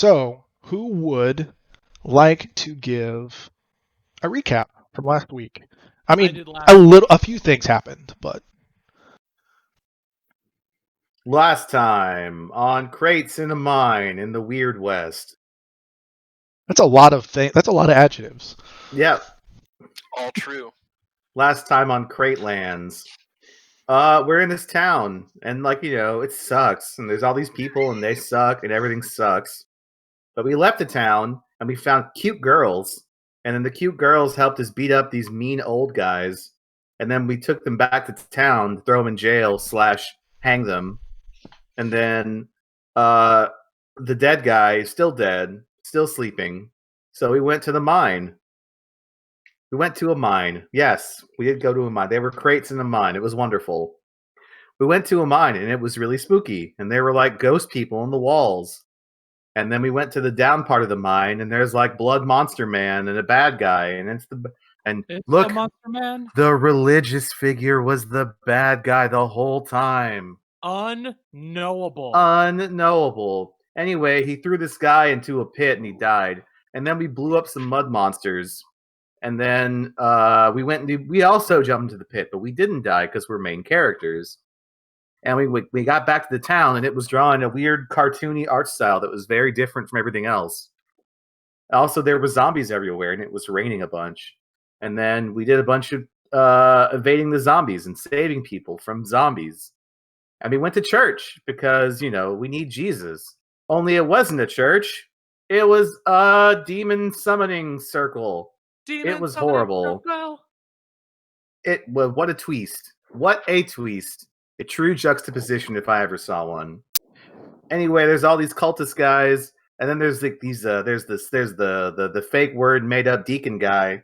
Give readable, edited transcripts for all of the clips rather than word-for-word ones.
So, who would like to give a recap from last week? I I mean, did last a few things happened, but Last time on Crates in a Mine in the Weird West. that's a lot of things. That's a lot of adjectives. Yep. All true. Last time on Cratelands. We're in this town, and it sucks, and there's all these people, and they suck, and everything sucks. But we left the town, and we found cute girls, and then the cute girls helped us beat up these mean old guys, and then we took them back to town, throw them in jail / hang them, and then the dead guy is still dead, still sleeping. So we went to the mine. We went to a mine. Yes, we did go to a mine. There were crates in a mine. It was wonderful. We went to a mine, and it was really spooky. And there were like ghost people on the walls. And then we went to the down part of the mine, and there's like Blood Monster Man and a bad guy. And look, the Monster Man. the religious figure was the bad guy the whole time. Unknowable. Unknowable. Anyway, he threw this guy into a pit and he died. And then we blew up some mud monsters. And then we also jumped into the pit, but we didn't die because we're main characters. And we got back to the town, and it was drawn in a weird cartoony art style that was very different from everything else. Also, there were zombies everywhere, and it was raining a bunch. And then we did a bunch of evading the zombies and saving people from zombies. And we went to church because, we need Jesus. Only it wasn't a church. It was a demon summoning circle. It was horrible. What a twist. What a twist. A true juxtaposition if I ever saw one. Anyway, there's all these cultist guys, and then there's like these there's the fake word made up deacon guy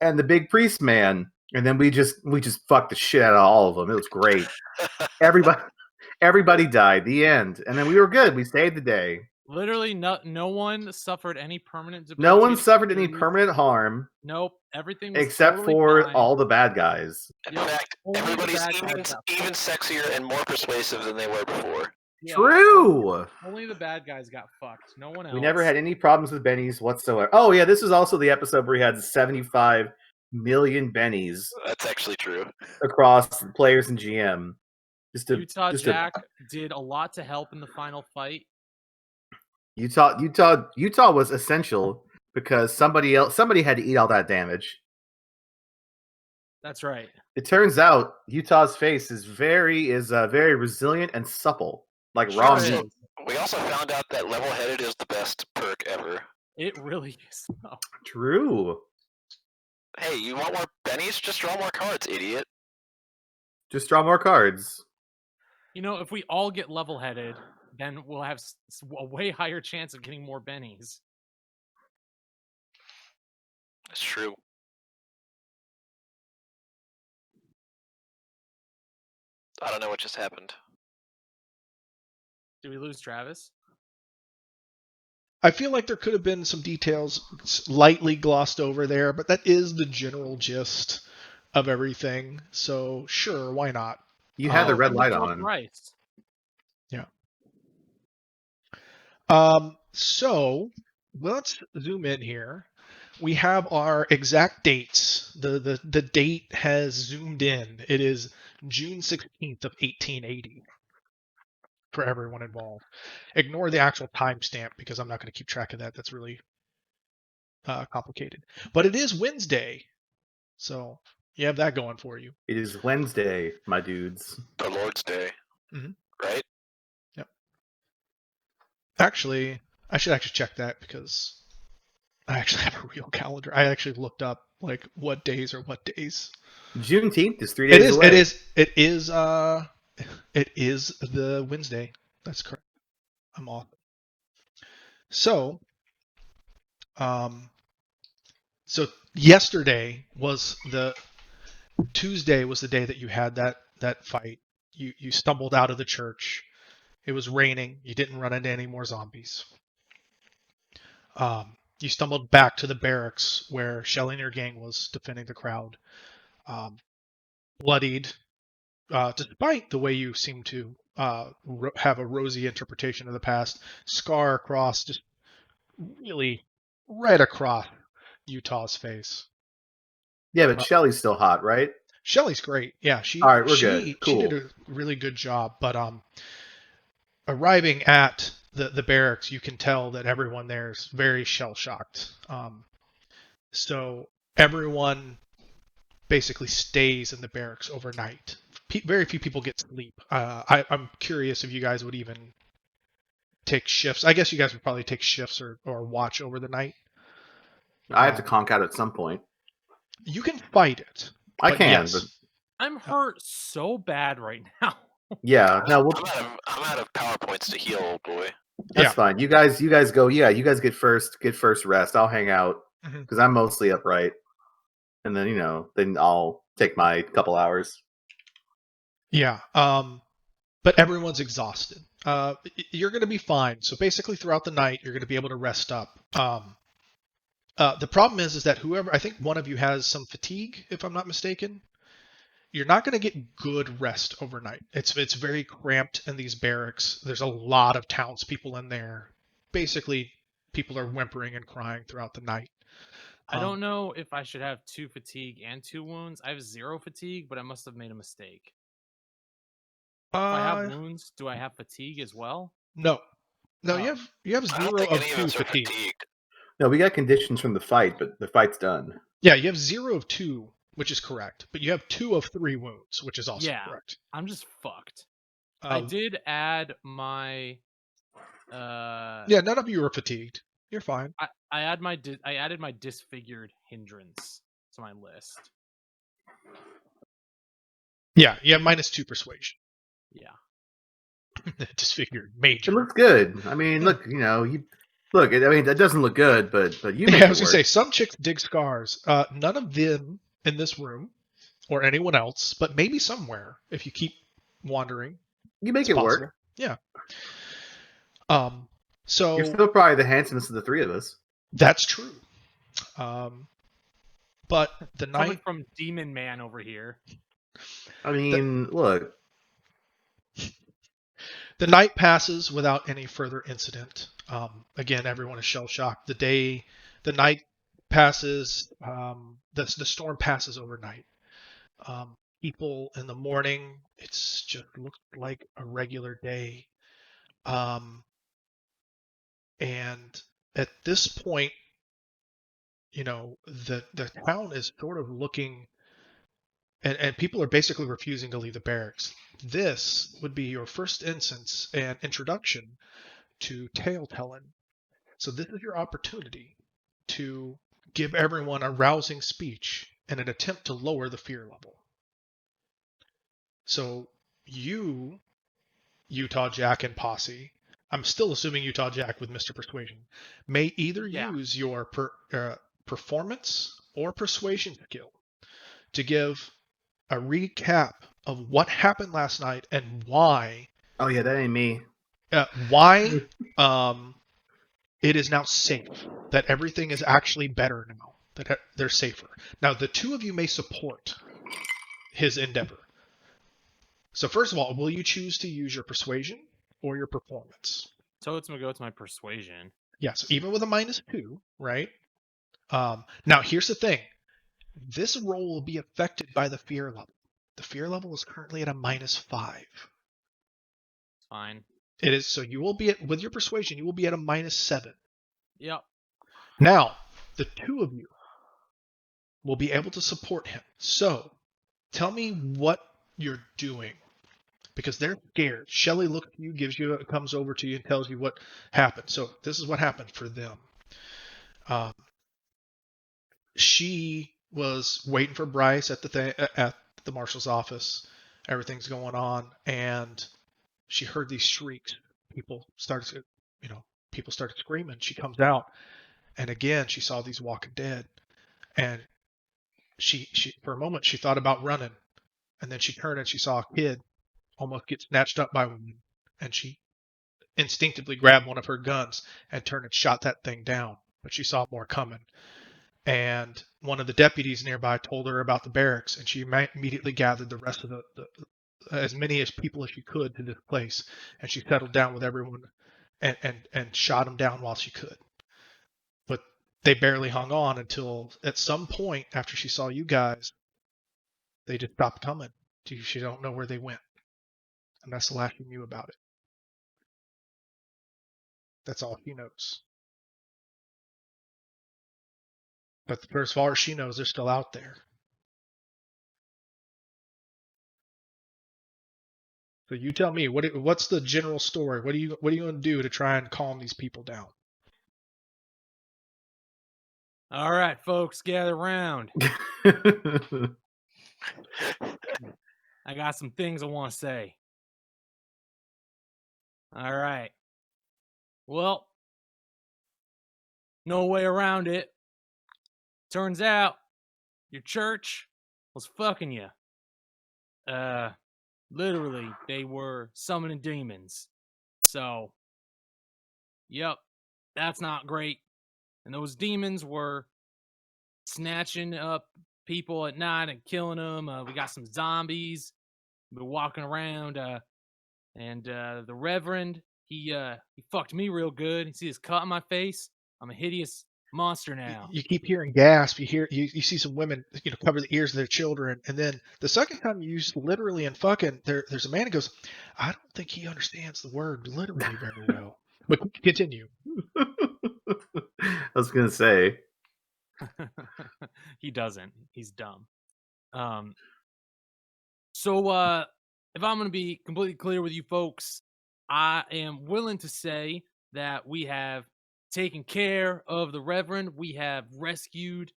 and the big priest man. And then we just fucked the shit out of all of them. It was great. Everybody died. The end. And then we were good. We saved the day. Literally, no one suffered any permanent. No one suffered any permanent harm. Nope. Everything was except totally for fine. all the bad guys. In fact, everybody's even sexier and more persuasive than they were before. Yeah, True. Only the bad guys got fucked. No one else. We never had any problems with bennies whatsoever. Oh yeah, this was also the episode where we had 75 million bennies. That's actually true. Across players and GM. Utah Jack did a lot to help in the final fight. Utah was essential because somebody had to eat all that damage. That's right. It turns out Utah's face is very resilient and supple, like raw meat. We also found out that level-headed is the best perk ever. It really is. Though. True. Hey, you want more bennies? Just draw more cards, idiot. Just draw more cards. If we all get level-headed, then we'll have a way higher chance of getting more bennies. That's true. I don't know what just happened. Did we lose Travis? I feel like there could have been some details slightly glossed over there, but that is the general gist of everything. So sure, why not? You had the red light on. Right. Yeah. So let's zoom in here. We have our exact dates. The date has zoomed in. It is June 16th of 1880 for everyone involved. Ignore the actual timestamp because I'm not going to keep track of that. That's really complicated. But it is Wednesday, so you have that going for you. It is Wednesday, my dudes. The Lord's Day. Mm-hmm. Right? Yep. Actually, I should actually check that because I actually have a real calendar. I actually looked up like what days are what days. Juneteenth is 3 days away. It is the Wednesday. That's correct. I'm off. So, yesterday was Tuesday was the day that you had that fight. You stumbled out of the church. It was raining. You didn't run into any more zombies. You stumbled back to the barracks where Shelley and your gang was defending the crowd. Bloodied, despite the way you seem to have a rosy interpretation of the past. Scar across, just really right across Utah's face. Yeah, but Shelly's still hot, right? Shelly's great. Yeah, she All right, we're good. she did Cool. a really good job. But arriving at the barracks, you can tell that everyone there is very shell shocked. So everyone basically stays in the barracks overnight. Very few people get sleep. I'm curious if you guys would even take shifts. I guess you guys would probably take shifts or watch over the night. I have to conk out at some point. You can fight it. I but can, yes. but I'm hurt so bad right now. yeah, no, I'm out of PowerPoints to heal, old boy. that's fine. You guys go. Yeah, you guys get first rest. I'll hang out because I'm mostly upright, and then then I'll take my couple hours. Yeah. But everyone's exhausted. You're going to be fine. So basically, throughout the night, you're going to be able to rest up. The problem is that I think one of you has some fatigue, if I'm not mistaken. You're not going to get good rest overnight. It's very cramped in these barracks. There's a lot of townspeople in there. Basically, people are whimpering and crying throughout the night. I don't know if I should have 2 fatigue and 2 wounds. I have 0 fatigue, but I must have made a mistake. If I have wounds, do I have fatigue as well? No. No, you have 0 of 2 fatigue. No, we got conditions from the fight, but the fight's done. Yeah, you have 0 of 2, which is correct, but you have 2 of 3 wounds, which is also correct. I'm just fucked. I did add my. Yeah, none of you are fatigued. You're fine. I added my disfigured hindrance to my list. Yeah, you have -2 persuasion. Yeah. Disfigured major. It looks good. I mean, look, look. I mean, that doesn't look good, but you. Make I was gonna say some chicks dig scars. None of them in this room, or anyone else, but maybe somewhere if you keep wandering. You make it possible. work. Yeah. So you're still probably the handsomest of the 3 of us. That's true. But the night coming from Demon Man over here. I mean, look. The night passes without any further incident. Again, everyone is shell shocked. The night passes. The storm passes overnight. People in the morning, it's just looked like a regular day. And at this point, the town is sort of looking, and people are basically refusing to leave the barracks. This would be your first instance and introduction to tale telling. So this is your opportunity to give everyone a rousing speech in an attempt to lower the fear level. So you, Utah Jack and Posse, I'm still assuming Utah Jack with Mr. Persuasion, may either use your performance or persuasion skill to give a recap of what happened last night and why. Oh yeah, that ain't me. Why it is now safe, that everything is actually better now, that they're safer. Now, the 2 of you may support his endeavor. So first of all, will you choose to use your persuasion or your performance? So it's going to go to my persuasion. Yeah, so even with a -2, right? Now, here's the thing. This roll will be affected by the fear level. The fear level is currently at a -5. Fine. It is, so you will be with your persuasion, you will be at a -7. Yep. Now, the 2 of you will be able to support him. So, tell me what you're doing, because they're scared. Shelly looks at you, comes over to you and tells you what happened. So this is what happened for them. She was waiting for Bryce at the marshal's office. Everything's going on, and she heard these shrieks. People started screaming. She comes out, and again she saw these walking dead, and she for a moment she thought about running, and then she turned and she saw a kid almost get snatched up by one, and she instinctively grabbed one of her guns and turned and shot that thing down, but she saw more coming. And one of the deputies nearby told her about the barracks, and she immediately gathered the rest of as many as people as she could to this place, and she settled down with everyone and shot them down while she could. But they barely hung on until at some point after she saw you guys, they just stopped coming. She don't know where they went, and that's the last she knew about it. That's all she knows. But as far as she knows, they're still out there. So you tell me, what's the general story? What are you going to do to try and calm these people down? All right, folks, gather round. I got some things I want to say. All right. Well, no way around it. Turns out your church was fucking you. Literally, they were summoning demons. So, yep, that's not great. And those demons were snatching up people at night and killing them. We got some zombies. We're walking around, and the Reverend, he fucked me real good. You see this cut on my face? I'm a hideous monster now. You keep hearing gasp. You see some women, cover the ears of their children, and then the second time you use literally and fucking, there's a man who goes, I don't think he understands the word literally very well. But continue. I was gonna say He doesn't. He's dumb. So if I'm going to be completely clear with you folks, I am willing to say that we have taken care of the Reverend. We have rescued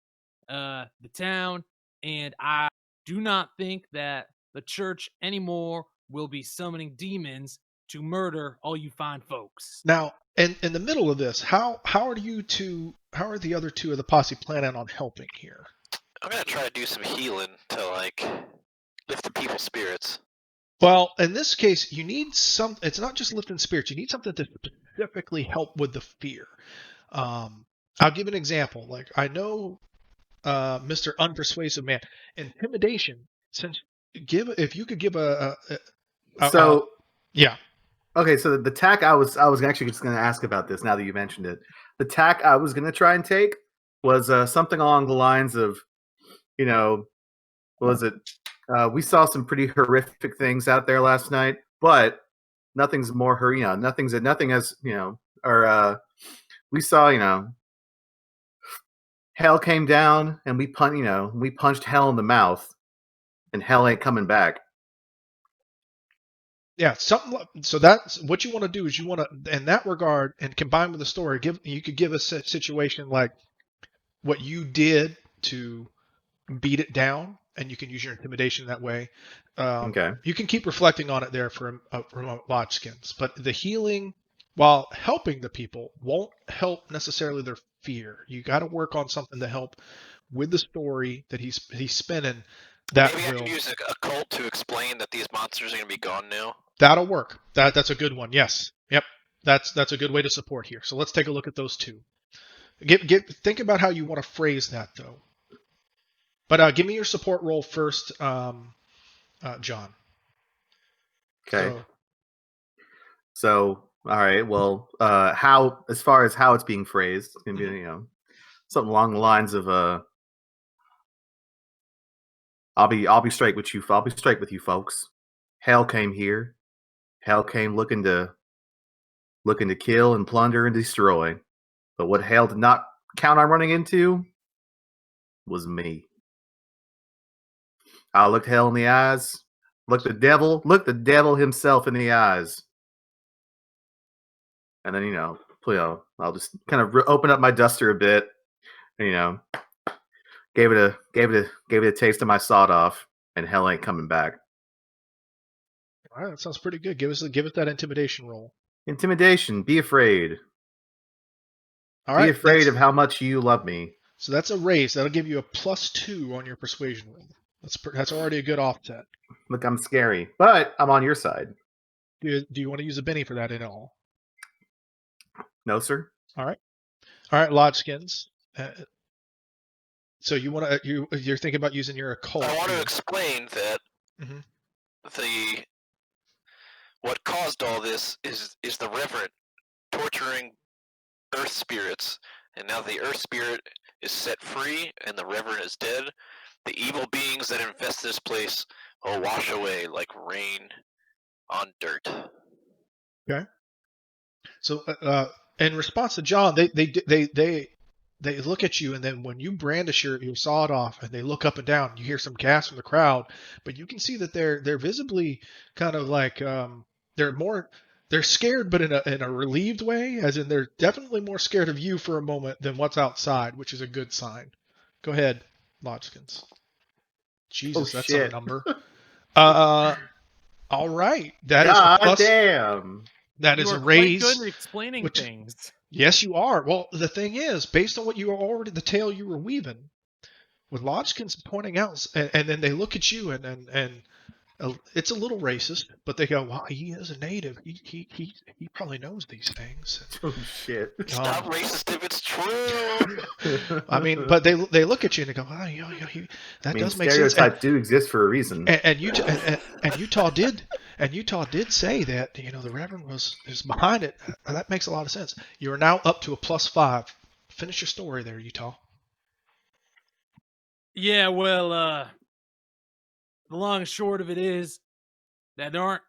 the town, and I do not think that the church anymore will be summoning demons to murder all you fine folks. Now, in the middle of this, how are the other two of the posse planning on helping here? I'm gonna try to do some healing to lift the people's spirits. Well, in this case, you need it's not just lifting spirits. You need something to specifically help with the fear. I'll give an example. Like, I know Mr. Unpersuasive Man. Intimidation, if you could give yeah. Okay, so the tack I was actually just going to ask about this now that you mentioned it. The tack I was going to try and take was something along the lines of, what was it? We saw some pretty horrific things out there last night, but nothing's more nothing as, we saw, hell came down and we punched hell in the mouth, and hell ain't coming back. Yeah, so that's what you want to do is you want to, in that regard, and combined with the story, you could give us a situation like what you did to beat it down, and you can use your intimidation that way. Okay. You can keep reflecting on it there for remote Lodgeskins, but the healing, while helping the people, won't help necessarily their fear. You got to work on something to help with the story that he's spinning. Maybe I can use a cult to explain that these monsters are going to be gone now. That'll work. That's a good one. Yes. Yep. That's a good way to support here. So let's take a look at those two. Think about how you want to phrase that though. But give me your support roll first, John. Okay. So all right. Well, as far as how it's being phrased, it's gonna be something along the lines of I'll be straight with you. I'll be straight with you, folks. Hell came here. Hell came looking to kill and plunder and destroy. But what hell did not count on running into was me. I looked hell in the eyes. Looked the devil himself in the eyes. And then I'll just kind of open up my duster a bit. And, gave it a taste of my sawed off, and hell ain't coming back. All right, that sounds pretty good. Give us that intimidation roll. Intimidation. Be afraid. All right. Be afraid of how much you love me. So that's a raise. That'll give you a +2 on your persuasion roll. That's already a good offset. Look, I'm scary, but I'm on your side. Do you want to use a Benny for that at all? No, sir. All right, Lodgeskins. So you're thinking about using your occult. I want to explain that what caused all this is the Reverend torturing Earth spirits, and now the Earth spirit is set free, and the Reverend is dead. The evil beings that infest this place will wash away like rain on dirt. Okay. So, in response to John, they look at you, and then when you brandish your sawed off, and they look up and down, you hear some gasps from the crowd, but you can see that they're visibly kind of like they're scared, but in a relieved way, as in they're definitely more scared of you for a moment than what's outside, which is a good sign. Go ahead, Lodgkins. Jesus, that's some shit. number. All right, that is a God plus. damn. That You is are a quite raise. good at explaining which- things. Yes, you are. Well, the thing is, based on what you were already, the tale you were weaving, with Lodgkins pointing out, and then they look at you, and it's a little racist, but they go, "Wow, he is a native. He probably knows these things." Oh shit. It's not racist if it's true. I mean, but they look at you and they go, "Oh, that does make sense." Stereotypes do exist for a reason. And Utah did say that the Reverend is behind it. That makes a lot of sense. You are now up to a +5. Finish your story there, Utah. Yeah, well, the long and short of it is that there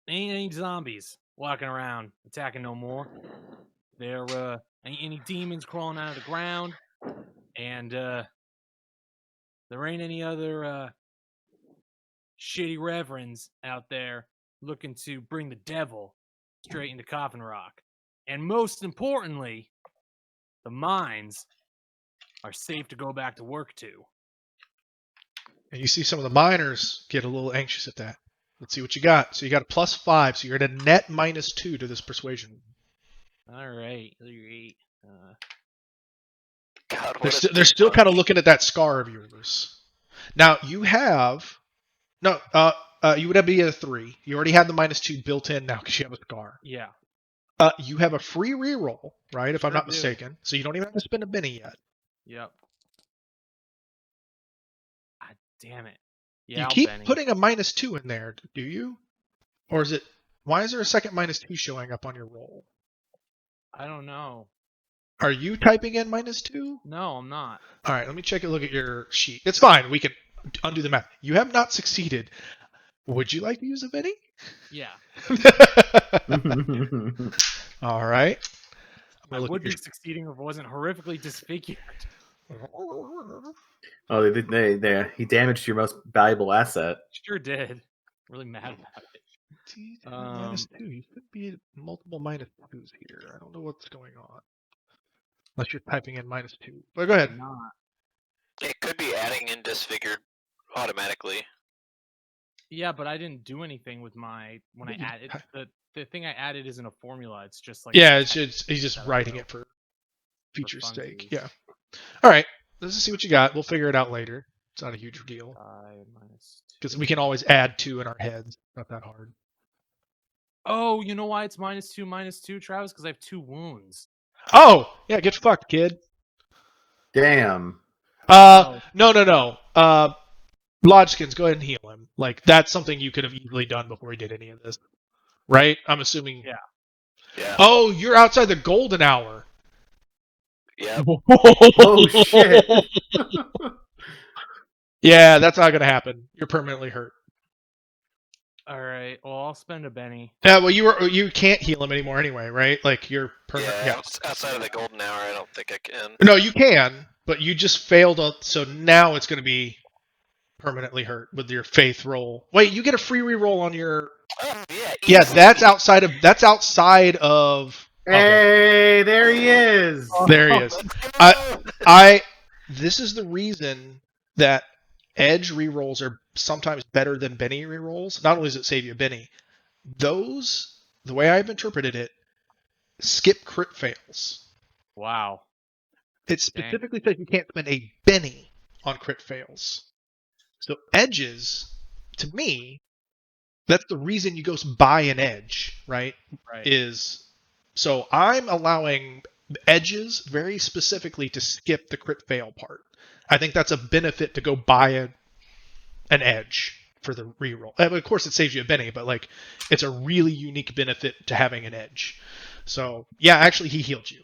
ain't any zombies walking around attacking no more. There ain't any demons crawling out of the ground, and there ain't any other shitty reverends out there looking to bring the devil straight into Coffin Rock. And most importantly, the mines are safe to go back to work to. And you see some of the miners get a little anxious at that. Let's see what you got. So you got a +5, so you're at a net -2 to this persuasion. All right. God, They're still kind of looking at that scar of yours. Now you have you would have to be at a 3. You already have the -2 built in now because you have a scar. Yeah. You have a free reroll, right? If I'm Sure not do. mistaken. So you don't even have to spend a Benny yet. Yep. God damn it. Yeah, You keep Benny. putting a -2 in there, do you? Or is it? Why is there a second -2 showing up on your roll? I don't know. Are you typing in -2? No, I'm not. All right, let me check a look at your sheet. It's fine. We can undo the math. You have not succeeded. Would you like to use a Benny? Yeah. All right. I would be succeeding if it wasn't horrifically disfigured. Oh, he damaged your most valuable asset. Sure did. Really mad about it. -2. You could be multiple -2s here. I don't know what's going on. Unless you're typing in -2. But go ahead. I'm not. It could be adding in disfigured automatically. Yeah, but I didn't do anything with I added the thing I added isn't a formula. It's just like he's just writing it for feature's sake. Yeah. All right. Let's just see what you got. We'll figure it out later. It's not a huge deal. Because we can always add 2 in our heads. Not that hard. Oh, you know why it's -2, Travis? Because I have 2 wounds. Oh, yeah, get fucked, kid. Damn. No. Lodgkins, go ahead and heal him. Like, that's something you could have easily done before he did any of this. Right? I'm assuming. Yeah. Oh, you're outside the golden hour. Yeah. Oh, shit. Yeah, that's not going to happen. You're permanently hurt. All right. Well, I'll spend a Benny. Yeah, well, you can't heal him anymore anyway, right? Like, you're permanent. Yeah, outside of the golden hour, I don't think I can. No, you can, but you just failed. So now it's going to be permanently hurt with your faith roll. Wait, you get a free reroll on your. Oh, yeah. Yeah, that's outside of. Hey, there he is. There he is. This is the reason that Edge rerolls are sometimes better than Benny rerolls. Not only does it save you a Benny, those, the way I've interpreted it, skip crit fails. Wow. It specifically says you can't spend a Benny on crit fails. So edges, to me, that's the reason you go buy an edge, right? So I'm allowing edges very specifically to skip the crit fail part. I think that's a benefit to go buy an edge for the reroll. Of course, it saves you a Benny, but like it's a really unique benefit to having an edge. So yeah, actually, he healed you.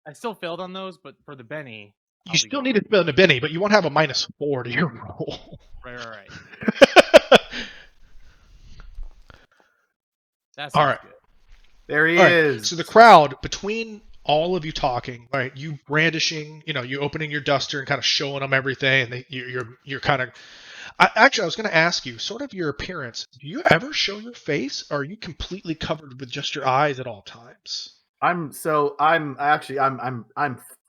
I still failed on those, but for the Benny, You still need to spend a Benny, but you won't have a -4 to your roll. Right. That All sounds right. good. There he All right. is. So the crowd, between all of you talking, right? You brandishing, you opening your duster and kind of showing them everything, and you're kind of. Actually, I was going to ask you, sort of your appearance. Do you ever show your face, or are you completely covered with just your eyes at all times? I'm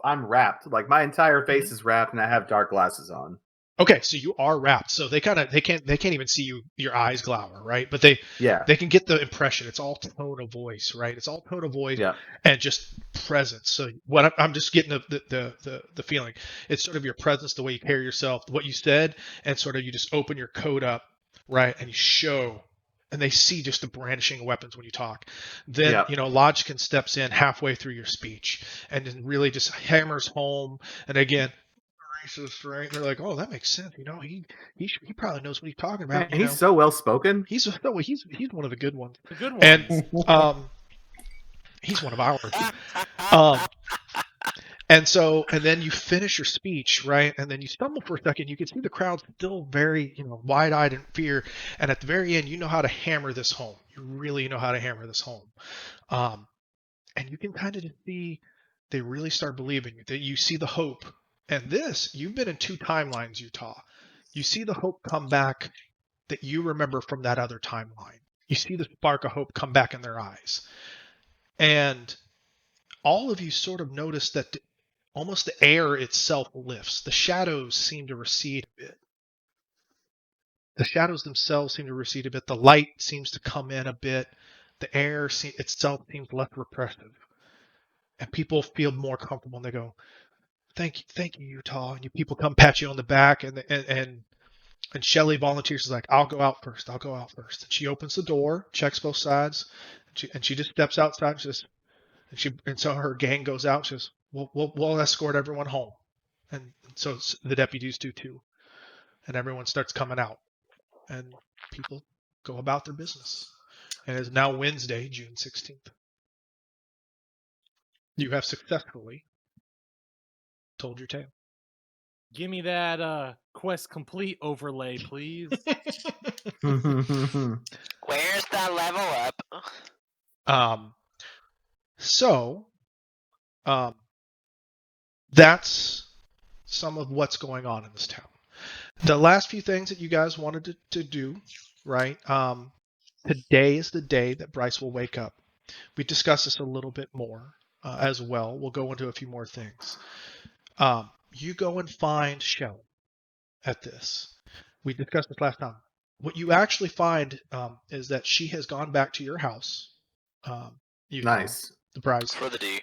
wrapped. Like my entire face is wrapped, and I have dark glasses on. Okay, so you are wrapped, so they can't even see your eyes glower, right? But they Yeah. can get the impression. It's all tone of voice, right? It's all tone of voice Yeah. and just presence. So what I'm just getting the feeling. It's sort of your presence, the way you carry yourself, what you said, and sort of you just open your coat up, right, and you show, and they see just the brandishing weapons when you talk. Then Lodgkin steps in halfway through your speech and then really just hammers home, and again. Racist, right? And they're like, "Oh, that makes sense." He probably knows what he's talking about. Man, he's so well spoken. He's one of the good ones. The good ones. And he's one of ours. And then you finish your speech, right? And then you stumble for a second. You can see the crowd still very, wide-eyed in fear. And at the very end, you know how to hammer this home. You really know how to hammer this home. And you can kind of see they really start believing that you see the hope. And this, you've been in 2 timelines, Utah. You see the hope come back that you remember from that other timeline. You see the spark of hope come back in their eyes. And all of you sort of notice that almost the air itself lifts. The shadows seem to recede a bit. The shadows themselves seem to recede a bit. The light seems to come in a bit. The air itself seems less repressive. And people feel more comfortable and they go, Thank you, Utah. And people come pat you on the back, and Shelly volunteers. Is like, I'll go out first. And she opens the door, checks both sides, and she just steps outside. And so her gang goes out. She says, we'll escort everyone home, and so the deputies do too, and everyone starts coming out, and people go about their business. And it's now Wednesday, June 16th. You have successfully told your tale. Give me that quest complete overlay, please. Where's the level up? That's some of what's going on in this town. The last few things that you guys wanted to do, right? Today is the day that Bryce will wake up. We discussed this a little bit more as well. We'll go into a few more things. You go and find Shelley at this. We discussed this last time. What you actually find is that she has gone back to your house. Nice. The prize. For the D.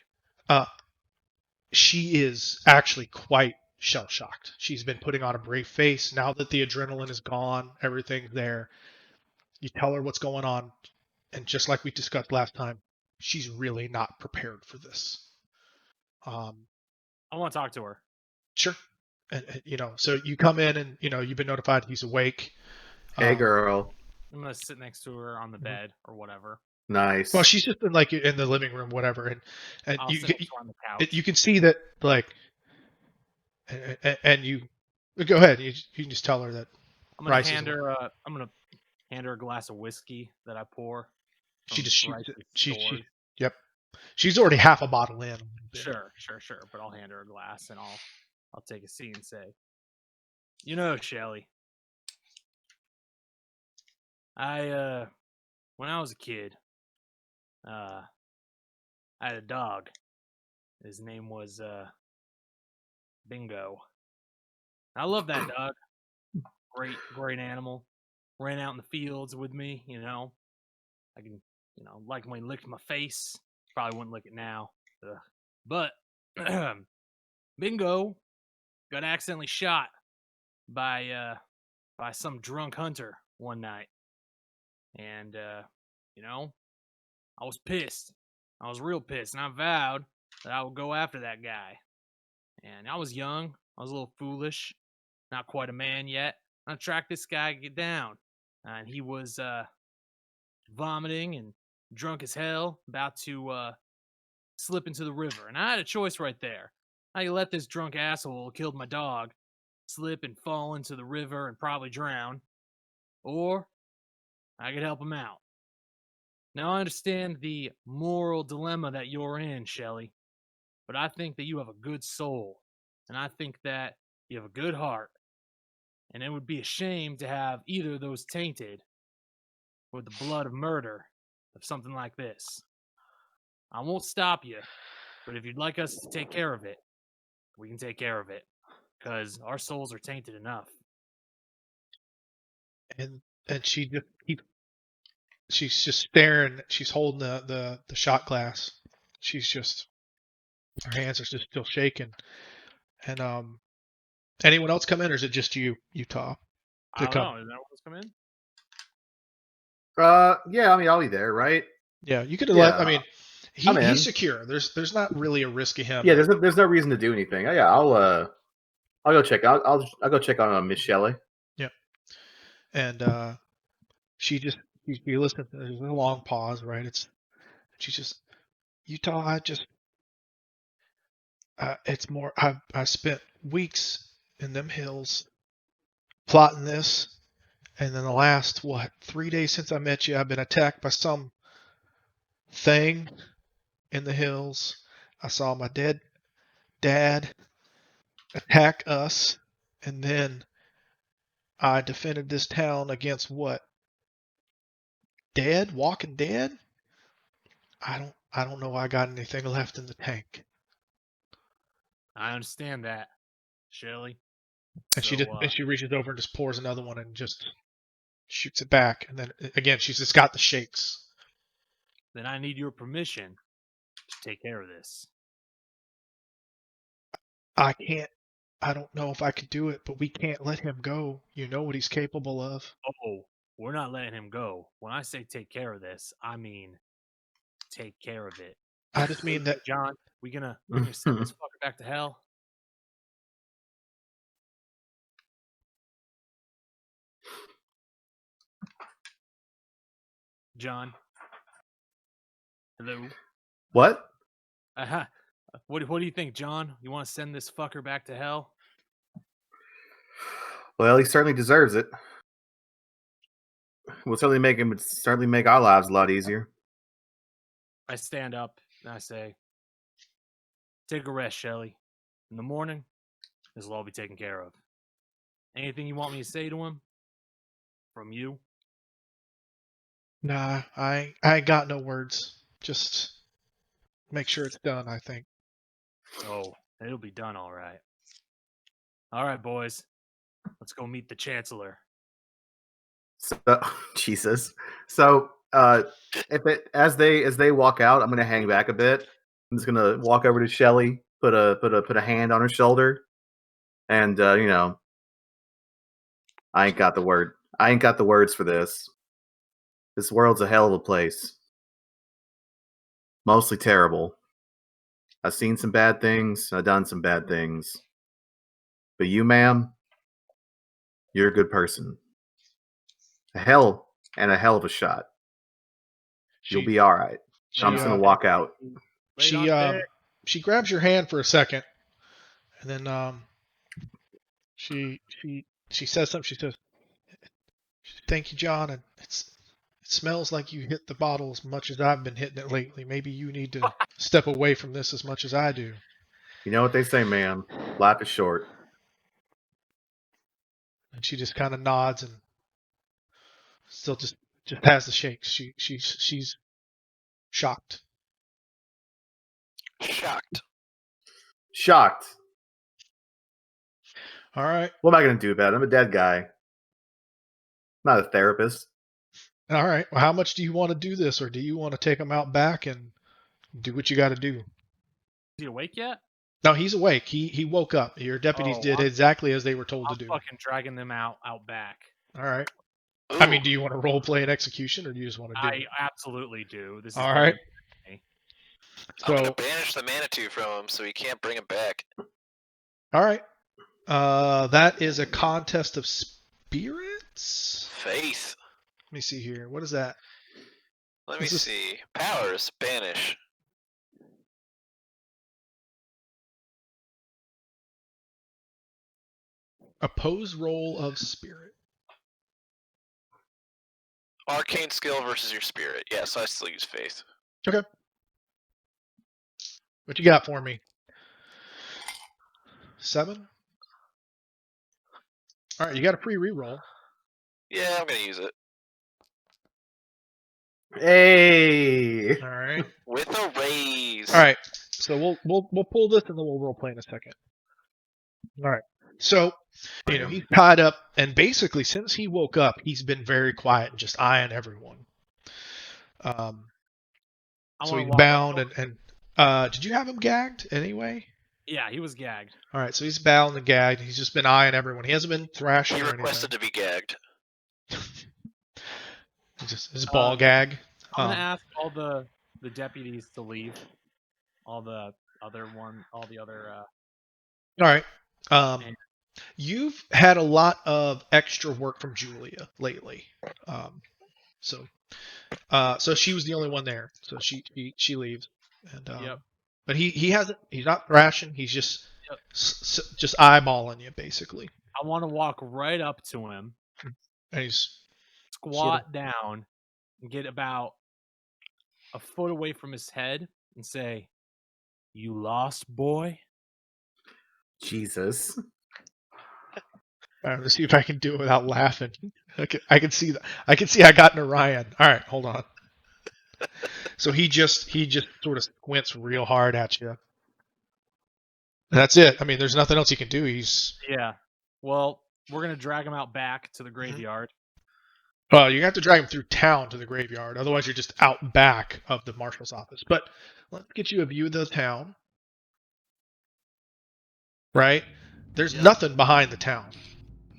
She is actually quite shell-shocked. She's been putting on a brave face. Now that the adrenaline is gone, everything's there. You tell her what's going on, and just like we discussed last time, she's really not prepared for this. I want to talk to her. Sure. And so you come in and, you've been notified he's awake. Hey, girl. I'm going to sit next to her on the bed or whatever. Nice. Well, she's just in the living room, whatever. And I'll sit on the couch. You can see that, and you go ahead. You can just tell her that I'm going to hand her a glass of whiskey that I pour. She just shoots it. Yep. She's already half a bottle in. Sure. But I'll hand her a glass and I'll take a seat and say, Shelly, when I was a kid, I had a dog. His name was Bingo. I love that dog. Great animal. Ran out in the fields with me, I can, like when he licked my face. Probably wouldn't lick it now. But Bingo got accidentally shot by some drunk hunter one night. And I was pissed. I was real pissed, and I vowed that I would go after that guy. And I was young. I was a little foolish. Not quite a man yet. I tracked this guy down, and he was vomiting and drunk as hell, about to slip into the river. And I had a choice right there. I could let this drunk asshole who killed my dog slip and fall into the river and probably drown, or I could help him out. Now, I understand the moral dilemma that you're in, Shelley, but I think that you have a good soul, and I think that you have a good heart, and it would be a shame to have either of those tainted with the blood of murder of something like this. I won't stop you, but if you'd like us to take care of it, we can take care of it, because our souls are tainted enough. And she just she's just staring. She's holding the shot glass. She's just, her hands are just still shaking. And anyone else come in, or is it just you, Utah? I don't know. Is that what's come in? Yeah, I mean, I'll be there, right? Yeah, you could have Yeah. let. I mean, I'm in. he's secure. There's not really a risk of him. Yeah, there's no reason to do anything. Yeah, I'll go check. I'll go check on Miss Shelley. Yeah. And she listens. There's a long pause, right? She's just, Utah. It's more. I spent weeks in them hills plotting this, and then the last 3 days since I met you, I've been attacked by some thing in the hills. I saw my dead dad attack us, and then I defended this town against what? Dead? Walking dead? I don't know I got anything left in the tank. I understand that, Shelley. And So, she reaches over and just pours another one and just shoots it back. And then again, she's just got the shakes. Then I need your permission to take care of this. I don't know if I could do it, but we can't let him go. You know what he's capable of. Oh, we're not letting him go. When I say take care of this, I mean take care of it. I just mean that. John, we gonna send this fucker back to hell? John? Hello? What? What do you think, John? You want to send this fucker back to hell? Well, he certainly deserves it. We'll certainly make our lives a lot easier. I stand up and I say, take a rest, Shelley. In the morning, this will all be taken care of. Anything you want me to say to him? From you? Nah, I ain't got no words. Just make sure it's done, I think. Oh, it'll be done all right. All right, boys. Let's go meet the Chancellor. So, Jesus. So, as they walk out, I'm gonna hang back a bit. I'm just gonna walk over to Shelley, put a hand on her shoulder, and I ain't got the words for this. This world's a hell of a place. Mostly terrible. I've seen some bad things. I've done some bad things. But you, ma'am, you're a good person. A hell of a shot. You'll be all right. I'm just gonna walk out. She grabs your hand for a second, and then she says something. She says, "Thank you, John." And it smells like you hit the bottle as much as I've been hitting it lately. Maybe you need to step away from this as much as I do. You know what they say, ma'am. Life is short. And she just kind of nods and still just has the shakes. She's shocked. Shocked. All right. What am I going to do about it? I'm a dead guy. I'm not a therapist. All right. Well, how much do you want to do this, or do you want to take him out back and do what you got to do? Is he awake yet? No, he's awake. He woke up. Your deputies did exactly as they were told to do. I'm fucking dragging them out back. All right. Ooh. I mean, do you want to role play an execution, or do you just want to do it? I absolutely do. This is all right. I'm gonna banish the Manitou from him so he can't bring him back. All right. That is a contest of spirits? Faith. Let me see here. What is that? Let me This is- see. Powers. Banish. Oppose roll of spirit. Arcane skill versus your spirit. Yes, I still use faith. What you got for me? 7? All right, you got a free reroll. Yeah, I'm gonna use it. Hey. All right. With a raise. All right. So we'll pull this and then we'll role play in a second. All right. So, he's tied up, and basically since he woke up, he's been very quiet and just eyeing everyone. So he's bound and did you have him gagged anyway? Yeah, he was gagged. All right, so he's bound and gagged. He's just been eyeing everyone. He hasn't been thrashing He or requested anything. to be gagged. His ball gag. I'm gonna ask all the deputies to leave. All the other. All right. You've had a lot of extra work from Julia lately. So she was the only one there. So she leaves. And Yep. But he's not thrashing. He's just just eyeballing you basically. I want to walk right up to him, And he's squat down, and get about a foot away from his head and say, "You lost, boy." Jesus. Let's see if I can do it without laughing. I can see that. I can see I got Narayan. All right, hold on. So he just sort of squints real hard at you. That's it. I mean, there's nothing else he can do. Yeah. Well, we're gonna drag him out back to the graveyard. Well, you have to drag him through town to the graveyard. Otherwise, you're just out back of the marshal's office. But let's get you a view of the town. Right? There's nothing behind the town.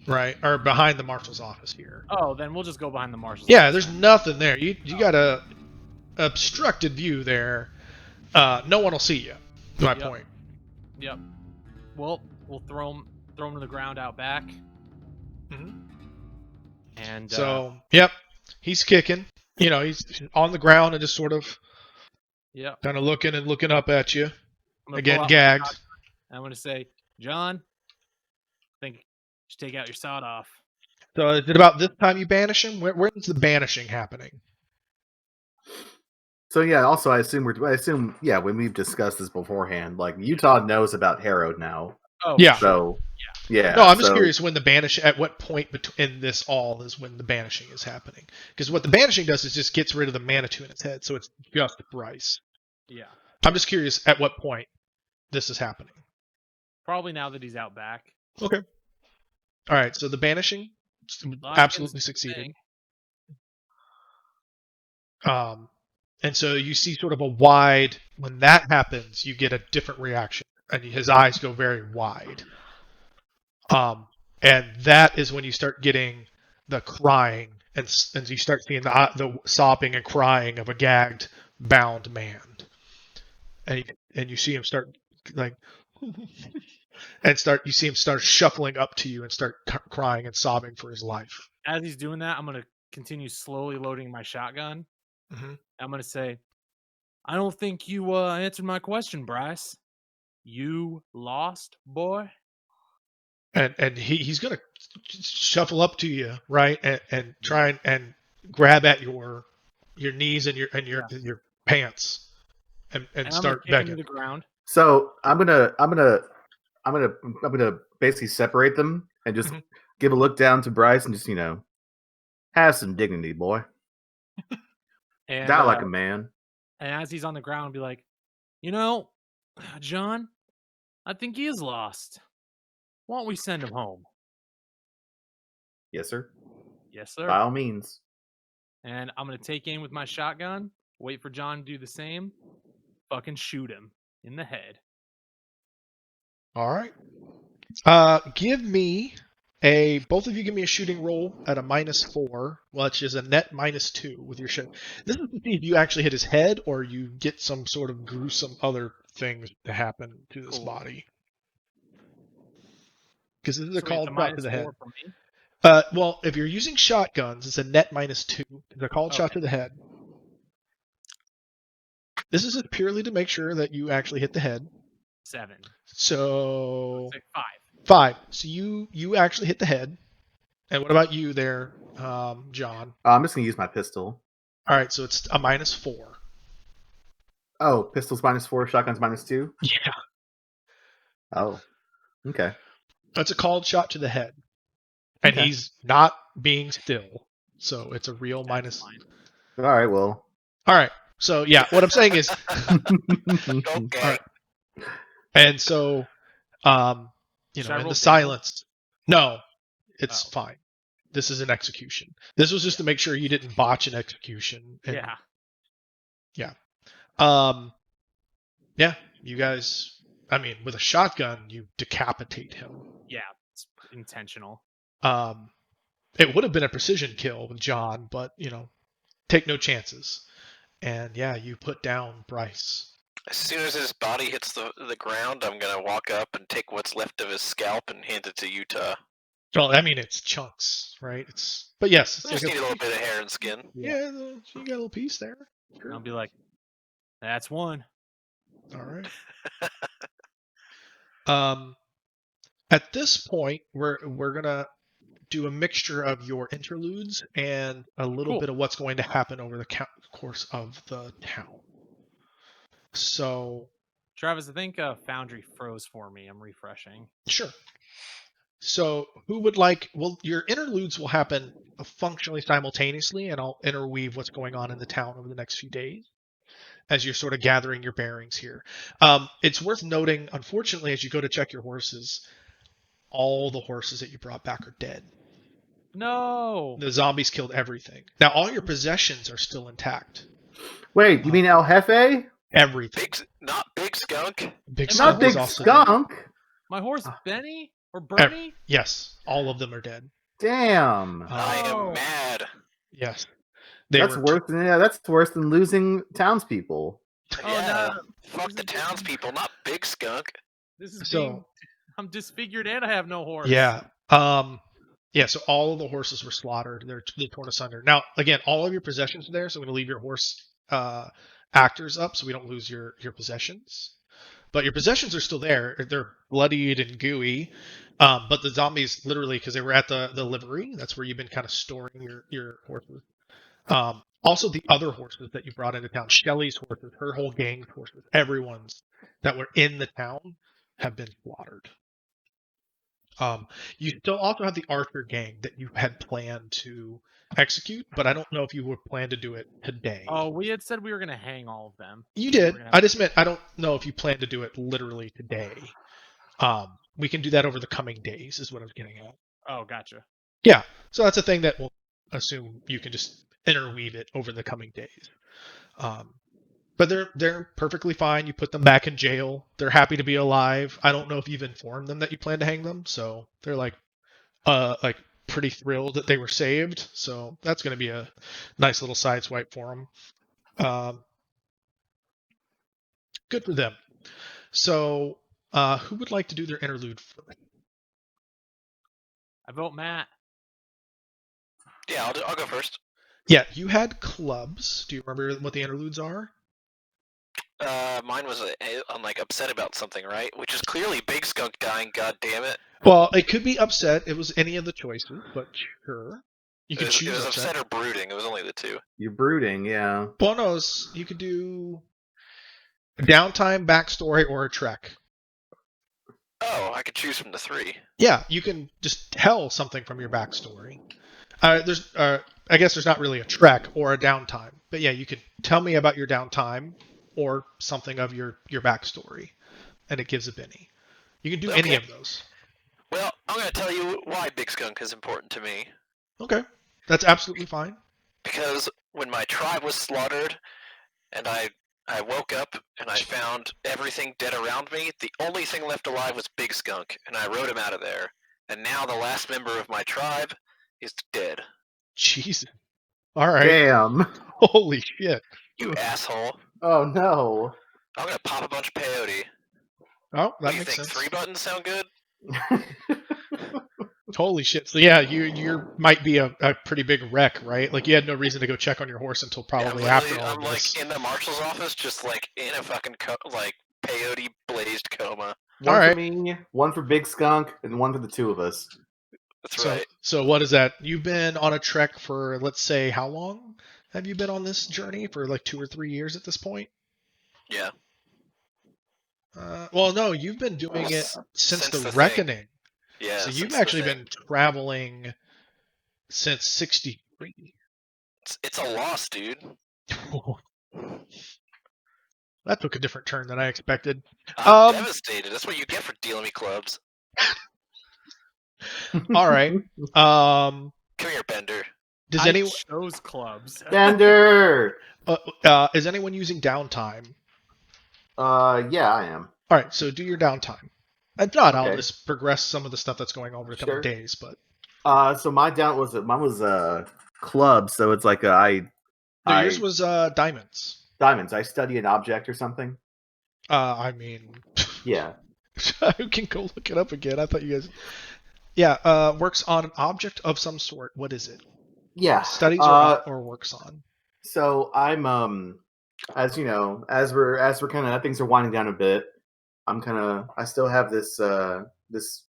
Right? Or behind the marshal's office here. Oh, then we'll just go behind the marshal's Yeah, office. there's nothing there. You got a obstructed view there. No one will see you. That's my point. Yep. Well, we'll throw him to the ground out back. Mm-hmm. And so, yep, he's kicking. He's on the ground and just sort of kind of looking up at you. Again, gagged. I'm going to say, John, I think you should take out your sawed off. So is it about this time you banish him? When's the banishing happening? So yeah, also I assume when we've discussed this beforehand, like Utah knows about Harrowed now. Oh yeah. So yeah. No, I'm just curious when at what point in this all is when the banishing is happening. Because what the banishing does is just gets rid of the Manitou in its head, so it's just Bryce. Yeah. I'm just curious at what point this is happening. Probably now that he's out back. Okay. All right, so the banishing absolutely succeeded. And so you see sort of when that happens, you get a different reaction, and his eyes go very wide. And that is when you start getting the crying, and you start seeing the sobbing and crying of a gagged, bound man. And you see him start you see him start shuffling up to you and start crying and sobbing for his life. As he's doing that, I'm going to continue slowly loading my shotgun. Mm-hmm. I'm going to say, I don't think you answered my question, Bryce. You lost, boy? And he's going to shuffle up to you, right, and try and grab at your knees and your pants and start begging. To the ground. So I'm gonna basically separate them and just give a look down to Bryce and just have some dignity, boy. And die like a man. And as he's on the ground, be like, John, I think he is lost. Why don't we send him home? Yes, sir. Yes, sir. By all means. And I'm going to take aim with my shotgun, wait for John to do the same, fucking shoot him in the head. All right. Both of you give me a shooting roll at a -4, which is a net -2 with your shot. This is to see if you actually hit his head or you get some sort of gruesome other things to happen to this body. Because this is a called shot to the head. Well, if you're using shotguns, it's a net -2. It's a called shot to the head. This is just purely to make sure that you actually hit the head. 7. So It's like 5. So you actually hit the head. And what about you there, John? I'm just gonna use my pistol. All right, so it's a -4. Oh, pistols -4, shotguns -2. Yeah. Oh, okay. That's a called shot to the head. And Okay. he's not being still. So it's a real That's minus. fine. All right. Well. All right. So, yeah, what I'm saying is. Okay. All right. And so, Should in I the roll damage? silence. No, it's Oh. fine. This is an execution. This was just to make sure you didn't botch an execution. And, Yeah. yeah, you guys. I mean, with a shotgun, you decapitate him. Yeah. It's intentional. It would have been a precision kill with John, but take no chances. And yeah, you put down Bryce. As soon as his body hits the ground, I'm gonna walk up and take what's left of his scalp and hand it to Utah. Well, I mean, it's chunks, right? But yes, it's I just like need a little bit of hair and skin. yeah, you got a little piece there. Sure. I'll be like, that's one. All right. At this point, we're gonna do a mixture of your interludes and a little Cool. bit of what's going to happen over the course of the town. So, Travis, I think Foundry froze for me. I'm refreshing. sure. So, who would like? Well, your interludes will happen functionally simultaneously, and I'll interweave what's going on in the town over the next few days as you're sort of gathering your bearings here. It's worth noting, unfortunately, as you go to check your horses, all the horses that you brought back are dead. No. The zombies killed everything. Now, all your possessions are still intact. Wait, you mean El Jefe? Everything. Not Big Skunk. Big Not Skunk Not Big is also dead. Skunk. My horse, Benny or Bernie? Yes, all of them are dead. Damn. I Oh. am mad. Yes. That's worse than losing townspeople. Oh, Yeah. no. Fuck the townspeople, not Big Skunk. This is So- I'm disfigured and I have no horse. Yeah. So all of the horses were slaughtered. They're torn asunder. Now, again, all of your possessions are there, so I'm going to leave your horse actors up so we don't lose your possessions. But your possessions are still there. They're bloodied and gooey. But the zombies, literally, because they were at the livery, that's where you've been kind of storing your horses. Also, the other horses that you brought into town, Shelly's horses, her whole gang's horses, everyone's that were in the town have been slaughtered. You still also have the Archer gang that you had planned to execute, but I don't know if you would plan to do it today. Oh, we had said we were going to hang all of them. You did. We're gonna I just meant I don't know if you plan to do it literally today. We can do that over the coming days, is what I was getting at. Oh, gotcha. Yeah. So that's a thing that we'll assume you can just interweave it over the coming days. But they're perfectly fine. You put them back in jail. They're happy to be alive. I don't know if you've informed them that you plan to hang them, so they're like pretty thrilled that they were saved. So that's going to be a nice little side swipe for them. Good for them. So who would like to do their interlude first? I vote Matt. Yeah, I'll go first. Yeah, you had clubs. Do you remember what the interludes are? Mine was I'm like upset about something, right? Which is clearly Big Skunk dying. God damn it! Well, it could be upset. It was any of the choices, but sure, you could It choose was upset. upset or brooding. It was only the two. You're brooding, yeah. Bonus, you could do a downtime, backstory, or a trek. Oh, I could choose from the three. Yeah, you can just tell something from your backstory. I guess there's not really a trek or a downtime, but yeah, you could tell me about your downtime or something of your backstory, and it gives a Benny. You can do any Okay. of those. Well, I'm going to tell you why Big Skunk is important to me. Okay, that's absolutely fine. Because when my tribe was slaughtered, and I woke up and I found everything dead around me, the only thing left alive was Big Skunk, and I rode him out of there. And now the last member of my tribe is dead. Jesus. All right. Damn. Holy shit. You asshole. Oh no. I'm going to pop a bunch of peyote. Oh, What that do you makes think? sense. 3 buttons sound good? Holy shit! So yeah, you might be a pretty big wreck, right? Like you had no reason to go check on your horse until probably Yeah, after literally, all I'm of like this. in the marshal's office, just like in a fucking like peyote blazed coma. All One for right. me, one for Big Skunk, and one for the two of us. That's So right. so what is that? You've been on a trek for, let's say, how long have you been on this journey? For like 2 or 3 years at this point? Yeah. Well, no, you've been doing it since the Since the thing. Reckoning. Yeah. So you've Since the actually thing. been traveling since '63. It's a loss, dude. That took a different turn than I expected. I'm devastated. That's what you get for dealing me clubs. All right. Come here, Bender. Does I anyone chose clubs. Bender. is anyone using downtime? Yeah, I am. All right, so do your downtime. If not, I'll Okay. just progress some of the stuff that's going on over the coming Sure. days. But So mine was club, so it's like no, yours was diamonds. diamonds. I study an object or something. I mean, Yeah. you can go look it up again. I thought you guys. Yeah, works on an object of some sort. What is it? Yeah. Studies or works on. So I'm as you know, as we're kind of things are winding down a bit. I still have this this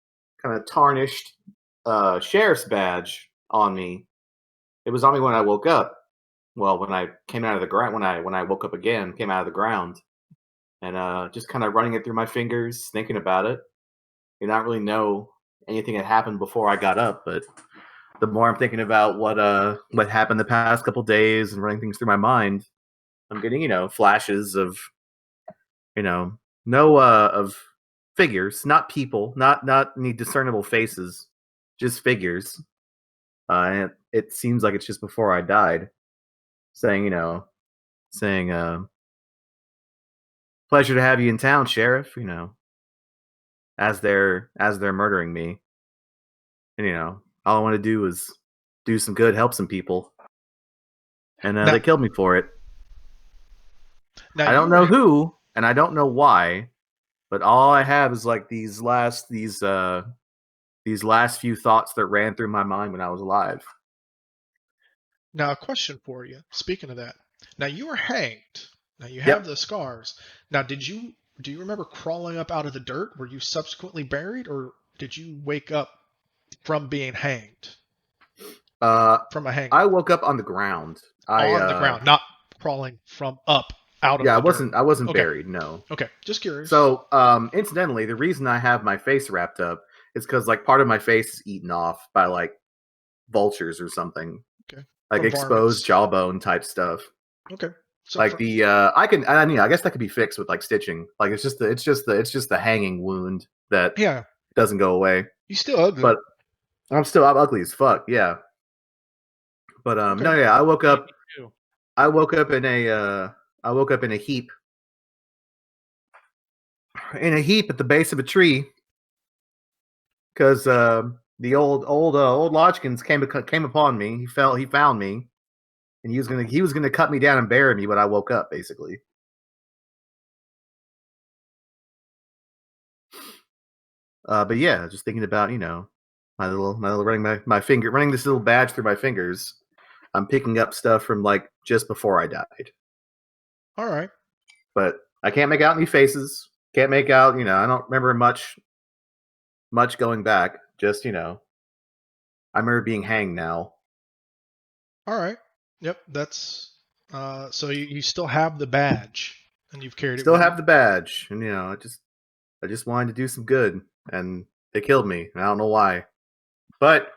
kind of tarnished sheriff's badge on me. It was on me when I woke up. Well, when I came out of the ground, when I woke up again, came out of the ground, and just kind of running it through my fingers, thinking about it. You not really know anything that happened before I got up, but the more I'm thinking about what happened the past couple days and running things through my mind, I'm getting flashes of no of figures, not people, not any discernible faces, just figures. And it seems like it's just before I died, saying saying pleasure to have you in town, sheriff. As they're murdering me, and all I want to do is do some good, help some people, and Now- they killed me for it. Now I you don't know who, and I don't know why, but all I have is like these last few thoughts that ran through my mind when I was alive. Now, a question for you. Speaking of that, now you were hanged. Now you have Yep. the scars. Now, do you remember crawling up out of the dirt? Were you subsequently buried, or did you wake up from being hanged? From a hang I woke up on the ground. on the ground, not crawling from up out of Yeah, the dirt. I wasn't Okay. buried. No. Okay, just curious. So, incidentally, the reason I have my face wrapped up is because like part of my face is eaten off by like vultures or something. Okay. Like From exposed varmints. jawbone type stuff. Okay. So Like I guess that could be fixed with like stitching. Like it's just the hanging wound that yeah, doesn't go away. you still ugly. But I'm ugly as fuck. Yeah. But Okay. no, yeah, I woke up too. in a heap at the base of a tree because the old Lodgkins came upon me. He found me, and he was gonna cut me down and bury me when I woke up, basically. But yeah, just thinking about my little running running this little badge through my fingers. I'm picking up stuff from like just before I died. All right. But I can't make out any faces. Can't make out, I don't remember much going back. Just, I remember being hanged now. All right. Yep. That's so you still have the badge and you've carried it. Still with have you? the badge, and I just wanted to do some good, and they killed me. And I don't know why, but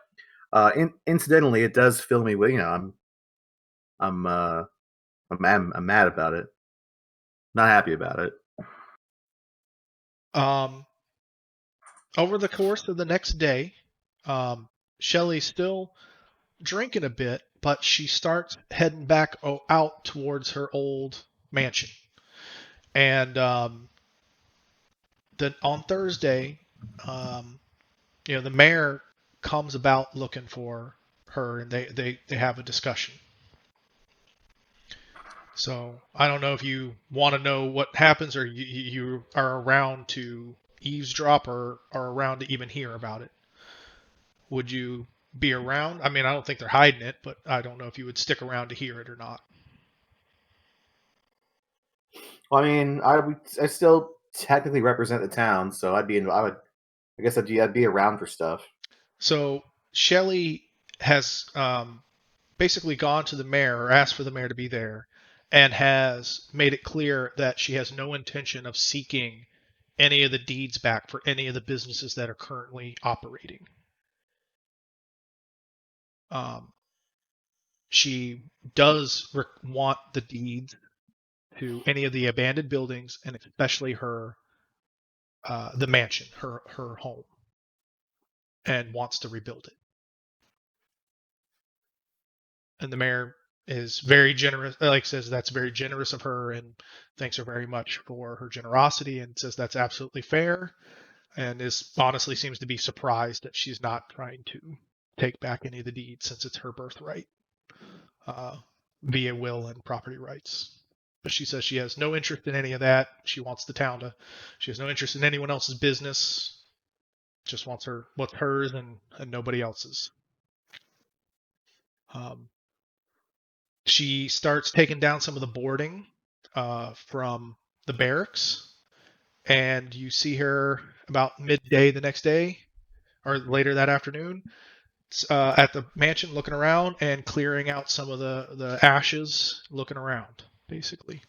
incidentally, it does fill me with, I'm mad about it. Not happy about it. Over the course of the next day, Shelly's still drinking a bit, but she starts heading back out towards her old mansion. And then on Thursday, the mayor comes about looking for her, and they have a discussion. So I don't know if you want to know what happens, or you are around to eavesdrop, or are around to even hear about it. would you be around? I mean, I don't think they're hiding it, but I don't know if you would stick around to hear it or not. Well, I mean, I still technically represent the town, so I guess I'd be around for stuff. So Shelley has basically gone to the mayor or asked for the mayor to be there and has made it clear that she has no intention of seeking any of the deeds back for any of the businesses that are currently operating. She does want the deeds to any of the abandoned buildings and especially the mansion, her home, and wants to rebuild it. And the mayor is very generous, like says that's very generous of her and thanks her very much for her generosity and says that's absolutely fair and is honestly seems to be surprised that she's not trying to take back any of the deeds since it's her birthright via will and property rights. But she says she has no interest in any of that. She wants the town to, she has no interest in anyone else's business. Just wants what's hers and nobody else's. She starts taking down some of the boarding from the barracks, and you see her about midday the next day, or later that afternoon, at the mansion looking around and clearing out some of the ashes, looking around, basically.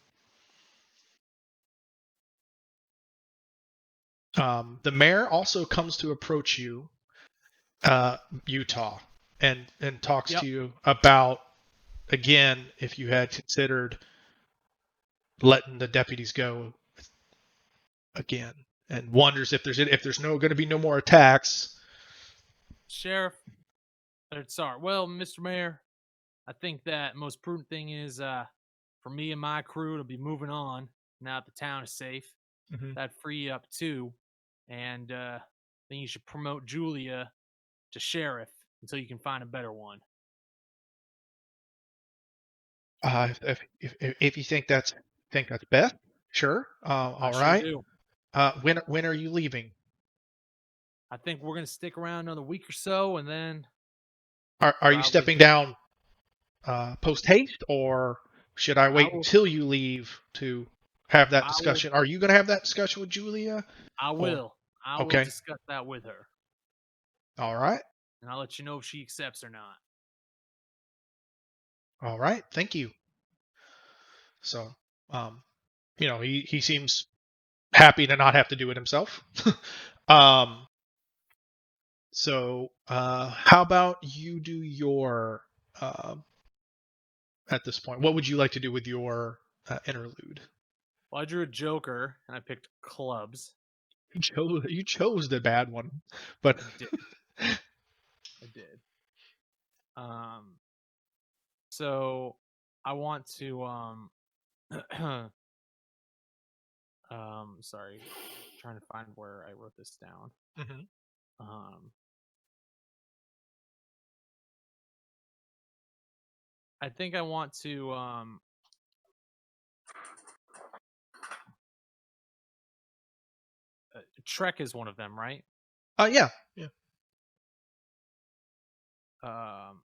The mayor also comes to approach you, Utah, and talks to you about, again, if you had considered letting the deputies go again, and wonders if there's going to be no more attacks. Sheriff, well, Mr. Mayor, I think that most prudent thing is for me and my crew to be moving on now that the town is safe. Mm-hmm. That'd free you up too, and then you should promote Julia to sheriff until you can find a better one. If you think that's best, sure. All right. Sure do. When are you leaving? I think we're gonna stick around another week or so, and then. Are you stepping down post haste, or should I wait until you leave to have that discussion? Are you going to have that discussion with Julia? I will. I will discuss that with her. All right. And I'll let you know if she accepts or not. All right. Thank you. So, he seems happy to not have to do it himself. So, how about you do your, at this point, what would you like to do with your interlude? Well, I drew a joker and I picked clubs. You chose the bad one, but I did. So I want to sorry, I'm trying to find where I wrote this down. Mm-hmm. I think I want to Trek is one of them, right? Yeah. Well,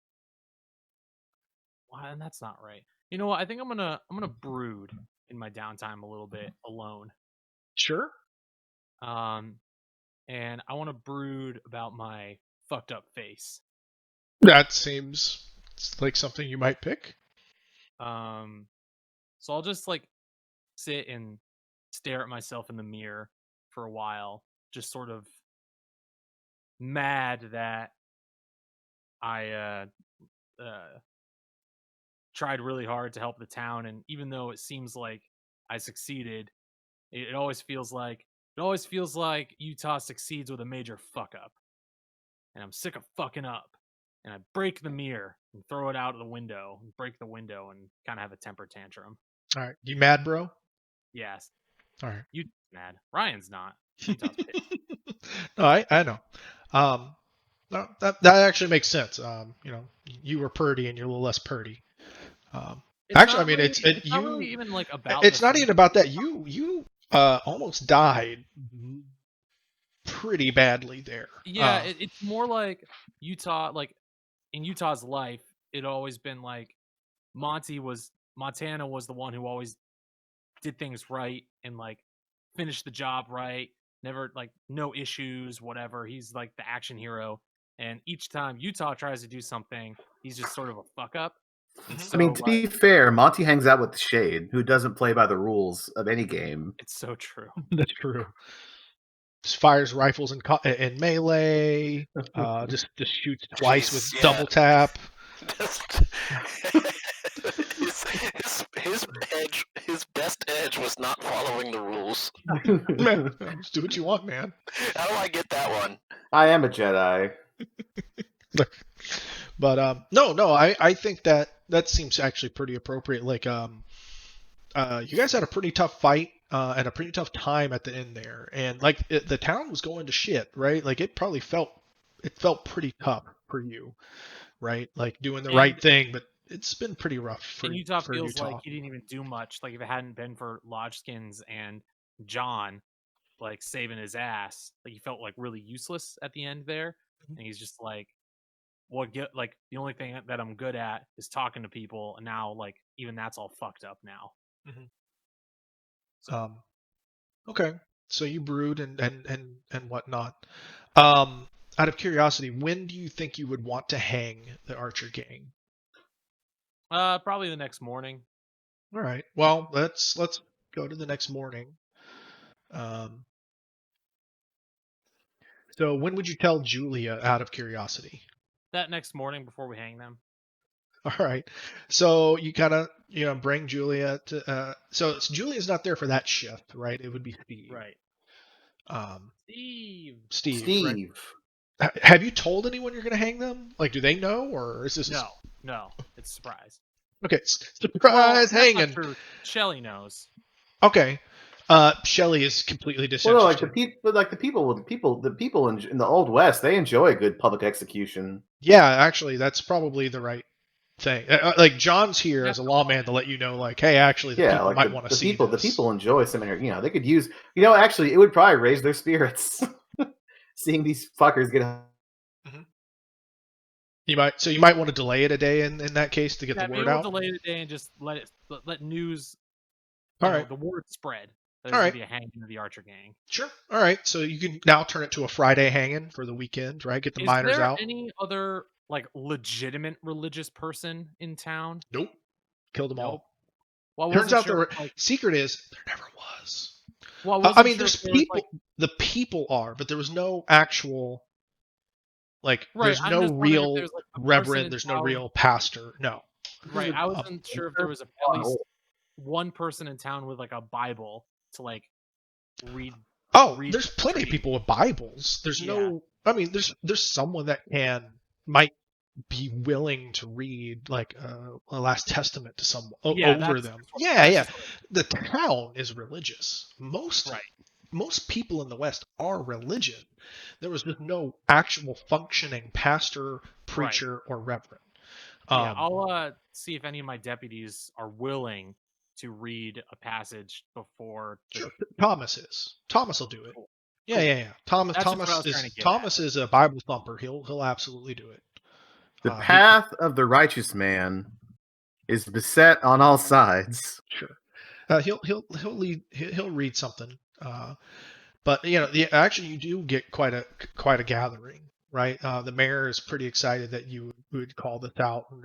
and that's not right. You know what? I think I'm gonna brood in my downtime a little bit alone. Sure. And I want to brood about my fucked up face. That seems like something you might pick. So I'll just like sit and stare at myself in the mirror for a while, just sort of mad that I tried really hard to help the town, and even though it seems like I succeeded, it always feels like Utah succeeds with a major fuck up, and I'm sick of fucking up. And I break the mirror and throw it out of the window, and break the window, and kind of have a temper tantrum. All right, you mad, bro? Yes. All right. You mad? Ryan's not. Utah's pissed. No, I know. No, that actually makes sense. You were purdy and you're a little less purdy. Actually, I mean, it's not really even like about. It's not even about that. You almost died pretty badly there. Yeah, it's more like Utah. Like in Utah's life, it always been like Montana was the one who always did things right and like finished the job right. Never like no issues, whatever. He's like the action hero. And each time Utah tries to do something, he's just sort of a fuck up. And Mhm. I mean, so, to be fair, Monty hangs out with the Shade, who doesn't play by the rules of any game. it's so true. That's true. Just fires rifles in melee. Just shoots twice Jeez, with yeah. double tap. his best edge was not following the rules. Just do what you want, man. How do I get that one? I am a Jedi. But no, I think that seems actually pretty appropriate. Like you guys had a pretty tough fight and a pretty tough time at the end there, and like the town was going to shit, right? Like it probably felt pretty tough for you, right? Like doing the right thing, but it's been pretty rough for And Utah for feels Utah. like he didn't even do much. Like if it hadn't been for Lodgeskins and John, like saving his ass, like he felt like really useless at the end there. Mhm. And he's just like, well, like the only thing that I'm good at is talking to people, and now like even that's all fucked up now. Okay, so you brewed and whatnot. Out of curiosity, when do you think you would want to hang the Archer gang? Probably the next morning. All right. Well, let's go to the next morning. So when would you tell Julia, out of curiosity? That next morning before we hang them. All right. So you gotta, bring Julia to. So Julia's not there for that shift, right? It would be Steve. Right. Steve. Steve. Right? Have you told anyone you're gonna hang them? Like, do they know, or is this? No. It's a surprise. Okay, surprise hanging. Shelly knows. Okay. Shelly is completely disinterested. Well, the people in the Old West, they enjoy a good public execution. Yeah, actually, that's probably the right thing. Like John's here as a lawman to let you know, like, hey, actually, the people might want to see this. The people enjoy seminary. They could use. Actually, it would probably raise their spirits seeing these fuckers get. Mm-hmm. You might want to delay it a day in that case to get the word out. We'll delay it a day and just let news. All right. The word spread. There's going to be a hanging of the Archer gang. Sure. All right. So you can now turn it to a Friday hanging for the weekend, right? Get the miners out. Is there any other like legitimate religious person in town? Nope. Killed them all. Well, turns out the secret is there never was. Well, I mean, there's people. The people are, but there was no actual. Like, there's no real reverend. There's no real pastor. No. Right. I wasn't sure if there was at least one person in town with like a Bible to like read. There's plenty of people with Bibles. There's no. I mean, there's someone that might be willing to read like a Last Testament to someone over them. Yeah. The town is religious. Most people in the West are religion. There was just no actual functioning pastor, preacher, or reverend. I'll see if any of my deputies are willing to read a passage before. Sure. Thomas is. Thomas will do it. Cool. Yeah. Thomas is a Bible thumper. He'll absolutely do it. The path of the righteous man is beset on all sides. Sure. He'll read something. But actually you do get quite a gathering, right? The mayor is pretty excited that you would call this out and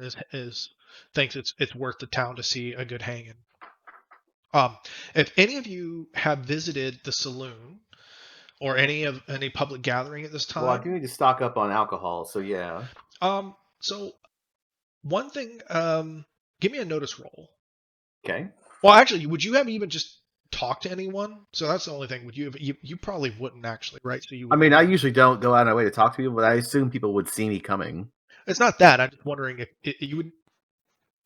thinks it's worth the town to see a good hanging. If any of you have visited the saloon or any public gathering at this time, well, I do need to stock up on alcohol, so yeah. So one thing, give me a notice roll. Okay. Well, actually, would you have even just talked to anyone? So that's the only thing. Would you have, you probably wouldn't actually, right? So you. I mean, I usually don't go out of my way to talk to people, but I assume people would see me coming. It's not that. I'm just wondering if you would.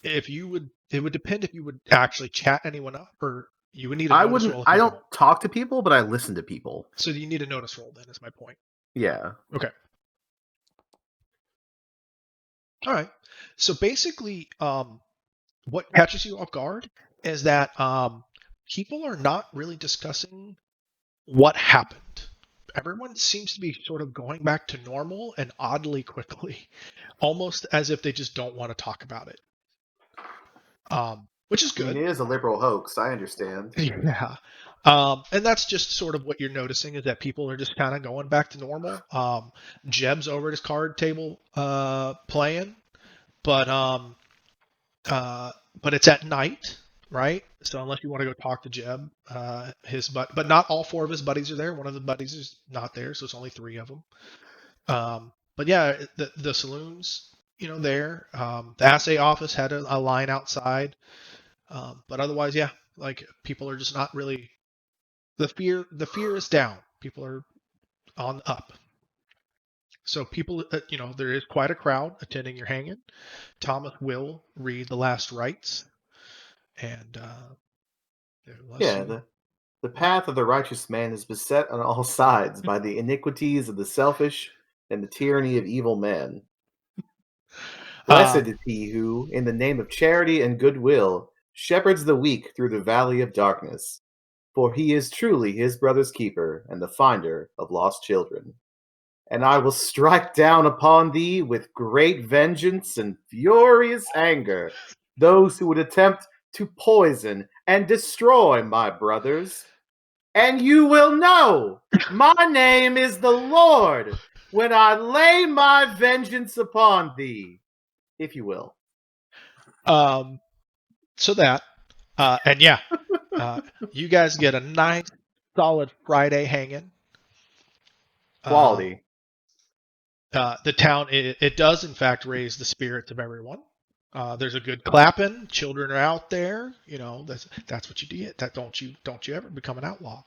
If you would, it would depend if you would actually chat anyone up, or you would need a notice roll. I don't talk to people, but I listen to people. So you need a notice roll, then, is my point. Yeah. Okay. All right. So basically, what catches you off guard is that people are not really discussing what happened everyone seems to be sort of going back to normal and oddly quickly, almost as if they just don't want to talk about it. Which is I mean, good. it is a liberal hoax. I understand. Yeah. And that's just sort of what you're noticing is that people are just kind of going back to normal. Jeb's over at his card table playing, but it's at night, right? So unless you want to go talk to Jeb, but not all four of his buddies are there. One of the buddies is not there, so it's only three of them. But yeah, the saloon's there. The assay office had a line outside, but otherwise, yeah, like people are just not really. The fear is down. People are on up. So people, there is quite a crowd attending your hanging. Thomas will read the last rites, and the path of the righteous man is beset on all sides by the iniquities of the selfish and the tyranny of evil men. Blessed is he who, in the name of charity and goodwill, shepherds the weak through the valley of darkness, for he is truly his brother's keeper and the finder of lost children. And I will strike down upon thee with great vengeance and furious anger those who would attempt to poison and destroy my brothers. And you will know my name is the Lord when I lay my vengeance upon thee, if you will. So that, and yeah, you guys get a nice, solid Friday hanging. Quality. The town, it does in fact raise the spirits of everyone. There's a good clapping. Children are out there. That's what you get. That don't you ever become an outlaw.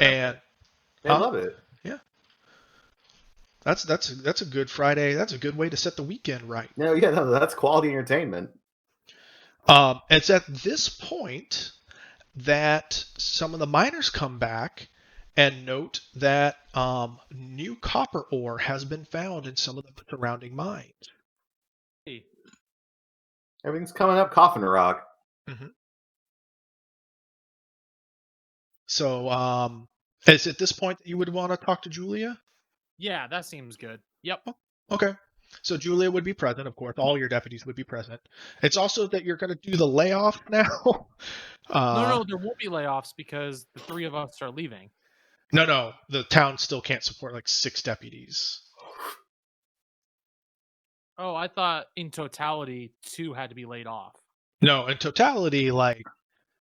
And I love it. Yeah, that's a good Friday. That's a good way to set the weekend right. No, that's quality entertainment. It's at this point that some of the miners come back and note that new copper ore has been found in some of the surrounding mines. Hey. Everything's coming up Coffin Rock. Mm-hmm. So, is it this point that you would want to talk to Julia? Yeah, that seems good. Yep. Okay. So Julia would be present, of course. All your deputies would be present. It's also that you're going to do the layoff now. No, there won't be layoffs because the three of us are leaving. No, the town still can't support like 6 deputies. Oh, I thought in totality 2 had to be laid off. No, in totality, like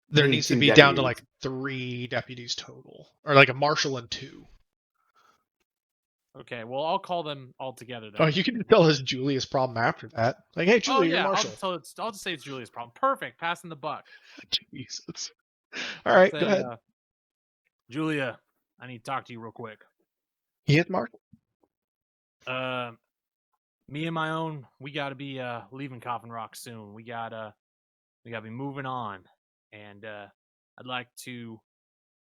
there needs to be down to like 3 deputies total, or like a marshal and 2. Okay, well I'll call them all together then. Oh, you can tell it's Julia's problem after that. Like, hey, Julia, you're marshal. I'll just say it's Julia's problem. Perfect, passing the buck. Jesus. All right, go ahead. Julia, I need to talk to you real quick. He is marshal. Me and my own, we gotta be leaving Coffin Rock soon. We gotta be moving on, and I'd like to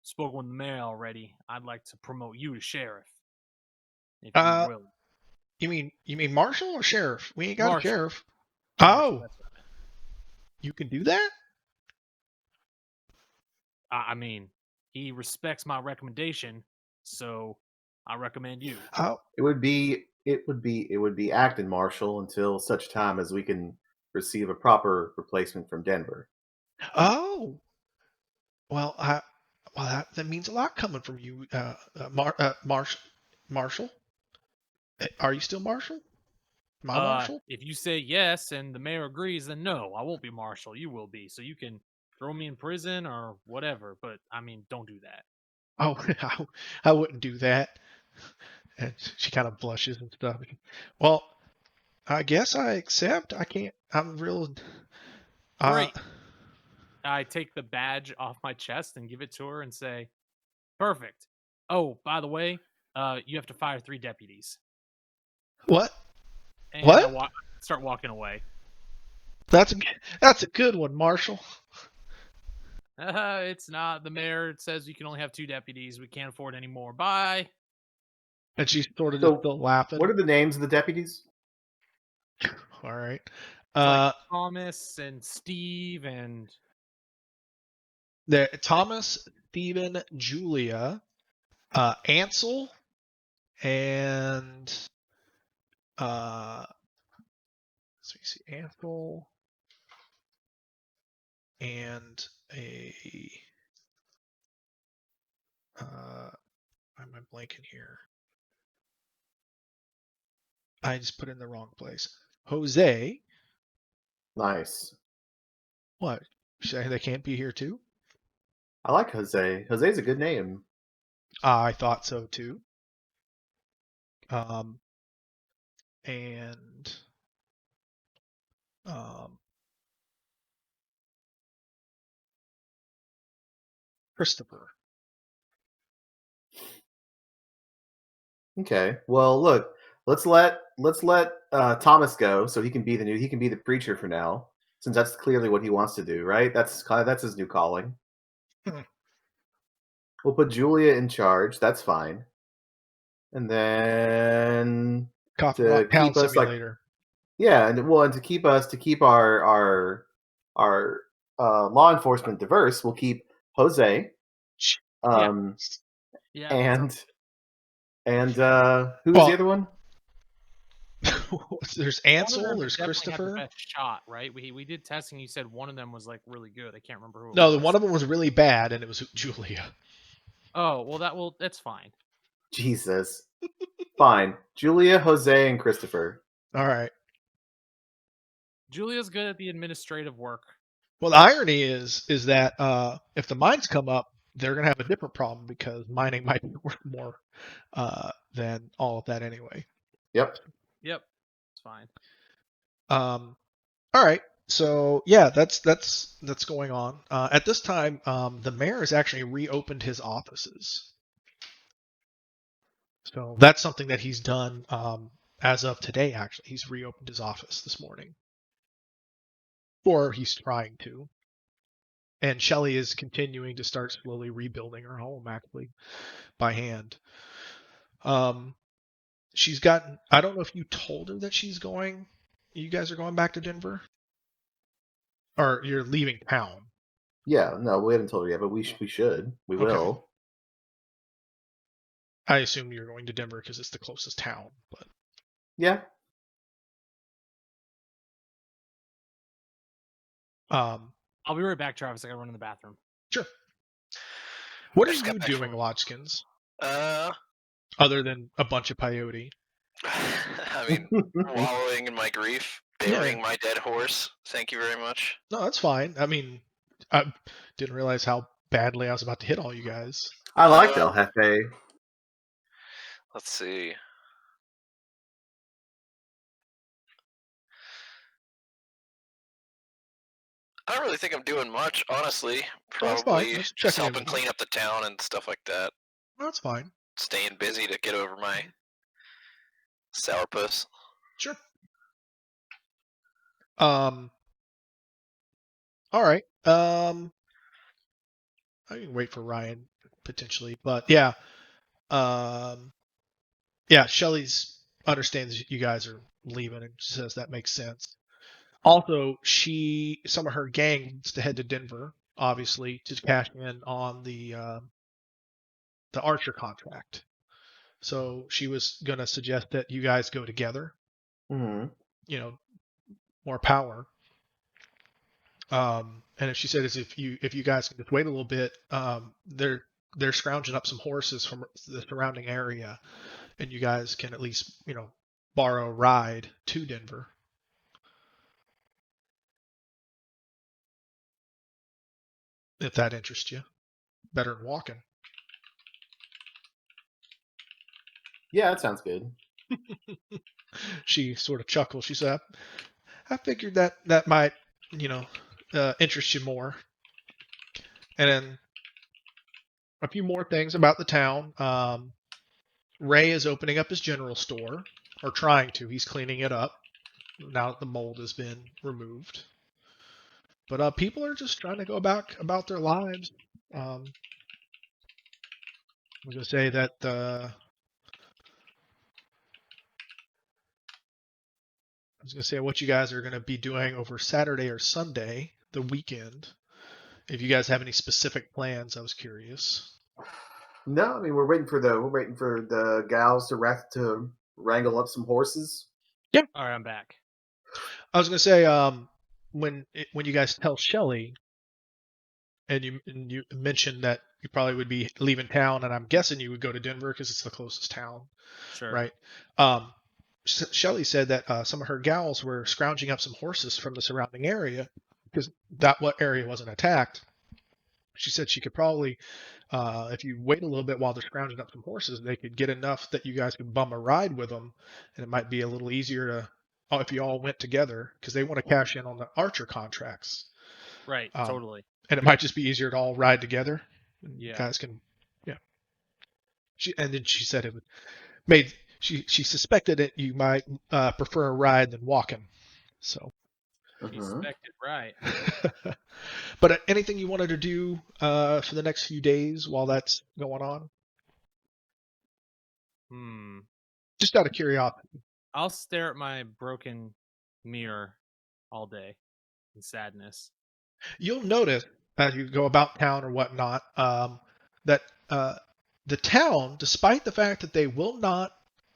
spoken with the mayor already. I'd like to promote you to sheriff. If you will. You mean marshal or sheriff? We ain't got marshal. A sheriff. Marshal, oh, you can do that? I mean, he respects my recommendation, so I recommend you. Oh, it would be acting marshal until such time as we can receive a proper replacement from Denver. Oh, well, that means a lot coming from you, Marshal. Are you still marshal? My marshal? If you say yes and the mayor agrees, then no, I won't be marshal. You will be, so you can throw me in prison or whatever. But I mean, don't do that. Oh, I wouldn't do that. And she kind of blushes and stuff. Well, I guess I accept. I can't. I'm real. Great. I take the badge off my chest and give it to her and say, "Perfect." Oh, by the way, you have to fire 3 deputies. What? And what? I start walking away. That's a good one, Marshal. It's not. The mayor says you can only have 2 deputies. We can't afford any more. Bye. And she's sort of just still laughing. What are the names of the deputies? All right. Like Thomas and Steve and... Thomas, Stephen, Julia, Ansel, and so you see Ansel and a why am I blanking here? I just put it in the wrong place. Jose. Nice. What? They can't be here too? I like Jose. Jose's a good name. I thought so too. And Christopher. Okay. Well, look, let's let Thomas go so he can be the preacher for now, since that's clearly what he wants to do, right? That's his new calling. Hmm. We'll put Julia in charge. That's fine. And then Coffin to Rock Town keep us like Simulator. and to keep our law enforcement diverse, we'll keep Jose. Um Yeah. and who was Well, the other one? there's One of Ansel, them there's definitely had Christopher. the best shot, right? We did testing. You said one of them was like really good. I can't remember who. No, it the was. one of them was really bad, and it was Julia. Oh well, that's fine. Jesus. Fine. Julia, Jose, and Christopher. All right. Julia's good at the administrative work. Well, the irony is that if the mines come up, they're gonna have a different problem because mining might be worth more than all of that anyway. Yep. Yep, it's fine. All right. So yeah, that's going on. At this time, the mayor has actually reopened his offices. So that's something that he's done as of today. Actually, he's reopened his office this morning, or he's trying to. And Shelley is continuing to start slowly rebuilding her home, actually, by hand. She's gotten. I don't know if you told her that she's going. You guys are going back to Denver, or you're leaving town. Yeah, no, we haven't told her yet, but we should. We Okay. will. I assume you're going to Denver because it's the closest town, but Yeah. I'll be right back, Travis. I gotta run in the bathroom. Sure. What I are just got you back doing, from- Lodgkins? Uh, Other than a bunch of peyote? I mean, wallowing in my grief, burying my dead horse. Thank you very much. No, that's fine. I mean, I didn't realize how badly I was about to hit all you guys. I like El Jefe. Let's see. I don't really think I'm doing much, honestly. No, that's fine. Probably Just just checking in helping with you. clean up the town and stuff like that. No, that's fine. Staying busy to get over my sourpuss. Sure. All right. I can wait for Ryan potentially, but yeah. Yeah, Shelly's understands you guys are leaving and says that makes sense. Also, some of her gang needs to head to Denver, obviously, to cash in on the Archer contract. So she was gonna suggest that you guys go together. Mm-hmm. You know, more power. And if she said is if you guys can just wait a little bit, they're scrounging up some horses from the surrounding area, and you guys can at least borrow a ride to Denver. If that interests you, better than walking. Yeah, that sounds good. She sort of chuckles. She said, "I figured that might, interest you more." And then a few more things about the town. Ray is opening up his general store, or trying to. He's cleaning it up now that the mold has been removed. But people are just trying to go about their lives. I was gonna say that I was gonna say what you guys are gonna be doing over Saturday or Sunday, the weekend, If you guys have any specific plans, I was curious. No, I mean we're waiting for the gals to wrangle up some horses. All right, I'm back. I was gonna say, when you guys tell Shelly, and you mentioned that you probably would be leaving town, and I'm guessing you would go to Denver because it's the closest town, Sure. right? Shelly said that some of her gals were scrounging up some horses from the surrounding area because what area wasn't attacked. She said she could probably, if you wait a little bit while they're scrounging up some horses, they could get enough that you guys could bum a ride with them, and it might be a little easier to, if you all went together, because they want to cash in on the Archer contracts. Right. Totally. And it might just be easier to all ride together. And Yeah. You guys can, yeah. And then she said she suspected that you might prefer a ride than walking. So. Expected, right. But anything you wanted to do for the next few days while that's going on? Just out of curiosity. I'll stare at my broken mirror all day in sadness. You'll notice as you go about town or whatnot that the town, despite the fact that they will not,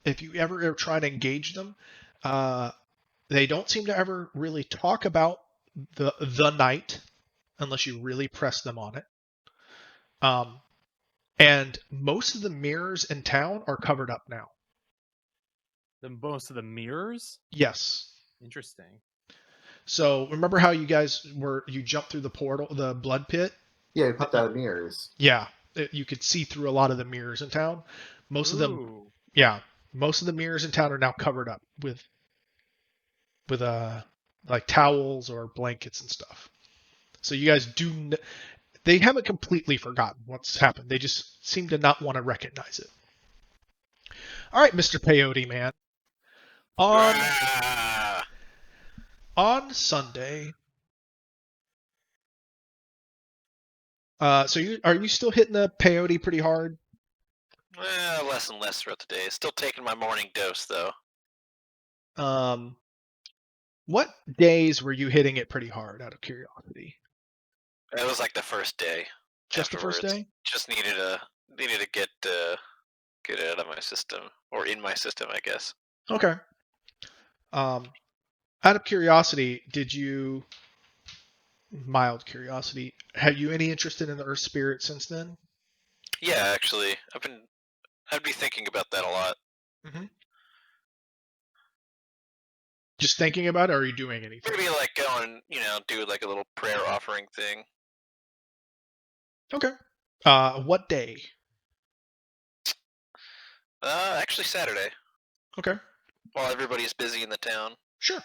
if you ever try to engage them, they don't seem to ever really talk about the night unless you really press them on it. And most of the mirrors in town are covered up now. Most of the mirrors? Yes. Interesting. So remember how you guys you jumped through the portal, the blood pit? Yeah, we popped out of mirrors. Yeah, you could see through a lot of the mirrors in town. Most of them, most of the mirrors in town are now covered up with like towels or blankets and stuff. So you guys they haven't completely forgotten what's happened. They just seem to not want to recognize it. All right, Mr. Peyote Man. On Sunday. So are you still hitting the peyote pretty hard? Less and less throughout the day. Still taking my morning dose though. What days were you hitting it pretty hard? Out of curiosity. It was like the first day. Just afterwards. The first day? Just needed to get it out of my system, or in my system, I guess. Okay. Out of curiosity, mild curiosity, have you any interest in the Earth Spirit since then? Yeah, actually, I'd be thinking about that a lot. Mm-hmm. Just thinking about it, or are you doing anything? Maybe like going, do like a little prayer offering thing. Okay. What day? Actually Saturday. Okay. While everybody's busy in the town. Sure.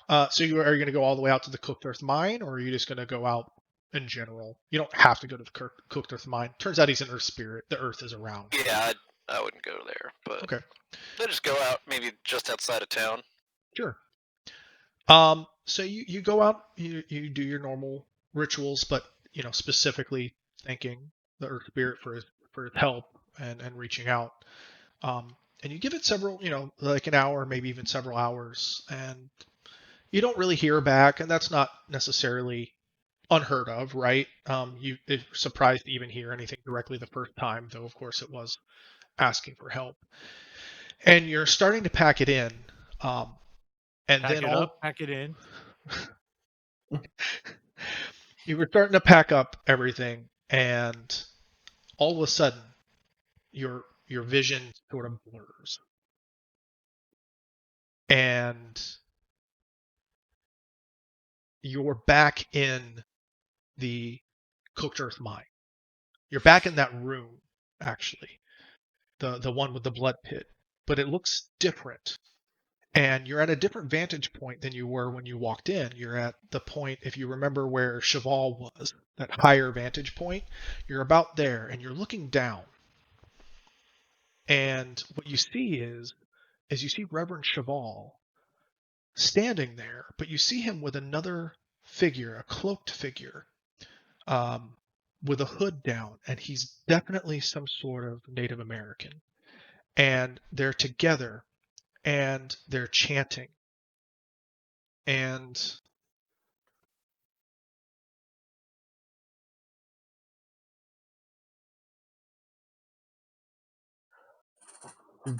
So are you going to go all the way out to the Cooked Earth Mine, or are you just going to go out in general? You don't have to go to the Cooked Earth Mine. Turns out he's an Earth Spirit. The Earth is around. Yeah, I wouldn't go there, but okay. I'll just go out, maybe just outside of town. Sure. So you go out, you do your normal rituals, but specifically thanking the Earth Spirit for his help and reaching out. And you give it several, like an hour, maybe even several hours, and you don't really hear back, and that's not necessarily unheard of, right? You're surprised to even hear anything directly the first time, though of course it was asking for help. And you're starting to pack it in. And pack then it up, pack it in. You were starting to pack up everything, and all of a sudden, your vision sort of blurs, and you're back in the Cooked Earth Mine. You're back in that room, actually, the one with the blood pit, but it looks different. And you're at a different vantage point than you were when you walked in. You're at the point, if you remember where Cheval was, that higher vantage point, you're about there, and you're looking down. And what you see is you see Reverend Cheval standing there, but you see him with another figure, a cloaked figure, with a hood down, and he's definitely some sort of Native American. And they're together, and they're chanting. And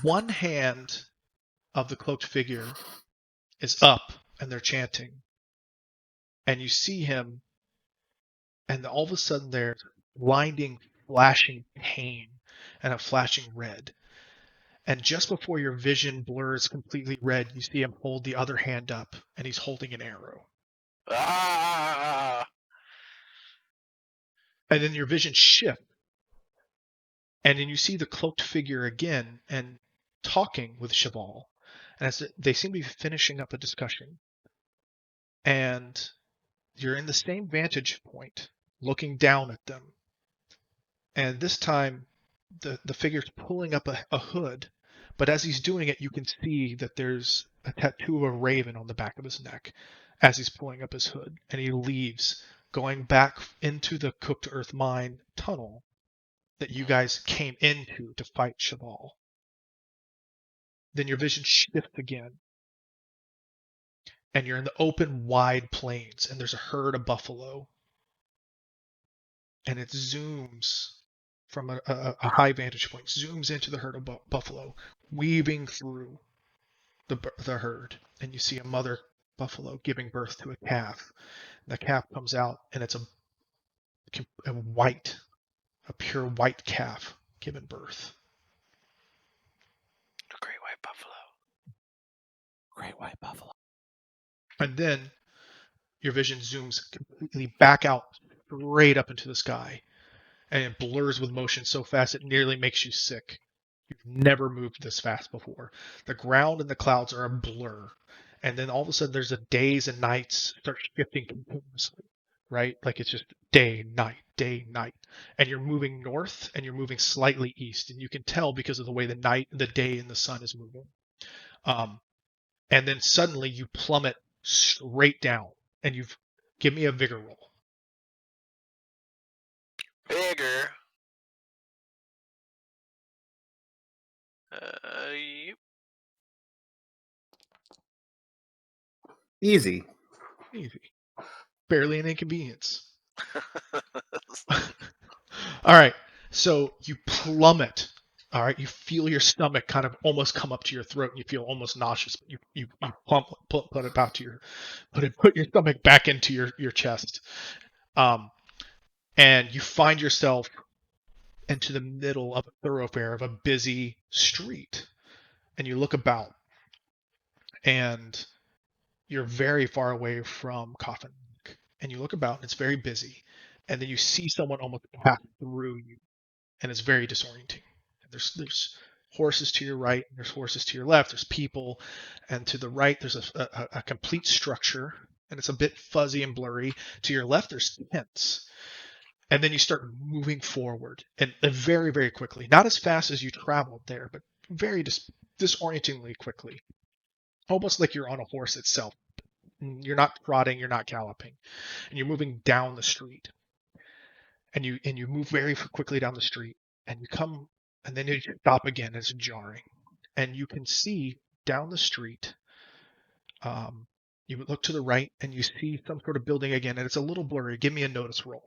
One hand of the cloaked figure is up, and they're chanting. And you see him, and all of a sudden there's blinding, flashing pain and a flashing red. And just before your vision blurs completely red, you see him hold the other hand up, and he's holding an arrow. Ah! And then your vision shifts, and then you see the cloaked figure again and talking with Cheval. And as they seem to be finishing up a discussion. And you're in the same vantage point, looking down at them. And this time, the figure's pulling up a hood, but as he's doing it, you can see that there's a tattoo of a raven on the back of his neck as he's pulling up his hood, and he leaves, going back into the Cooked Earth Mine tunnel that you guys came into to fight Cheval. Then your vision shifts again, and you're in the open, wide plains, and there's a herd of buffalo, and it zooms from a high vantage point, zooms into the herd of buffalo, weaving through the herd, and you see a mother buffalo giving birth to a calf. The calf comes out, and it's a pure white calf giving birth. The great white buffalo. Great white buffalo. And then your vision zooms completely back out, straight up into the sky, and it blurs with motion so fast it nearly makes you sick. You've never moved this fast before. The ground and the clouds are a blur. And then all of a sudden there's a days and nights start shifting continuously, right? Like it's just day, night. And you're moving north and you're moving slightly east. And you can tell because of the way the day, and the sun is moving. And then suddenly you plummet straight down, and give me a vigor roll. Bigger. Yep. Easy. Barely an inconvenience. All right, so you plummet. All right, you feel your stomach kind of almost come up to your throat, and you feel almost nauseous. But you put it back to put your stomach back into your chest, and you find yourself into the middle of a thoroughfare of a busy street, and you look about, and you're very far away from Coffin Rock, and you look about, and it's very busy, and then you see someone almost pass through you, and it's very disorienting. There's horses to your right, and there's horses to your left, there's people, and to the right there's a complete structure, and it's a bit fuzzy and blurry. To your left there's tents, and then you start moving forward, and very, very quickly, not as fast as you traveled there, but very disorientingly quickly, almost like you're on a horse itself. You're not trotting, you're not galloping, and you're moving down the street, and you move very quickly down the street, and you come, and then you stop again. It's jarring, and you can see down the street. You would look to the right, and you see some sort of building again, and it's a little blurry. Give me a notice roll.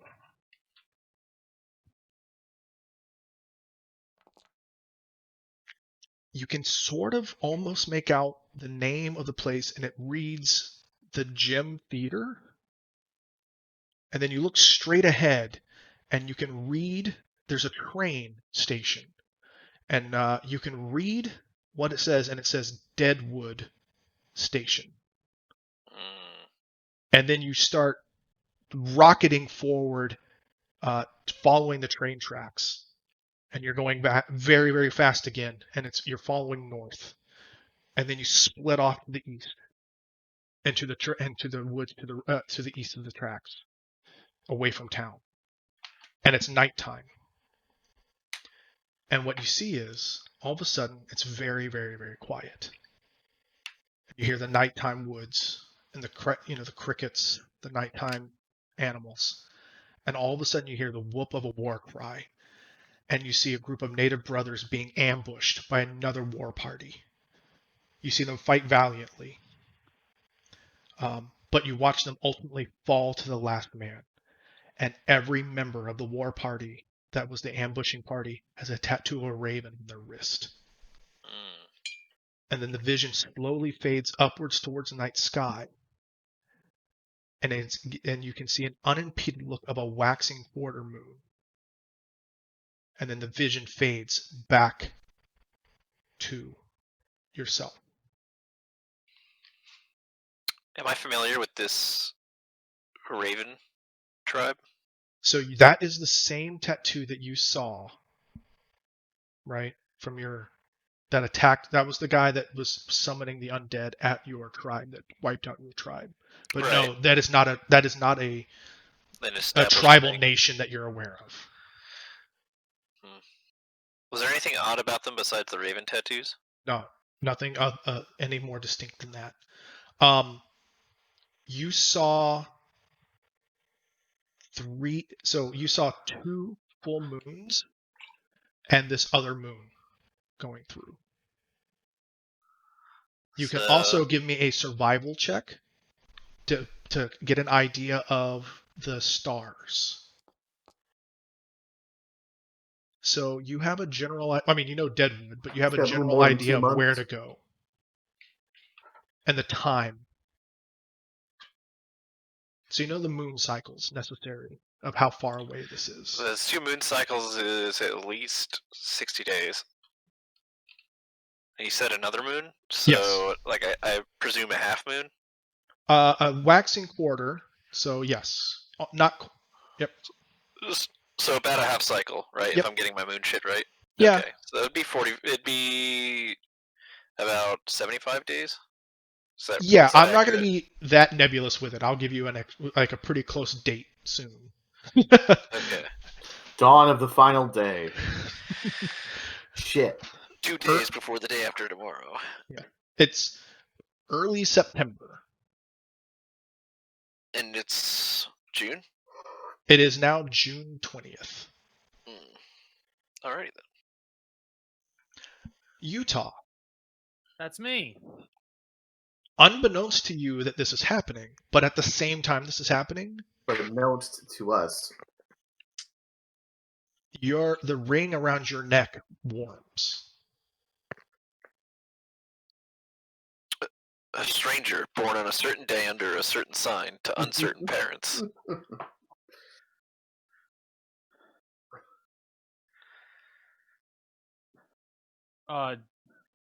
You can sort of almost make out the name of the place, and it reads the Gym Theater. And then you look straight ahead, and you can read, there's a train station, and you can read what it says, and it says Deadwood Station. And then you start rocketing forward, following the train tracks, and you're going back very, very fast again, and you're following north, and then you split off to the east into the woods to the east of the tracks, away from town, and it's nighttime. And what you see is, all of a sudden, it's very, very, very quiet. You hear the nighttime woods and the crickets, the nighttime animals, and all of a sudden you hear the whoop of a war cry, and you see a group of native brothers being ambushed by another war party. You see them fight valiantly, but you watch them ultimately fall to the last man, and every member of the war party that was the ambushing party has a tattoo of a raven on their wrist. and then the vision slowly fades upwards towards the night sky. And you can see an unimpeded look of a waxing quarter moon. And then the vision fades back to yourself. Am I familiar with this Raven tribe? So that is the same tattoo that you saw, right? From that attacked. That was the guy that was summoning the undead at your tribe that wiped out your tribe. But no, Right. that is not a An a established tribal thing. nation that you're aware of. Was there anything odd about them besides the Raven tattoos? No, nothing any more distinct than that. You saw you saw 2 full moons and this other moon going through. You can also give me a survival check to get an idea of the stars. So you have a general, I mean, you know Deadwood, but you have a It's got general more than idea 2 of where months. to go. And the time. So you know the moon cycles necessary of how far away this is. The 2 moon cycles is at least 60 days. And you said another moon? So, Yes. like, I presume a half moon? A waxing quarter, so yes. Not, yep. So about a half cycle, right? Yep. If I'm getting my moon shit right? Yeah. Okay, so it'd be about 75 days? Yeah, is that I'm not going to accurate? be that nebulous with it. I'll give you a pretty close date soon. Okay. Dawn of the final day. Shit. 2 days before the day after tomorrow. Yeah. It's early September. And it's June? It is now June 20th. Alrighty then. Utah. That's me. Unbeknownst to you that this is happening, but at the same time this is happening, But announced to us. the ring around your neck warms. A stranger born on a certain day under a certain sign to uncertain parents.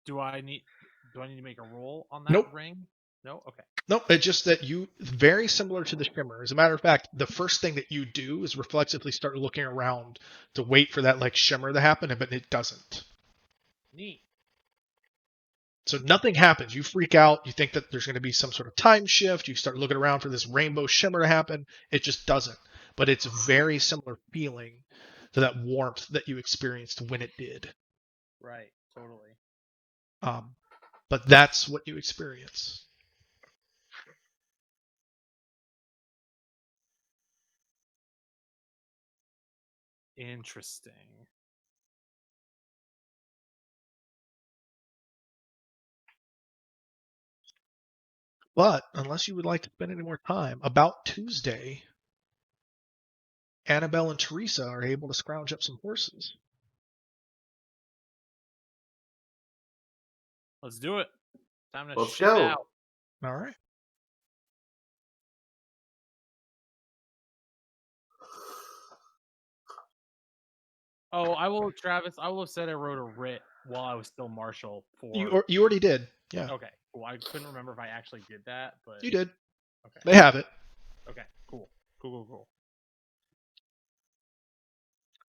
Do I need to make a roll on that Nope. ring? No? Okay. Nope, it's just that very similar to the shimmer. As a matter of fact, the first thing that you do is reflexively start looking around to wait for that like shimmer to happen, but it doesn't. Neat. So nothing happens. You freak out. You think that there's going to be some sort of time shift. You start looking around for this rainbow shimmer to happen. It just doesn't. But it's a very similar feeling to that warmth that you experienced when it did. Right. Totally. But that's what you experience. Interesting. But unless you would like to spend any more time, about Tuesday, Annabelle and Teresa are able to scrounge up some horses. Let's do it. Time to Let's ship go. out. All right. Oh, Travis, I will have said I wrote a writ while I was still marshal for... You already did. Yeah. Okay, cool. I couldn't remember if I actually did that, but... You did. Okay. They have it. Okay, cool. Cool.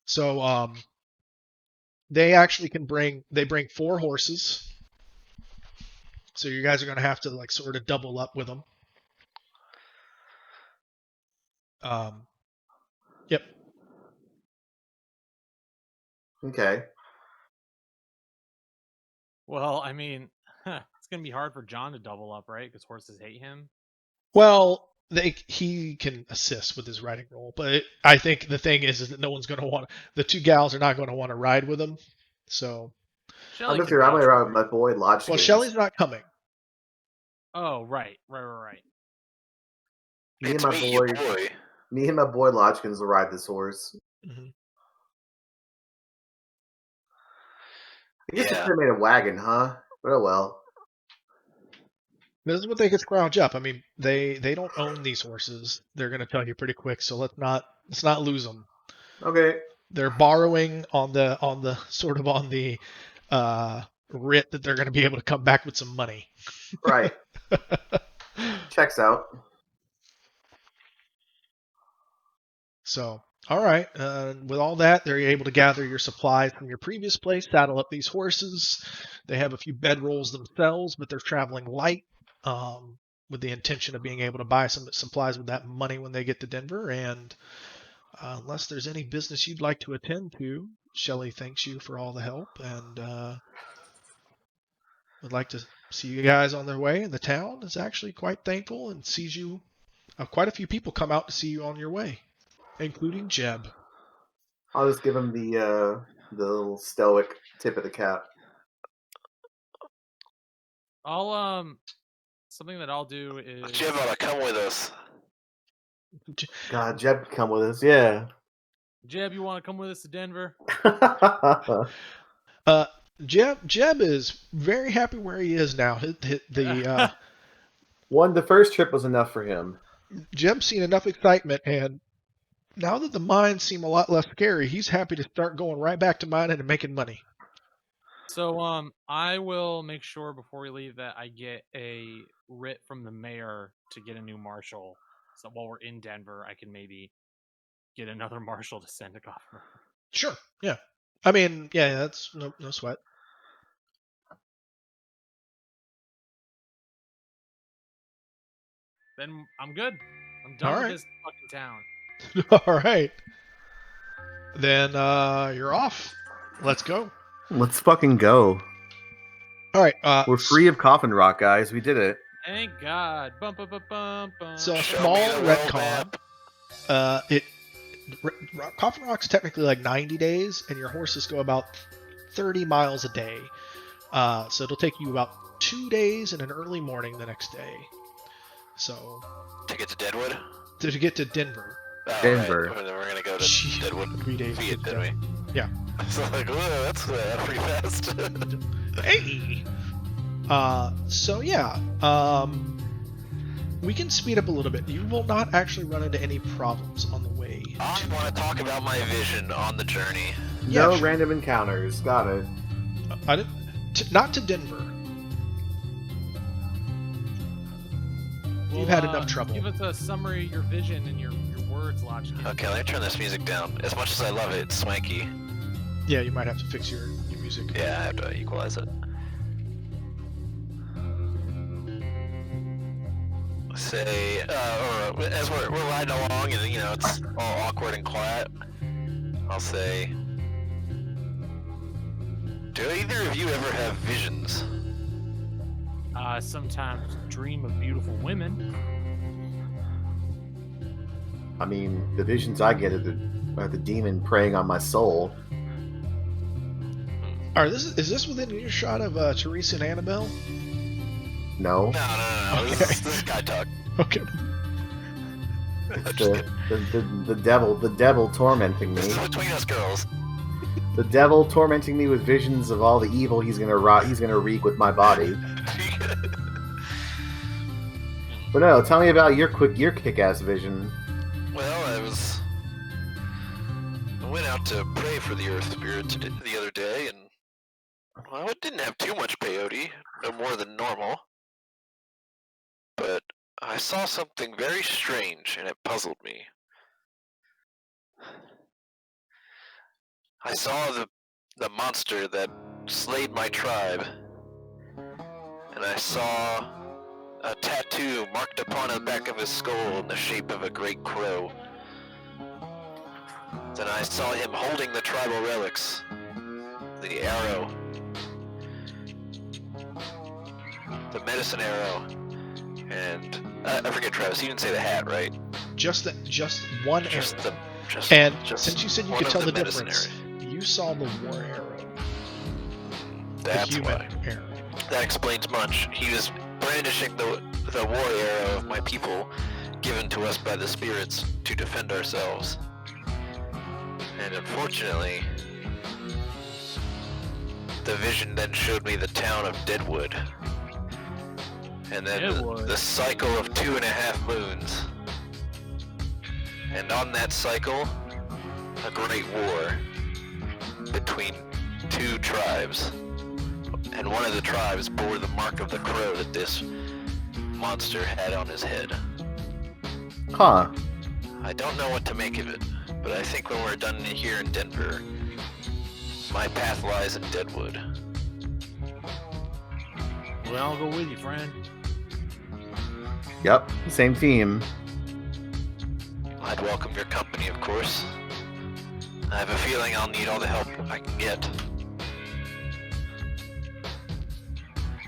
So, they actually bring 4 horses. So you guys are going to have to like sort of double up with them. Yep. Okay. Well, I mean, it's going to be hard for John to double up, right? Because horses hate him. Well, he can assist with his riding role, but I think the thing is that no one's going to want the 2 gals are not going to want to ride with him. So Shelly I'm going to ride with my boy Lodgkins. well, Shelly's not coming. Oh, right. Me It's and my me, boy, your boy. me and my boy Lodgkins will ride this horse. Mm-hmm. I guess Yeah. they made a wagon, huh? But oh well. This is what they could scrounge up. I mean, they don't own these horses. They're going to tell you pretty quick. So let's not lose them. Okay. They're borrowing on the sort of on the writ that they're going to be able to come back with some money. Right. Checks out. So, all right. With all that, they're able to gather your supplies from your previous place, saddle up these horses. They have a few bedrolls themselves, but they're traveling light with the intention of being able to buy some supplies with that money when they get to Denver. And unless there's any business you'd like to attend to, Shelley thanks you for all the help and would like to see you guys on their way. And the town is actually quite thankful and sees you. Quite a few people come out to see you on your way, including Jeb. I'll just give him the little stoic tip of the cap. I'll something that I'll do is Jim ought to come with us. God, Jeb can come with us. Yeah. Jeb, you want to come with us to Denver? Jeb is very happy where he is now. The first trip was enough for him. Jeb's seen enough excitement, and now that the mines seem a lot less scary, he's happy to start going right back to mining and making money. So I will make sure before we leave that I get a writ from the mayor to get a new marshal. So while we're in Denver, I can maybe get another marshal to send to Coffin Rock. Sure. Yeah. I mean, yeah, that's no sweat. Then I'm good. I'm done All with right. this fucking town. All right. Then you're off. Let's go. Let's fucking go. All right. We're free of Coffin Rock, guys. We did it. Thank God. Bum, bum, bum, bum, bum. So a Show small me the world retcon. map. Coffin Rock's technically like 90 days, and your horses go about 30 miles a day. So it'll take you about 2 days and an early morning the next day. So To get to Deadwood? to get to Denver. Oh, Denver. Right. Then we're going to go to Gee, Deadwood 3 days. via, didn't we? Yeah. So like, whoa, that's pretty fast. Hey. So yeah. We can speed up a little bit. You will not actually run into any problems on the way. I want to talk about my vision on the journey. Yeah, No sure. random encounters. Got it. I didn't. Not to Denver. You've had enough trouble. Give us a summary of your vision and your words, Lodgkin. Okay, let me turn this music down. As much as I love it, it's swanky. Yeah, you might have to fix your music. Yeah, I have to equalize it. Say, or as we're riding along and, it's all awkward and quiet, I'll say, do either of you ever have visions? Sometimes dream of beautiful women. I mean, the visions I get are the demon preying on my soul. All right, is this within earshot of Teresa and Annabelle? No. No. Okay. This is guy talk. Okay. It's Just the devil tormenting me. This is between us girls. The devil tormenting me with visions of all the evil he's gonna wreak with my body. But no, tell me about your kick-ass vision. Well, I went out to pray for the Earth Spirit the other day, and well, it didn't have too much peyote, no more than normal. But I saw something very strange, and it puzzled me. I saw the monster that slayed my tribe, and I saw a tattoo marked upon the back of his skull in the shape of a great crow. Then I saw him holding the tribal relics, the arrow, the medicine arrow, and I forget, Travis, you didn't say the hat, right? Just one Just arrow. just And just since you said you one could of tell the medicine difference, you saw the war arrow. That's the human why. arrow. That explains much. He was brandishing the war arrow of my people, given to us by the spirits to defend ourselves. And unfortunately, the vision then showed me the town of Deadwood. and then It would. the cycle of 2.5 moons. And on that cycle, a great war between two tribes. And one of the tribes bore the mark of the crow that this monster had on his head. Huh. I don't know what to make of it, but I think when we're done here in Denver, my path lies in Deadwood. Well, I'll go with you, friend. Yep. Same team. I'd welcome your company, of course. I have a feeling I'll need all the help I can get.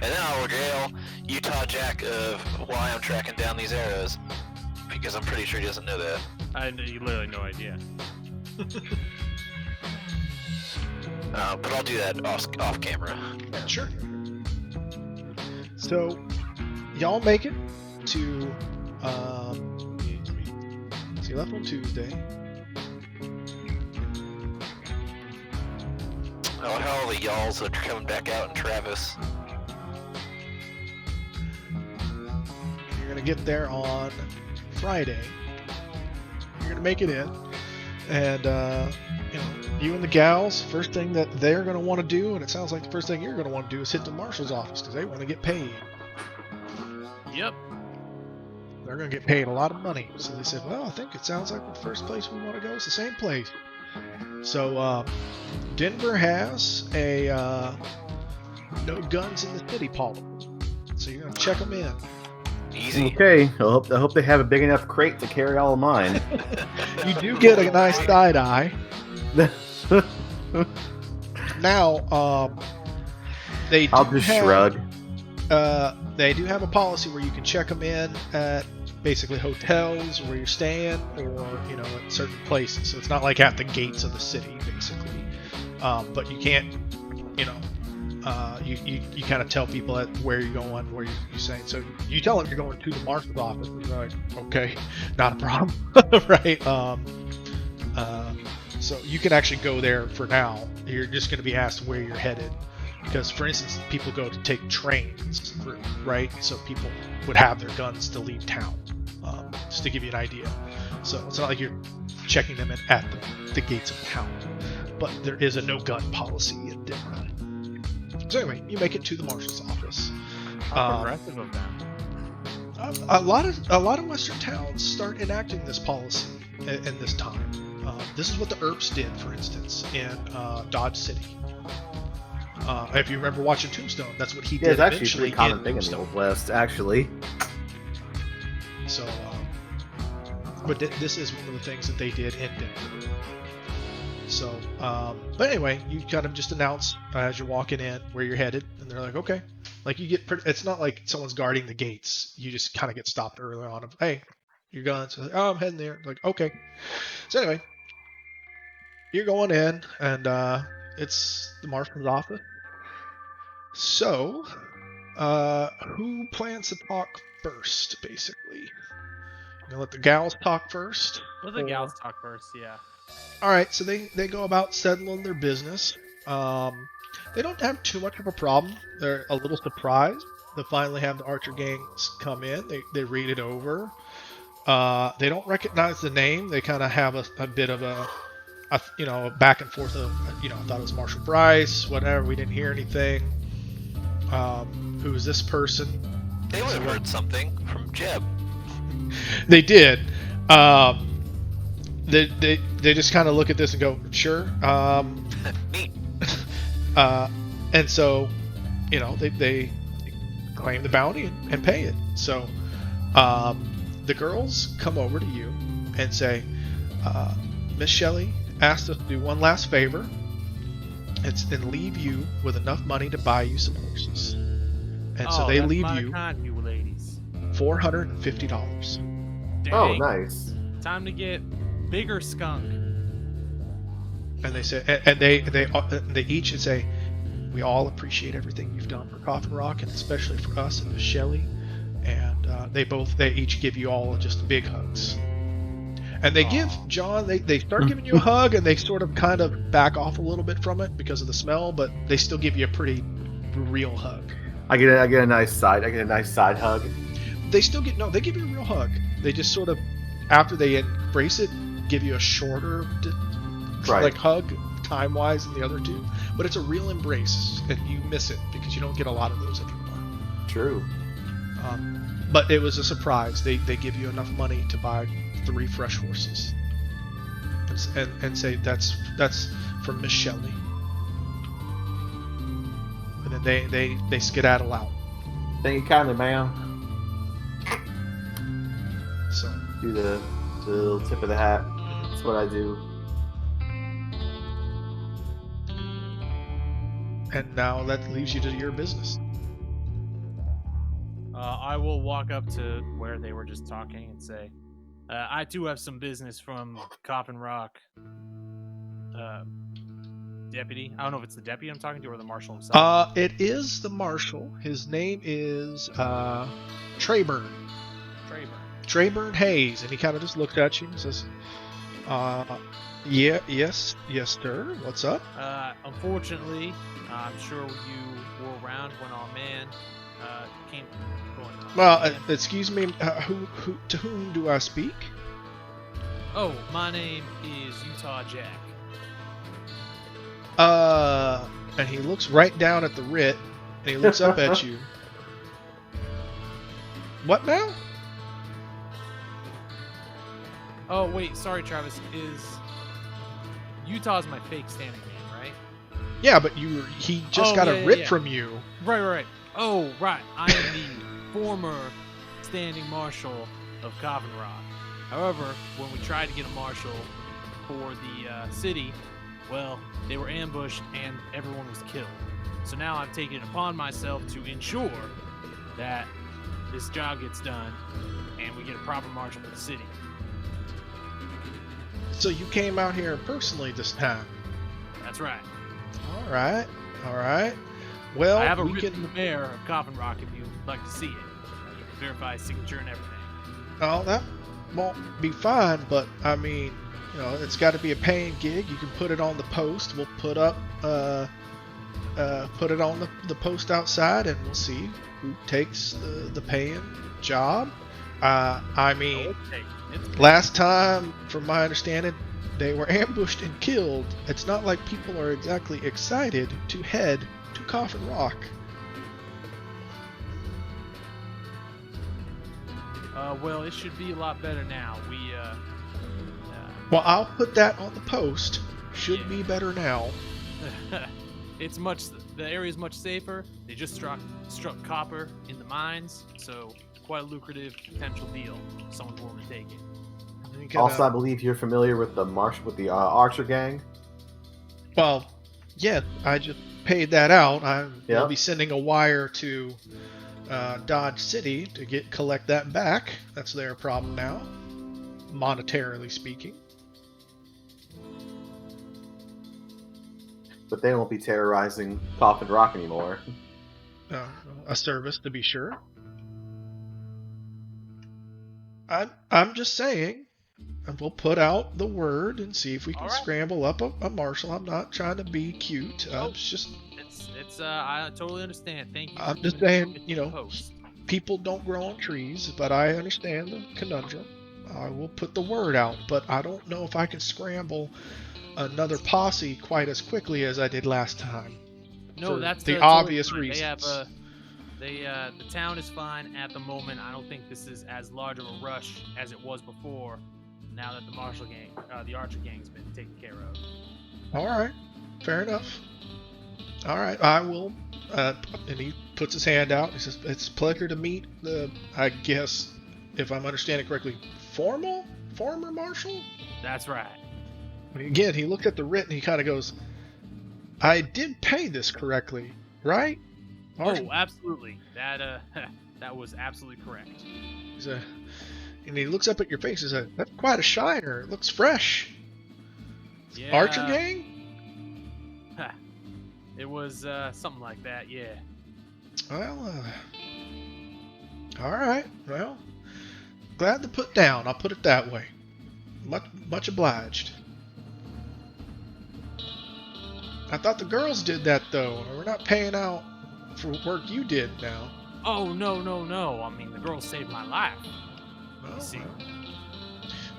And then I'll regale Utah Jack of why I'm tracking down these arrows, because I'm pretty sure he doesn't know that. I had literally no idea. But I'll do that off camera. Yeah, sure. So, y'all make it to, so you left on Tuesday. Oh, how all the y'alls are coming back out in Travis. You're gonna get there on Friday. You're gonna make it in, and you and the gals. First thing that they're gonna want to do, and it sounds like the first thing you're gonna want to do, is hit the marshal's office because they want to get paid. Yep. They're gonna get paid a lot of money. So they said, "Well, I think it sounds like the first place we want to go is the same place." So Denver has a no guns in the city policy. So you're gonna check them in. Easy. Okay. I hope they have a big enough crate to carry all of mine. You do get a nice side eye. Now, they do I'll just shrug. They do have a policy where you can check them in at basically hotels where you're staying, or at certain places. So it's not like at the gates of the city, basically. But you can't, you kind of tell people at where you're going, where you're saying. So you tell them you're going to the marshal's office, and they're like, okay, not a problem, right? So you can actually go there for now. You're just going to be asked where you're headed. Because, for instance, people go to take trains, right? So people would have their guns to leave town, just to give you an idea. So it's not like you're checking them in at the gates of town. But there is a no-gun policy in Denver. So anyway, you make it to the marshal's office. How progressive of them. A lot of Western towns start enacting this policy in this time. This is what the Earps did, for instance, in Dodge City. If you remember watching Tombstone, that's what he did. It's actually a eventually pretty common in thing in the Tombstone. Old West, actually. So, but this is one of the things that they did in Denver. So, but anyway, you kind of just announce as you're walking in where you're headed, and they're like, okay. Like it's not like someone's guarding the gates. You just kind of get stopped early on of, hey, your guns. So like, oh, I'm heading there. Like, okay. So anyway, you're going in, and it's the marshal's office. So, who plans to talk first, basically? You gonna let the gals talk first? Let the gals talk first, yeah. Alright, so they go about settling their business. They don't have too much of a problem. They're a little surprised to finally have the Archer gangs come in. They read it over. They don't recognize the name. They kind of have a bit of a back and forth of, I thought it was Marshall Bryce, whatever. We didn't hear anything. Who is this person? They would have heard something from Jeb. They did. They just kind of look at this and go, sure. Neat. And so, they claim the bounty and pay it. So, the girls come over to you and say, Miss Shelley asked us to do one last favor. It's and leave you with enough money to buy you some horses. And so they leave you ladies. $450. Dang. Oh, nice. Time to get bigger skunk. And they say, and they each say, we all appreciate everything you've done for Coffin Rock, and especially for us and Miss Shelley. And they each give you all just big hugs. And they give John, they start giving you a hug, and they sort of kind of back off a little bit from it because of the smell, but they still give you a pretty real hug. I get a nice side hug. They still get they give you a real hug. They just sort of, after they embrace it, give you a shorter like hug time wise than the other two, but it's a real embrace, and you miss it because you don't get a lot of those anymore. True. But it was a surprise. They give you enough money to buy 3 fresh horses, and say that's from Miss Shelley, and then they skedaddle out. Thank you kindly, ma'am. So Do the little tip of the hat. That's what I do. and now that leaves you to your business. I will walk up to where they were just talking and say, I too have some business from Coffin Rock. Deputy. I don't know if it's the deputy I'm talking to or the marshal himself. It is the marshal. His name is Trayburn. Trayburn Hayes, and he kind of just looked at you and says, yes, sir. What's up? Unfortunately, I'm sure you were around when our man came going on. Well, excuse me. Who? To whom do I speak? Oh, my name is Utah Jack. And he looks right down at the writ, and he looks up at you. What now? Oh, wait, sorry, Travis. Utah's my fake standing name, right? Yeah, but he just got a writ from you. Right. Oh, right. I am the former standing marshal of Coffin Rock. However, when we tried to get a marshal for the city, well, they were ambushed and everyone was killed. So now I've taken it upon myself to ensure that this job gets done and we get a proper marshal for the city. So you came out here personally this time. That's right. All right. Well, I have a we writ can. from the mayor of Coffin Rock if you'd like to see it. You can verify his signature and everything. Oh, that won't be fine, but I mean, it's got to be a paying gig. You can put it on the post. We'll put it on the post outside, and we'll see who takes the paying job. I mean, last time, from my understanding, they were ambushed and killed. It's not like people are exactly excited to head to Coffin Rock. Well, it should be a lot better now. Well, I'll put that on the post. Should be better now. The area is much safer. They just struck copper in the mines, so quite a lucrative potential deal. Someone's willing to take it. Also, I believe you're familiar with the Archer gang. Well, yeah, I just paid that out. Yeah. I'll be sending a wire to Dodge City to collect that back. That's their problem now, monetarily speaking. But they won't be terrorizing Coffin Rock anymore. A service, to be sure. I'm just saying, and we'll put out the word and see if we can scramble up a marshal. I'm not trying to be cute. I totally understand. Thank you. I'm just saying, people don't grow on trees, but I understand the conundrum. I will put the word out, but I don't know if I can scramble another posse quite as quickly as I did last time. No, that's the totally obvious fine. reasons. The town is fine at the moment. I don't think this is as large of a rush as it was before. Now that the Marshall gang, the Archer gang, has been taken care of. All right, fair enough. All right, I will. And he puts his hand out. He says, "It's a pleasure to meet the. I guess, if I'm understanding correctly, former marshal." That's right. Again, he looked at the writ and he kind of goes, "I did pay this correctly, right?" Oh, absolutely. That was absolutely correct. And he looks up at your face and says, "That's quite a shiner. It looks fresh." Yeah. Archer gang? It was something like that, yeah. Well, all right. Well, glad to put down. I'll put it that way. Much obliged. I thought the girls did that, though. We're not paying out for work you did now. Oh, no. I mean, the girl saved my life. Well, You see.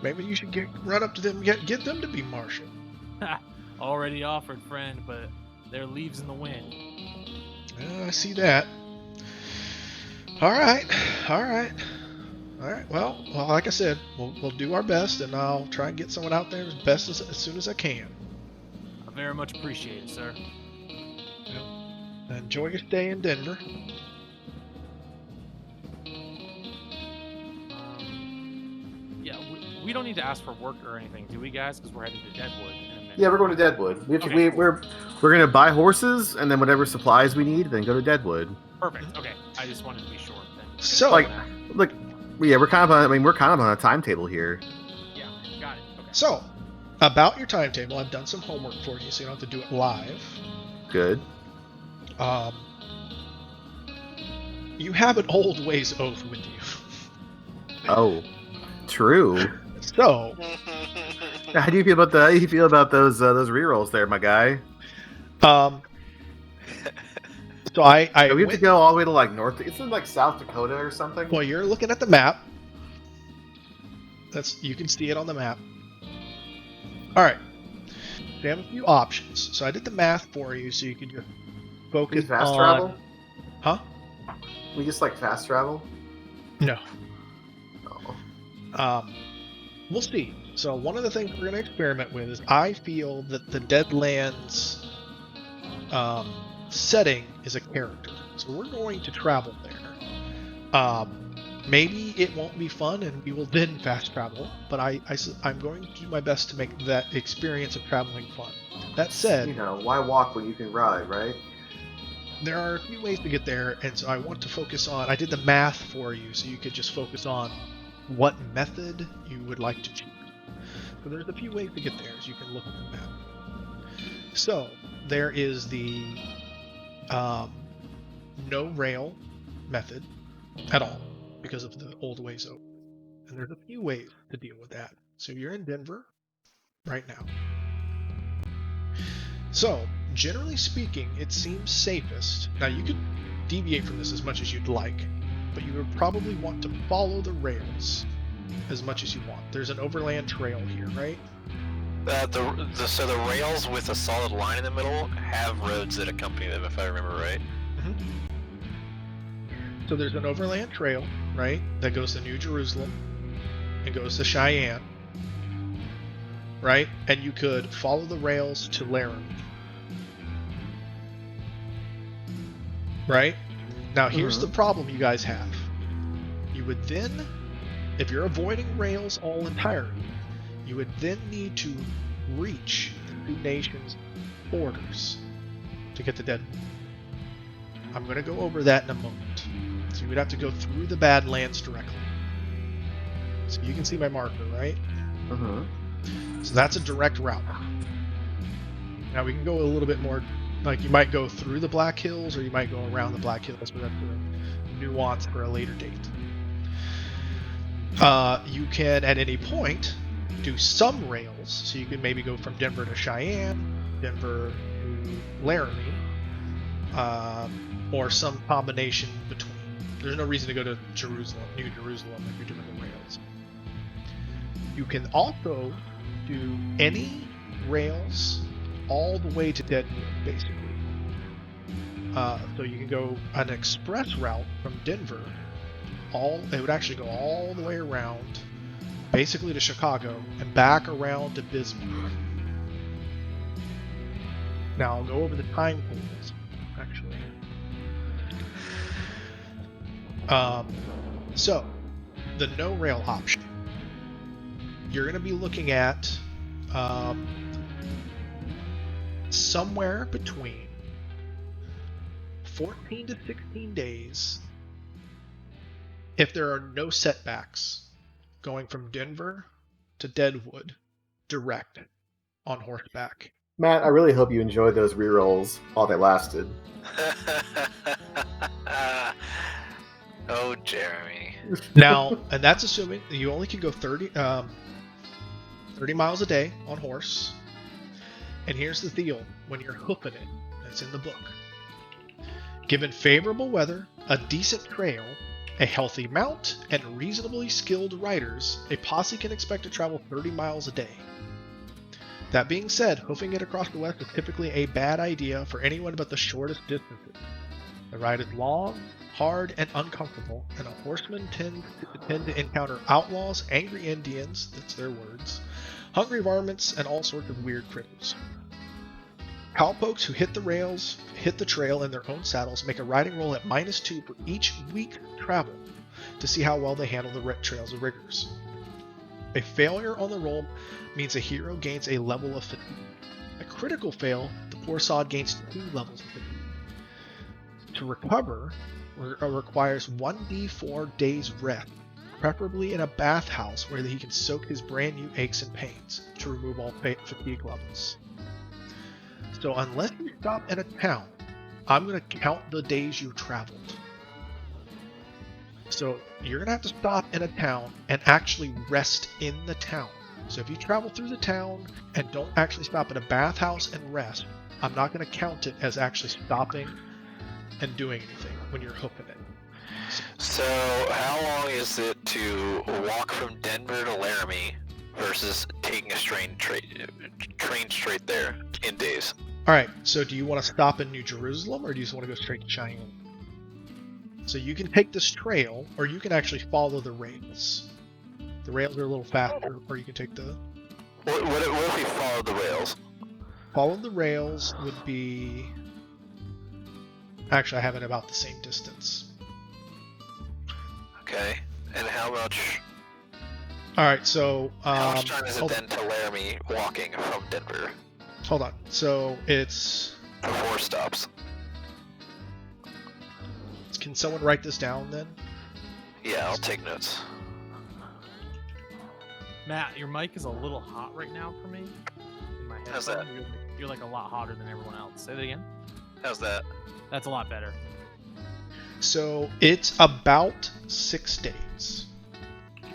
maybe you should run up to them and get them to be marshal. Already offered, friend, but they're leaves in the wind. I see that. All right. Well, like I said, we'll do our best, and I'll try and get someone out there as soon as I can. I very much appreciate it, sir. Enjoy your stay in Denver. Yeah, we don't need to ask for work or anything, do we, guys? Because we're headed to Deadwood in a minute. Yeah, we're going to Deadwood. Okay. We're gonna buy horses and then whatever supplies we need, then go to Deadwood. Perfect. Okay, I just wanted to be sure. Then. So, Like, look, yeah, we're kind of on a timetable here. Yeah, got it. Okay. So, about your timetable, I've done some homework for you, so you don't have to do it live. Good. You have an old ways oath with you. Oh, true. So, How do you feel about those rerolls there, my guy? so I Do we have to went- go all the way to like North? It's in like South Dakota or something. Well, you're looking at the map. You can see it on the map. All right. We have a few options. So I did the math for you, so you can just Can focus we fast on. travel? Huh? We just like fast travel? No. Oh. We'll see. So one of the things we're going to experiment with is I feel that the Deadlands setting is a character. So we're going to travel there. Maybe it won't be fun and we will then fast travel, but I'm going to do my best to make that experience of traveling fun. That said, You know, why walk when you can ride, right? there are a few ways to get there, and so I want to focus on. I did the math for you, so you could just focus on what method you would like to choose. So there's a few ways to get there, as you can look at the map. So there is the no rail method at all because of the old ways open, and there's a few ways to deal with that. So you're in Denver right now. So, generally speaking, it seems safest. Now, you could deviate from this as much as you'd like, but you would probably want to follow the rails as much as you want. There's an overland trail here, right? So the rails with a solid line in the middle have roads that accompany them, if I remember right. So there's an overland trail, right, that goes to New Jerusalem and goes to Cheyenne, right? And you could follow the rails to Laramie. Right? Now here's the problem you guys have. You would then, if you're avoiding rails all entirely, you would then need to reach the two nations' borders to get to Deadwood. I'm going to go over that in a moment. So you would have to go through the Badlands directly. So you can see my marker, right? So that's a direct route. Now we can go a little bit more, like you might go through the Black Hills or you might go around the Black Hills, but that's a nuance for a later date. You can, at any point, do some rails, so you can maybe go from Denver to Cheyenne, Denver to Laramie, or some combination between. There's no reason to go to Jerusalem, New Jerusalem, if you're doing the rails. You can also do any rails all the way to Deadwood, basically. So you can go an express route from Denver. It would actually go all the way around, basically to Chicago, and back around to Bismarck. Now I'll go over the timetables, actually. So, the no rail option. You're going to be looking at somewhere between 14 to 16 days if there are no setbacks going from Denver to Deadwood direct on horseback. Matt, I really hope you enjoyed those rerolls while they lasted. Oh, Jeremy. Now, and that's assuming that you only can go 30 miles a day on horse. And here's the deal, when you're hoofing it, that's in the book. Given favorable weather, a decent trail, a healthy mount, and reasonably skilled riders, a posse can expect to travel 30 miles a day. That being said, hoofing it across the West is typically a bad idea for anyone but the shortest distances. The ride is long, hard, and uncomfortable, and a horseman tend to encounter outlaws, angry Indians, that's their words, hungry varmints, and all sorts of weird critters. Cowpokes who hit the trail in their own saddles make a riding roll at -2 for each week traveled to see how well they handle the trail's rigors. A failure on the roll means a hero gains a level of fatigue. A critical fail, the poor sod gains 2 levels of fatigue. To recover, requires 1d4 days rest, preferably in a bathhouse where he can soak his brand new aches and pains to remove all fatigue levels. So unless you stop at a town, I'm going to count the days you traveled. So you're going to have to stop in a town and actually rest in the town. So if you travel through the town and don't actually stop at a bathhouse and rest, I'm not going to count it as actually stopping and doing anything when you're hoofing it. So how long is it to walk from Denver to Laramie versus taking a train straight there in days? Alright, so do you want to stop in New Jerusalem or do you just want to go straight to Cheyenne? So you can take this trail or you can actually follow the rails. The rails are a little faster, or you can take the... What if we follow the rails? Follow the rails would be... Actually, I have it about the same distance. Okay, and how much... Alright, so... how much time is it then to Laramie walking from Denver? Hold on, so it's... 4 stops. Can someone write this down then? Yeah, I'll take notes. Matt, your mic is a little hot right now for me. In my How's headphone. that? You're like a lot hotter than everyone else. Say that again. How's that? That's a lot better. So it's about 6 days.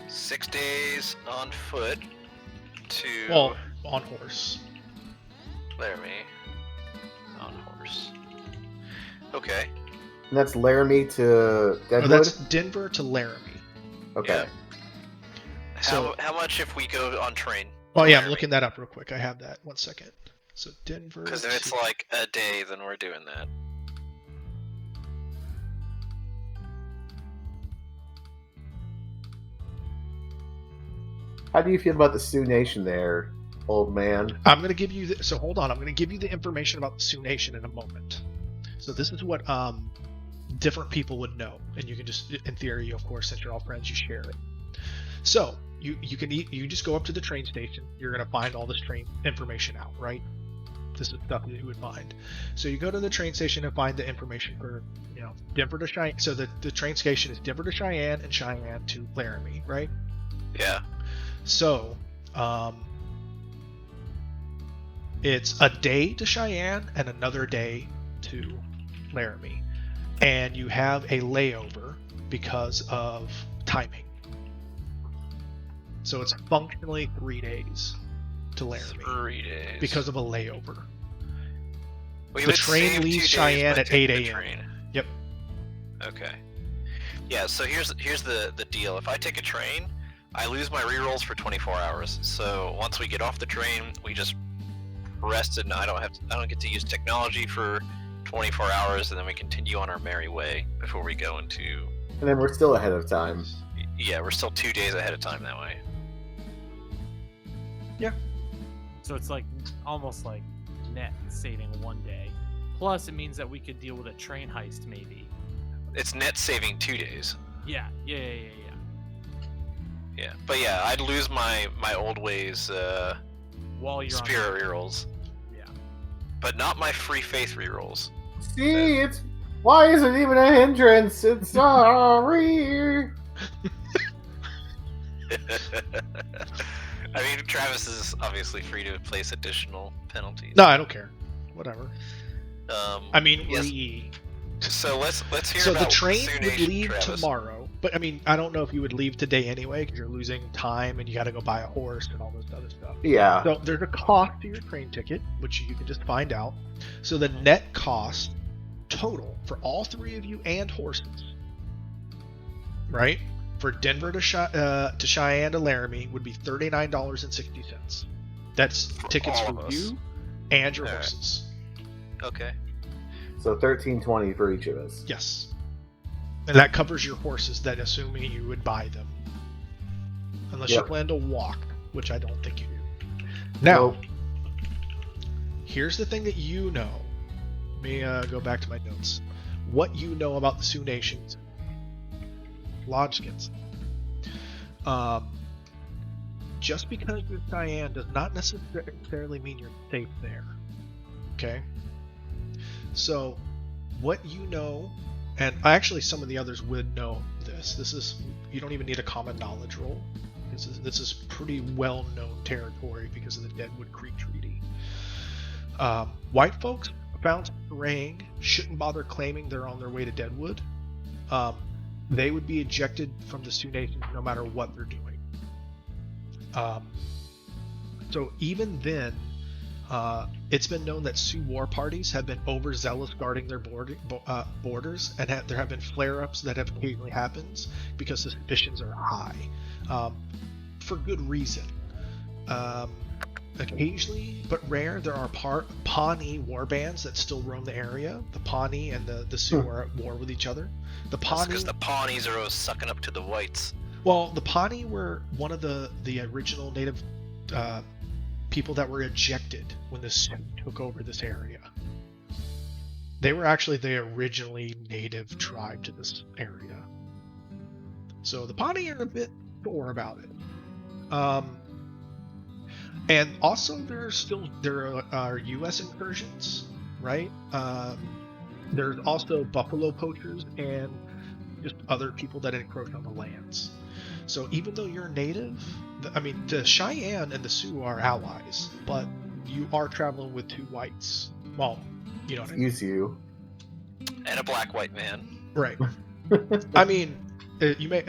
6 days on foot to Well, on horse. Laramie. On horse. Okay. And that's Laramie to Oh, Deadwood? that's Denver to Laramie. Okay. So- How much if we go on train? Oh yeah, I'm Laramie? looking that up real quick. I have that. 1 second. So Denver. Because if it's to- like a day, then we're doing that. How do you feel about the Sioux Nation there, old man? I'm gonna give you. So hold on. I'm gonna give you the information about the Sioux Nation in a moment. So this is what different people would know, and you can just, in theory, of course, since you're all friends, you share it. So you just go up to the train station. You're gonna find all this train information out, right? This is stuff that you would find. So you go to the train station and find the information for, Denver to Cheyenne. So the train station is Denver to Cheyenne and Cheyenne to Laramie, right? Yeah. So it's a day to Cheyenne and another day to Laramie, and you have a layover because of timing. So it's functionally 3 days to Laramie 3 days. because of a layover. We the would train save 2 leaves days Cheyenne by at taking 8 the a.m.. train. Yep. Okay. Yeah, so here's the deal. If I take a train, I lose my rerolls for 24 hours. So once we get off the train, we just rest, and I don't get to use technology for 24 hours, and then we continue on our merry way before we go into. And then we're still ahead of time. Yeah, we're still 2 days ahead of time that way. So it's like almost like net saving 1 day. Plus, it means that we could deal with a train heist maybe. It's net saving 2 days. Yeah. Yeah, but yeah, I'd lose my old ways While you're spirit rerolls, Yeah. but not my free faith rerolls. See, why is it even a hindrance? It's sorry. I mean, Travis is obviously free to place additional penalties. No, I don't care. Whatever. Um, I mean, yes. So let's hear so about the train Sioux would Nation, leave Travis. tomorrow, but I mean, I don't know if you would leave today anyway because you're losing time and you got to go buy a horse and all this other stuff. Yeah. So there's a cost to your train ticket, which you can just find out. So the net cost total for all three of you and horses, right? For Denver to Cheyenne to Laramie would be $39.60. That's tickets all for of us. you and your All right. horses. Okay. So $13.20 for each of us. Yes. And that covers your horses, that assuming you would buy them. Unless you Yep. plan to walk, which I don't think you do. Now, Nope. here's the thing that you know. Let me go back to my notes. What you know about the Sioux Nations. Lodgkins. Just because you're Cheyenne does not necessarily mean you're safe there. Okay? So, what you know, and actually some of the others would know this. This is, you don't even need a common knowledge roll. This is pretty well-known territory because of the Deadwood Creek Treaty. White folks found straying shouldn't bother claiming they're on their way to Deadwood. They would be ejected from the Sioux Nation no matter what they're doing. So even then, it's been known that Sioux war parties have been overzealous guarding their borders, and there have been flare-ups that have occasionally happened because suspicions are high, for good reason. Occasionally, but rare, there are Pawnee war bands that still roam the area. The Pawnee and the Sioux are at war with each other. The That's Pawnee, because the Pawnees are always sucking up to the whites. well, the Pawnee were one of the original native people that were ejected when the Sioux took over this area. They were actually the originally native tribe to this area. So the Pawnee are a bit sore about it. And also there are U.S. incursions, right? There's also buffalo poachers and just other people that encroach on the lands. So even though you're native, the Cheyenne and the Sioux are allies, but you are traveling with two whites. Well, you know what I mean. Excuse you. And a black white man. Right. I mean, you may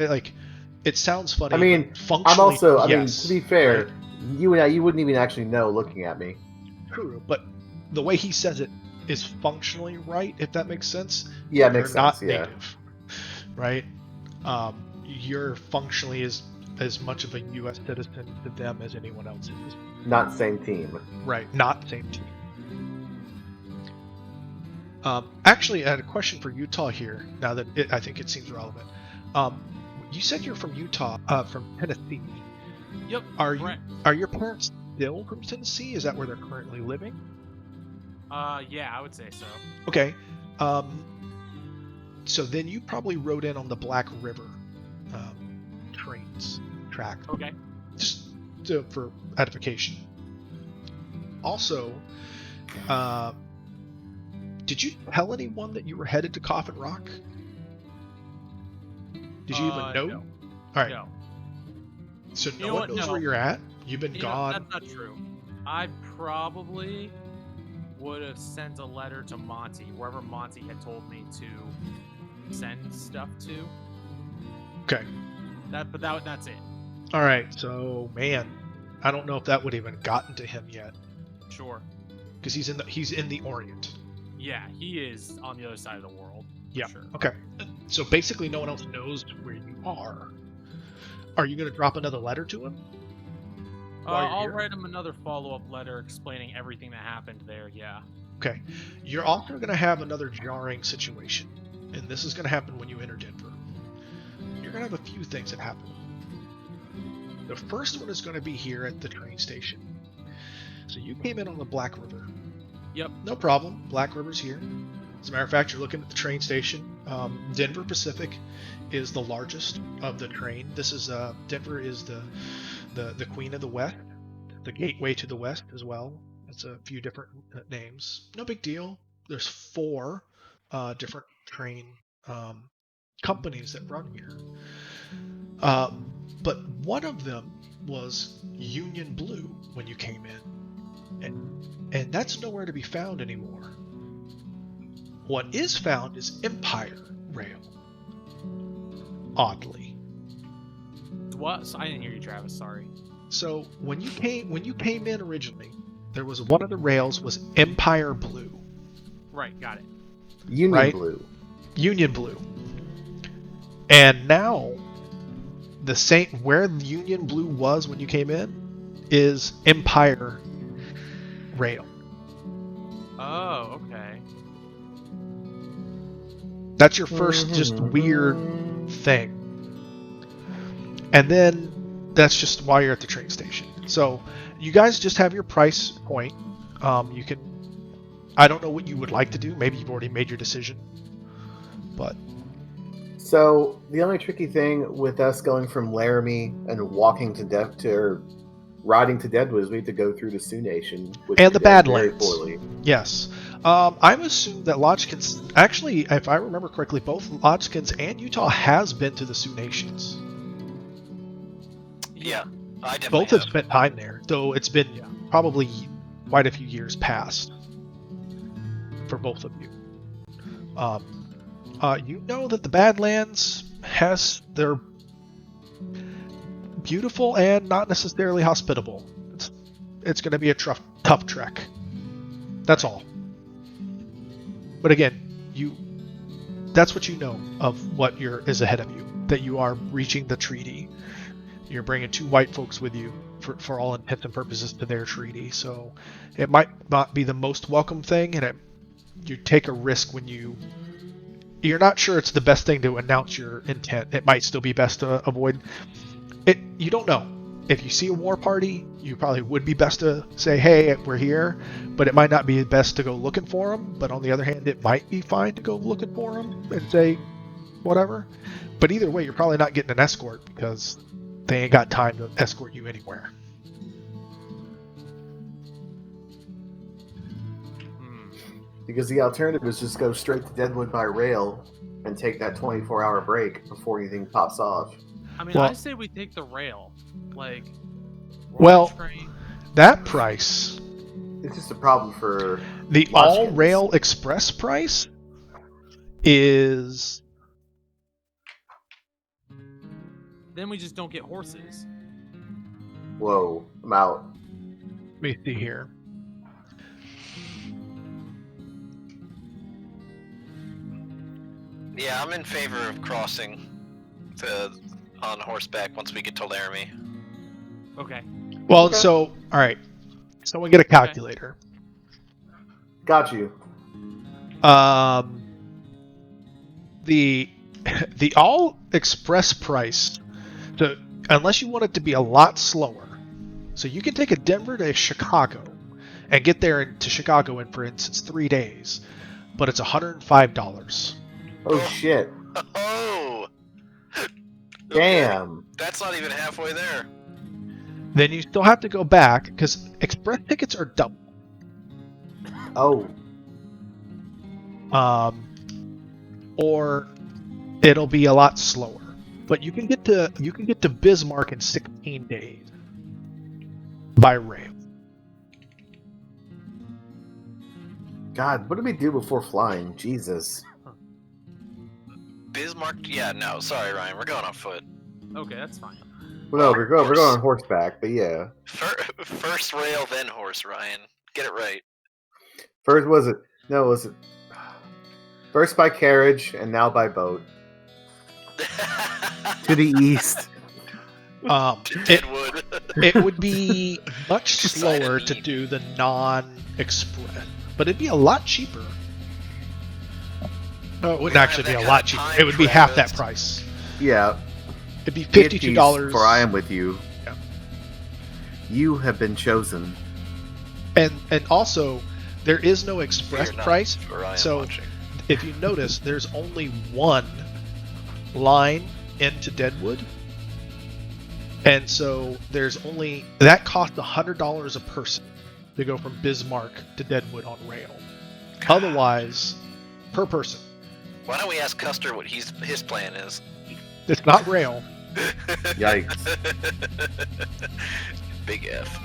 it sounds funny. I mean, but functionally, I'm also. yes, to be fair, right? you wouldn't even actually know looking at me. True, but the way he says it is functionally right, if that makes sense. Yeah, it makes You're not sense. Yeah. native, right? You're functionally as much of a U.S. citizen to them as anyone else is. Not same team. Right, not same team. Actually, I had a question for Utah here. Now that I think it seems relevant. You said you're from Utah, from Tennessee. Yep. Are your parents still from Tennessee? Is that where they're currently living? Yeah, I would say so. Okay. So then you probably rode in on the Black River track. Okay. Just for edification. Also, did you tell anyone that you were headed to Coffin Rock? Did you even know? No. All right. No. So You no know one what? knows No. where you're at. You've been You know, gone. that's not true. I probably would have sent a letter to Monty, wherever Monty had told me to send stuff to. Okay. That's it. All right. So man, I don't know if that would have even gotten to him yet, Sure. because he's in the Orient. Yeah, he is on the other side of the world. Yeah. Sure. Okay. So basically, no one else knows where you are. Are you going to drop another letter to him? while you're I'll here? write him another follow-up letter explaining everything that happened there. Yeah. Okay. You're also going to have another jarring situation, and this is going to happen when you enter Denver. You're going to have a few things that happen. The first one is going to be here at the train station. So you came in on the Black River. Yep. No problem. Black River's here. As a matter of fact, you're looking at the train station. Denver Pacific is the largest of the train. This is Denver is the Queen of the West, the gateway to the West as well. It's a few different names. No big deal. There's 4 different train companies that run here. But one of them was Union Blue when you came in. And that's nowhere to be found anymore. What is found is Empire Rail. Oddly. What? I didn't hear you, Travis. Sorry. So when you came in originally, there was one of the rails was Empire Blue. Right. Got it. Union Right? Blue. Union Blue. And now, where Union Blue was when you came in is Empire Rail. Oh, okay. That's your first just weird thing. And then that's just while you're at the train station. So you guys just have your price point. You can. I don't know what you would like to do. Maybe you've already made your decision. But So the only tricky thing with us going from Laramie and walking to riding to Deadwood is we have to go through the Sioux Nation, which and we the did very Badlands. poorly. Yes. I'm assuming that Lodgkins, actually, if I remember correctly, both Lodgkins and Utah has been to the Sioux Nations. Yeah, I definitely Both have spent time there, though it's been probably quite a few years past for both of you. You know that the Badlands has their beautiful and not necessarily hospitable. It's going to be a tough trek. That's all. But again, that's what you know of what is ahead of you. That you are reaching the treaty. You're bringing 2 white folks with you for all intents and purposes to their treaty. So it might not be the most welcome thing, and you take a risk when you're not sure it's the best thing to announce your intent. It might still be best to avoid it. You don't know. If you see a war party, you probably would be best to say, hey, we're here, but it might not be best to go looking for them. But on the other hand, it might be fine to go looking for them and say whatever. But either way, you're probably not getting an escort because they ain't got time to escort you anywhere. Because the alternative is just go straight to Deadwood by rail and take that 24-hour break before anything pops off. I mean, Well- I say we take the rail. Like, we're on Well, a train. that price, It's just a problem for the Lodgkins. all rail express price is Then we just don't get horses. Whoa, I'm out. let me see here. Yeah, I'm in favor of crossing on horseback once we get to Laramie. Okay. Well, Okay. so all right. Someone get a calculator. Got you. The all express price. So unless you want it to be a lot slower, so you can take a Denver to Chicago and get there to Chicago in, for instance, 3 days, but it's $105. Oh shit. Oh! Damn. That's not even halfway there. Then you still have to go back because express tickets are double. Oh. Or it'll be a lot slower. But you can get to Bismarck in 16 days by rail. God, what did we do before flying? Jesus. Bismarck? Yeah, no, sorry, Ryan. We're going on foot. Okay, that's fine. Well, no, we're going on horseback, but yeah. First rail, then horse, Ryan. Get it right. First was it? No, was it? First by carriage and now by boat. To the east. Deadwood. It would be much Decided slower me. to do the non-express, but it'd be a lot cheaper. No, it wouldn't don't actually have be that a kind lot of cheaper. time, It would be half that Travis. price. Yeah. It'd be Get these, $52. For I am with you. Yeah. You have been chosen. And also, there is no express Fear not, price. for I am So watching. if you notice, there's only one line into Deadwood. And so there's only that costs $100 a person to go from Bismarck to Deadwood on rail. Otherwise, per person, Why don't we ask Custer what his plan is? it's not rail. Yikes. Big F.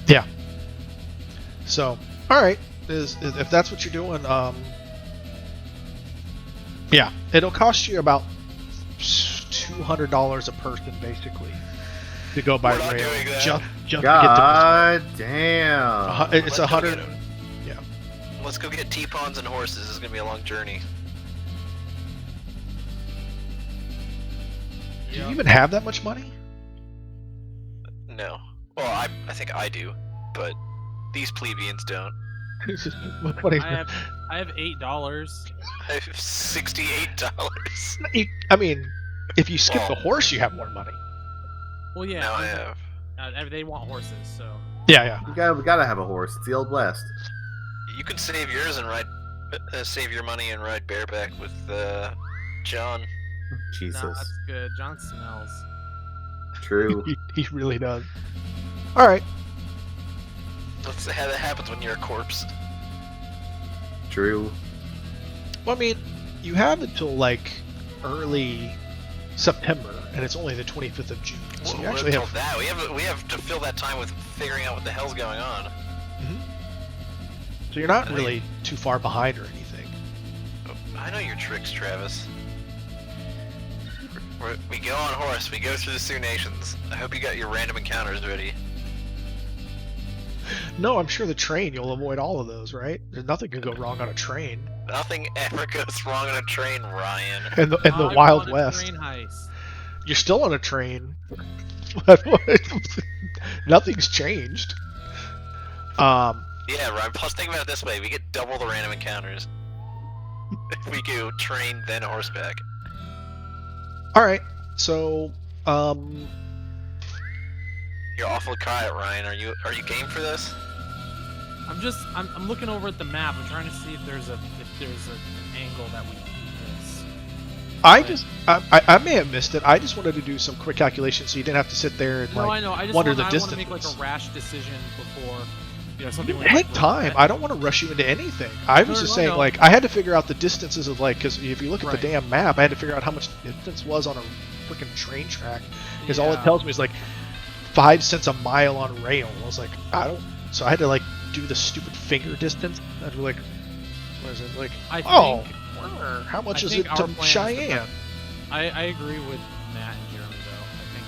Yeah. So, all right, if that's what you're doing, yeah, it'll cost you about $200 a person basically to go by We're not rail. doing that. Just to get to God damn. Bismarck. It's Let's go 100. get him. Yeah, Let's go get T-pawns and horses. This is gonna be a long journey. Do you even have that much money? No. Well, I think I do, but these plebeians don't. What is I have $8. I have $68. I mean, if you skip the Well- horse, you have more money. Well, yeah. Now I have. They want horses, so. Yeah. We gotta have a horse. It's the old west. You can save yours and ride, save your money and ride bareback with John. Jesus. No, that's good. John smells. True. He really does. All right. Let's see how that happens when you're a corpse. True. Well, I mean, you have until like early September, and it's only the 25th of June. So you Well, actually until have. that, we have to fill that time with figuring out what the hell's going on. So you're not I think- really too far behind or anything. I know your tricks, Travis. We go on horse, we go through the Sioux Nations. I hope you got your random encounters ready. No, I'm sure the train, you'll avoid all of those, right? There's nothing can go wrong on a train. Nothing ever goes wrong on a train, Ryan. In the I Wild want a West. Train heist. You're still on a train. Nothing's changed. Yeah, Ryan, plus think about it this way, we get double the random encounters. If we go train, then horseback. Alright, so, You're awful quiet, Ryan. Are you game for this? I'm looking over at the map. I'm trying to see if there's an angle that we can do this. I may have missed it. I just wanted to do some quick calculations so you didn't have to sit there and No, like I know. I just wonder want, the I want distance. to make like a rash decision before, something. You like take that. time. I don't want to rush you into anything. I was No, just no, saying, no. like, I had to figure out the distances of, like, because if you look at Right. the damn map, I had to figure out how much distance was on a freaking train track. Because all it Yeah. tells me is, like, 5 cents a mile on rail. I was like, I don't. So I had to, like, do the stupid finger distance. I'd be like, what is it? Like, I oh, think, how much I is think it our to plan is to Cheyenne? I agree with Matt and Jeremy though. I think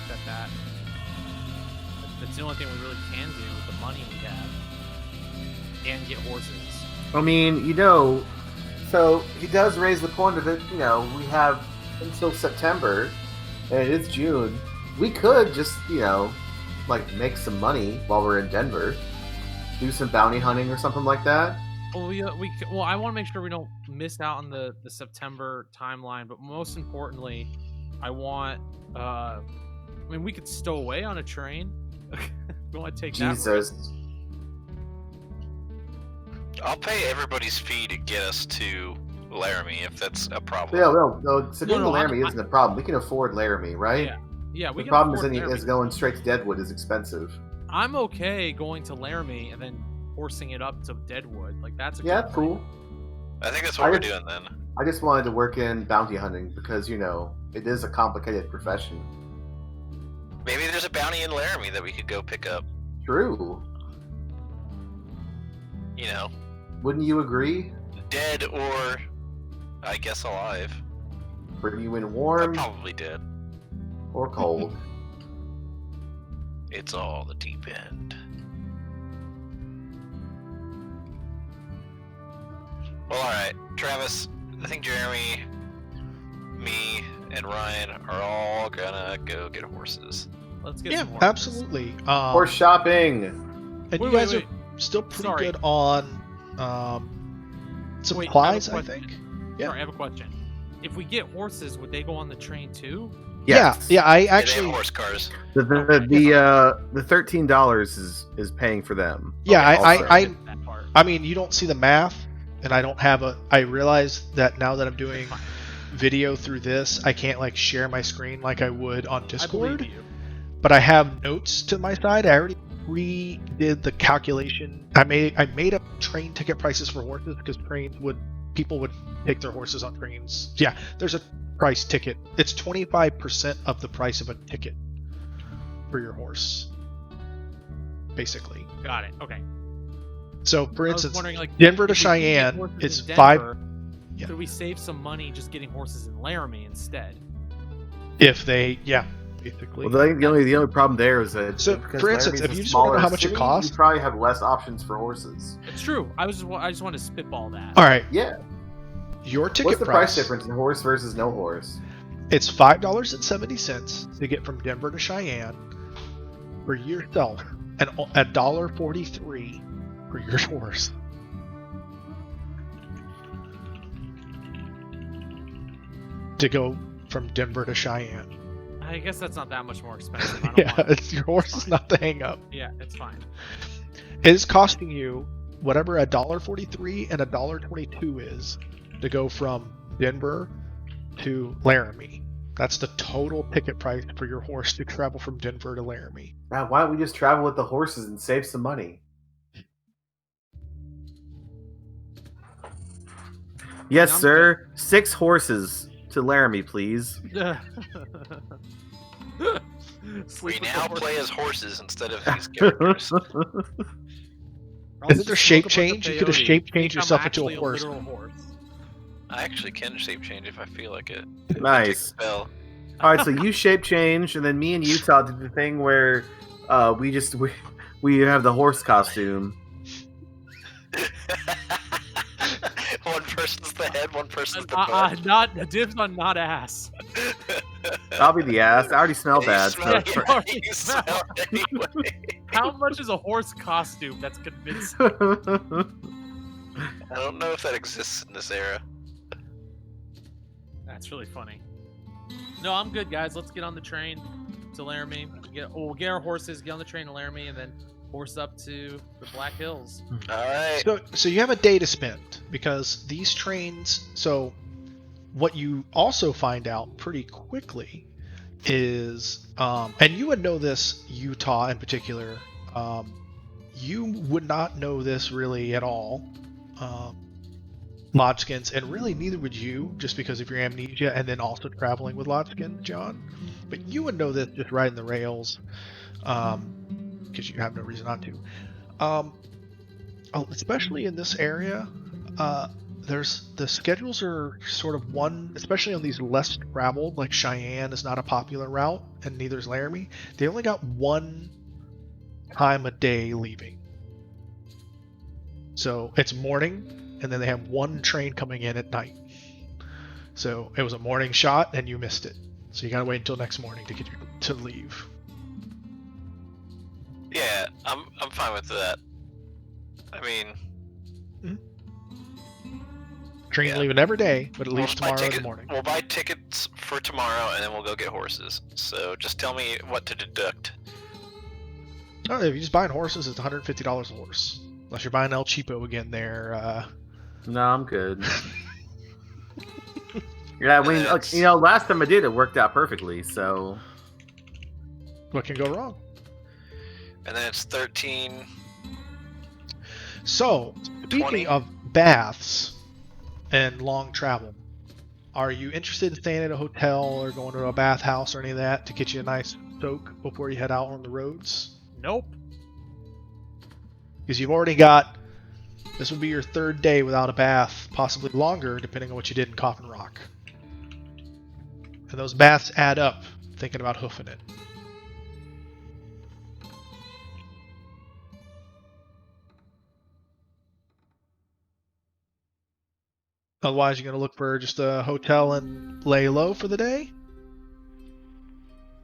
that's the only thing we really can do with the money we have, and get horses. I mean, so he does raise the point of it. We have until September, and it is June. We could just, make some money while we're in Denver, do some bounty hunting or something like that. Well, I want to make sure we don't miss out on the September timeline, but most importantly, I want. We could stow away on a train. We want to take that. Jesus. I'll pay everybody's fee to get us to Laramie if that's a problem. Yeah, no. So getting no, Laramie isn't a problem. We can afford Laramie, right? Yeah, we The can problem afford is Laramie. going straight to Deadwood is expensive. I'm okay going to Laramie and then horsing it up to Deadwood. Like that's a Yeah, good cool. I think that's what we're doing then. I just wanted to work in bounty hunting because, it is a complicated profession. Maybe there's a bounty in Laramie that we could go pick up. True. Wouldn't you agree? Dead or, I guess, alive. Bring you in I'm warm probably dead. or cold. It's all the deep end. Well, alright. Travis, I think Jeremy, me, and Ryan are all gonna go get horses. Let's get Yeah, some horses. absolutely. Horse shopping. And Wait, you wait, guys wait. are still pretty Sorry. good on Wait, supplies, I I have a question. think. Yeah. Sorry, I have a question. If we get horses, would they go on the train too? Yes. Yeah, I Yeah, they have actually. horse cars. The $13 is paying for them. Yeah, Okay, I, sorry, I, missed that part. I mean, you don't see the math, and I don't have a. I realize that now that I'm doing Fine. video through this, I can't like share my screen like I would on I Discord. believe you. But I have notes to my side. I already redid the calculation. I made up train ticket prices for horses because people would take their horses on trains. Yeah, there's a price ticket. It's 25% of the price of a ticket for your horse, basically. Got it. Okay. So, for I was instance, wondering, like, Denver to if we can get Cheyenne, horses it's in 5. Denver, Yeah. Could we save some money just getting horses in Laramie instead? If they, yeah, basically. Well, the only problem there is that So, because for instance, Laramie's if a you just wanna know smaller how much it city, costs- you probably have less options for horses. It's true. I just want to spitball that. All right, Yeah. your ticket What's the price difference in horse versus no horse? It's $5.70 to get from Denver to Cheyenne for yourself, and $1.43 for your horse. To go from Denver to Cheyenne. I guess that's not that much more expensive. I don't Yeah, want your horse is not the hang up. Yeah, it's fine. It is costing you whatever $1.43 and $1.22 is to go from Denver to Laramie. That's the total ticket price for your horse to travel from Denver to Laramie. Now, why don't we just travel with the horses and save some money? Yes, I'm sir. 6 horses to Laramie, please. We now play as horses instead of these characters. Is it a shape change? You could have shape changed yourself into a horse. Literal horse. I actually can shape change if I feel like it. Nice. Spell. All right, so you shape change, and then me and Utah did the thing where we have the horse costume. One person's the head, one person's the butt. Not dibs on not ass. I'll be the ass. I already smell You bad. smell- so- Yeah, you you smell. smell anyway. How much is a horse costume that's convincing? I don't know if that exists in this era. That's really funny. No, I'm good, guys. Let's get on the train to Laramie. We'll get our horses, get on the train to Laramie, and then horse up to the Black Hills. Alright. So you have a day to spend because these trains. So what you also find out pretty quickly is, and you would know this, Utah in particular. You would not know this really at all, Lodgeskins, and really neither would you, just because of your amnesia, and then also traveling with Lodskin, John. But you would know this just riding the rails, because you have no reason not to. Especially in this area, there's the schedules are sort of one, especially on these less traveled, like Cheyenne is not a popular route, and neither is Laramie. They only got one time a day leaving. So it's morning, and then they have one train coming in at night. So it was a morning shot, and you missed it. So you gotta wait until next morning to get you to leave. Yeah, I'm fine with that. I mean, Train Yeah. leaving every day, but it leaves we'll buy tomorrow in the morning. We'll buy tickets for tomorrow, and then we'll go get horses. So just tell me what to deduct. Oh, if you're just buying horses, it's $150 a horse. Unless you're buying El Cheapo again there. No, I'm good. Yeah, I mean, That's- last time I did, it worked out perfectly. So What can go wrong? And then it's 13. So, 20. speaking of baths and long travel, are you interested in staying at a hotel or going to a bathhouse or any of that to get you a nice soak before you head out on the roads? Nope. Because you've already got, this would be your third day without a bath, possibly longer, depending on what you did in Coffin Rock. And those baths add up, thinking about hoofing it. Otherwise, you're going to look for just a hotel and lay low for the day?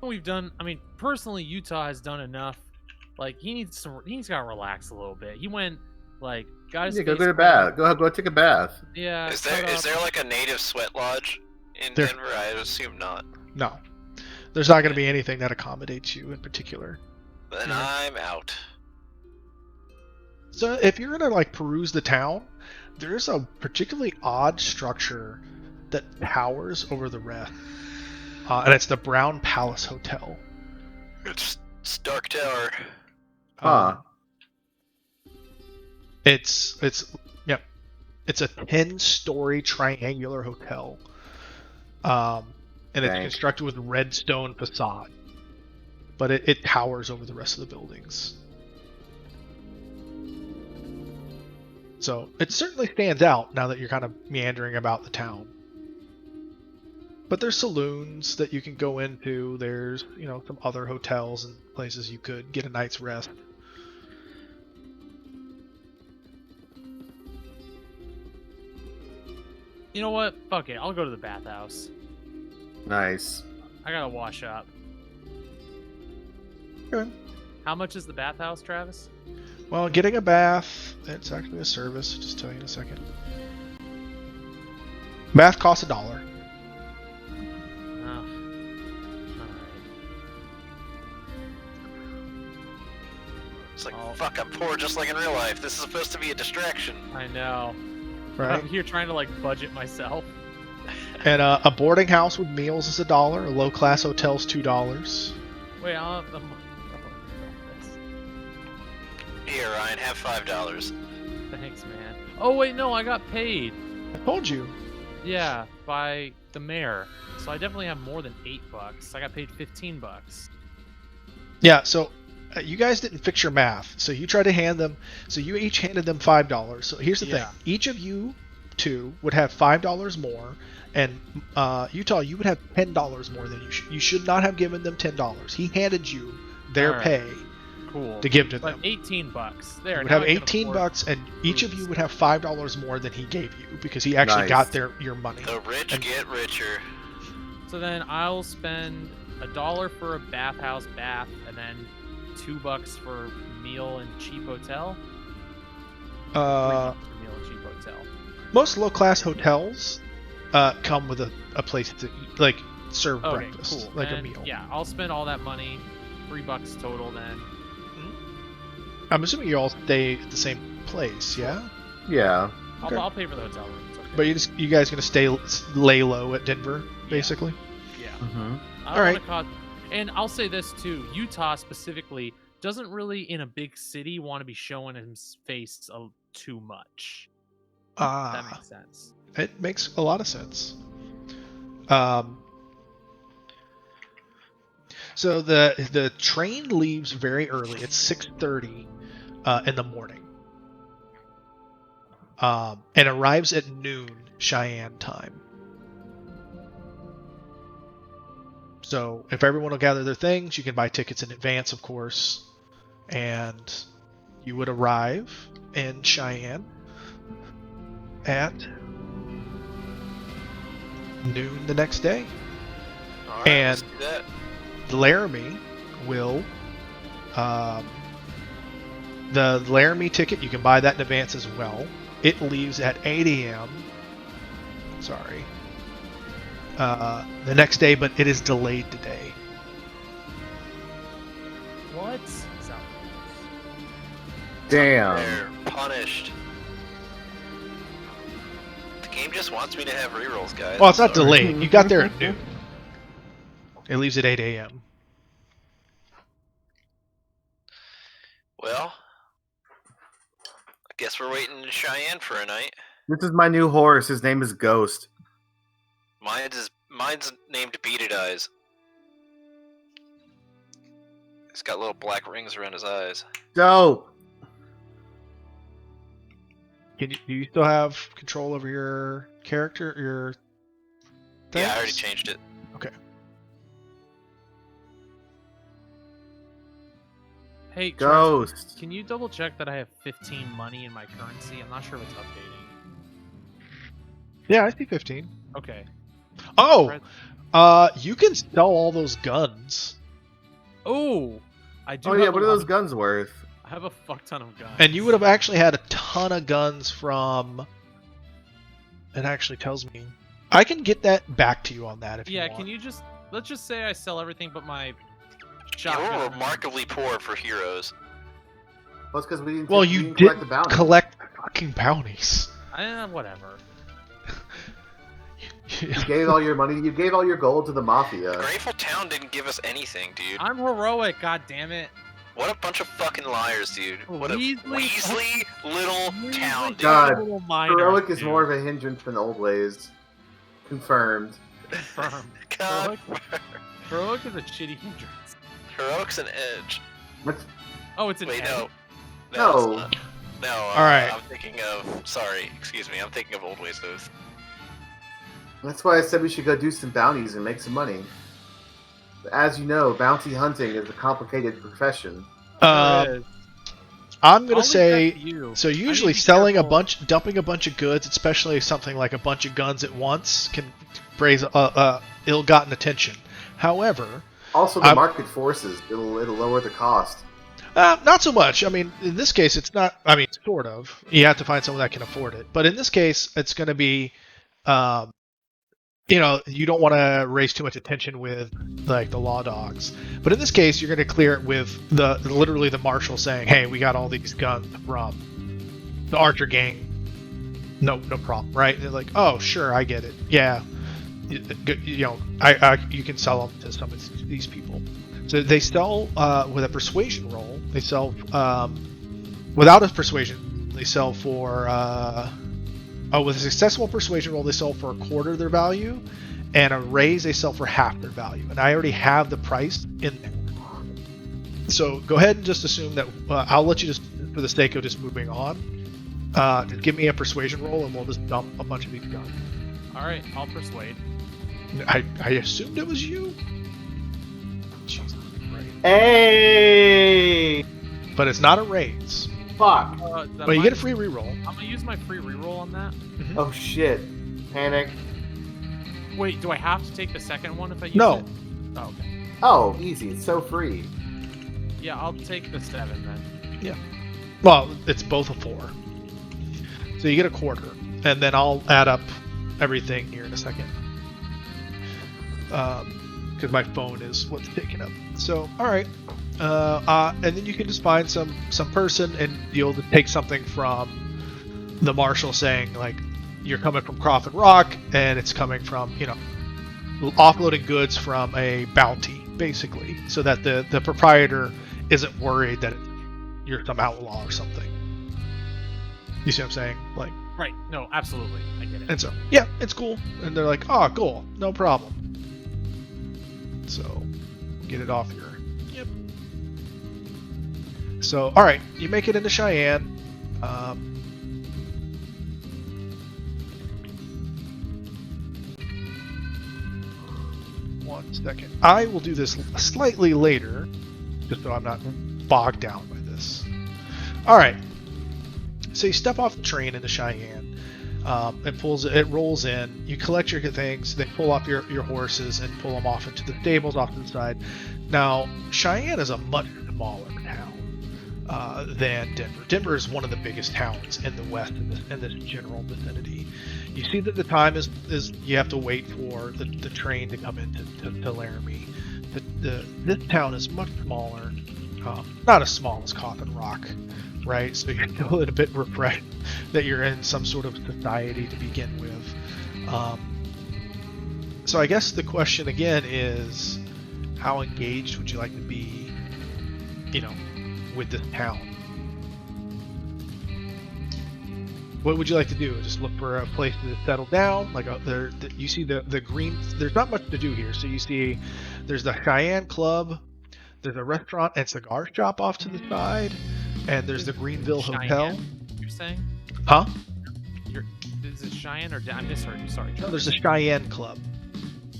We've done. I mean, personally, Utah has done enough. Like he needs got to relax a little bit. He went like got his yeah, go face get a cut. bath. Go take a bath. Yeah. Is there cut is up. there like a native sweat lodge in There- Denver? I assume not. No. There's not going to be anything that accommodates you in particular. Then Yeah. I'm out. So if you're going to like peruse the town, there's a particularly odd structure that towers over the rest. And it's the Brown Palace Hotel. It's Stark Tower. Huh. It's a 10-story triangular hotel. And it's Dang. constructed with red stone facade. But it towers over the rest of the buildings. So it certainly stands out now that you're kind of meandering about the town. But there's saloons that you can go into. There's, some other hotels and places you could get a night's rest. You know what? Fuck it. I'll go to the bathhouse. Nice. I gotta wash up. Good. How much is the bathhouse, Travis? Well, getting a bath, it's actually a service. I'll just tell you in a second. Bath costs $1. Oh. Alright. It's like, fuck, I'm poor just like in real life. This is supposed to be a distraction. I know. Right. I'm here trying to like budget myself. And a boarding house with meals is $1. A low-class hotel's $2. Wait, I'll have the money. Here, Ryan, have $5. Thanks, man. Oh wait, no, I got paid. I told you. Yeah, by the mayor. So I definitely have more than $8. I got paid $15. Yeah, so you guys didn't fix your math. So you tried to hand them. So you each handed them $5. So here's the thing. Each of you two would have $5 more, and Utah, you would have $10 more than you should not have given them $10. He handed you their Alright. pay Cool. to give to But them. $18. There. You would now have I can $18, afford- and each of you would have $5 more than he gave you because he actually Nice. got your money. The rich And- get richer. So then I'll spend $1 for a bathhouse bath, and then $2 for meal and cheap hotel. $3 for meal and cheap hotel. Most low-class hotels come with a place to eat, like serve Okay, breakfast, cool. like a And, meal. Yeah, I'll spend all that money, $3 total then. I'm assuming you all stay at the same place, yeah? Yeah. Okay. I'll pay for the hotel room. It's okay. But you guys gonna lay low at Denver, basically? Yeah. Mm-hmm. I All don't right. wanna cause... And I'll say this too: Utah specifically doesn't really, in a big city, want to be showing his face too much. That makes sense. It makes a lot of sense. So the train leaves very early. It's 6:30 in the morning, and arrives at noon Cheyenne time. So if everyone will gather their things, you can buy tickets in advance, of course, and you would arrive in Cheyenne at noon the next day. All right, And- let's do that. Laramie will the Laramie ticket, you can buy that in advance as well. It leaves at 8 a.m. Sorry. The next day, but it is delayed today. What? Is that- Damn. They're punished. The game just wants me to have rerolls, guys. Well, it's not Sorry. delayed. You got there at noon. It leaves at 8 a.m. Well, I guess we're waiting in Cheyenne for a night. This is my new horse. His name is Ghost. Mine's named Beaded Eyes. He's got little black rings around his eyes. Dope. Do you still have control over your character? Your Yeah, I already things? changed it. Okay. Hey, Travis, Ghost. can you double check that I have 15 money in my currency? I'm not sure if it's updating. Yeah, I see 15. Okay. Oh, you can sell all those guns, Oh, I do. Oh yeah, have what a are lot those of- guns worth? I have a fuck ton of guns. and you would have actually had a ton of guns from. It actually tells me. I can get that back to you on that if you Yeah, want. can you just let's just say I sell everything but my Yeah, shotgun. we're remarkably poor for heroes. Well, it's because we didn't. Well, we you didn't did collect the bounty. collect fucking bounties. Whatever. You gave all your money. You gave all your gold to the mafia. Grateful Town didn't give us anything, dude. I'm heroic. God damn it. What a bunch of fucking liars, dude. What a Weasley- Weasley little town, dude. God, Little miners, Heroic is dude. more of a hindrance than old ways. Confirmed. Confirmed. God, Heroic is a shitty hindrance. Heroic's an edge. What's Oh, it's an Wait, edge. no. No. it's not. No, All right. I'm thinking of. Sorry, excuse me. I'm thinking of Old Ways Oath. That's why I said we should go do some bounties and make some money. As you know, bounty hunting is a complicated profession. Sure is. I'm gonna I'll leave that say to you. so. I need to Usually, be selling careful. dumping a bunch of goods, especially something like a bunch of guns at once, can raise ill-gotten attention. However, Also, the I'm- market forces. It'll lower the cost. not so much. I mean, in this case, it's not. I mean, sort of. You have to find someone that can afford it. But in this case, it's going to be, you don't want to raise too much attention with like the law dogs. But in this case, you're going to clear it with literally the marshal saying, "Hey, we got all these guns from the Archer gang. No problem, right?" And they're like, "Oh, sure, I get it. Yeah, you can sell them to some of these people." So they sell with a persuasion roll. They sell without a persuasion. They sell for with a successful persuasion roll. They sell for a quarter of their value, and a raise they sell for half their value. And I already have the price in there. So go ahead and just assume that I'll let you just, for the sake of just moving on, just give me a persuasion roll, and we'll just dump a bunch of these guns. All right, I'll persuade. I assumed it was you. Jesus, right. Hey! But it's not a raise. Fuck! But you get a free reroll. I'm gonna use my free reroll on that. Oh shit! Panic. Wait, do I have to take the second one if I use No. it? Oh, okay. Oh, easy. It's so free. Yeah, I'll take the 7 then. Well, it's both a 4. So you get a quarter, and then I'll add up everything here in a second. Because my phone is what's taking up. So, all right. And then you can just find some person, and you'll take something from the marshal saying, like, you're coming from Coffin Rock, and it's coming from, offloading goods from a bounty, basically, so that the proprietor isn't worried that you're some outlaw or something. You see what I'm saying? Like, Right. No, absolutely. I get it. and so, yeah, it's cool. And they're like, oh, cool, no problem. So, get it off your. Yep. So, all right, you make it into Cheyenne. One second. I will do this slightly later, just so I'm not bogged down by this. All right. So you step off the train into Cheyenne. It rolls in. You collect your things. They pull off your horses and pull them off into the stables off to the side. Now, Cheyenne is a much smaller town than Denver. Denver is one of the biggest towns in the West in this general vicinity. You see that the time is you have to wait for the train to come into Laramie. This town is much smaller. Not as small as Coffin Rock, right? So you're a little bit refreshed that you're in some sort of society to begin with. So I guess the question again is, how engaged would you like to be, with this town? What would you like to do? Just look for a place to settle down? Like you see the green. There's not much to do here. So you see, there's the Cheyenne Club. There's a restaurant and cigar shop off to the side, and there's the Greenville Hotel. You're saying? Huh? Is it Cheyenne or I misheard you? Sorry. No, there's a Cheyenne Club.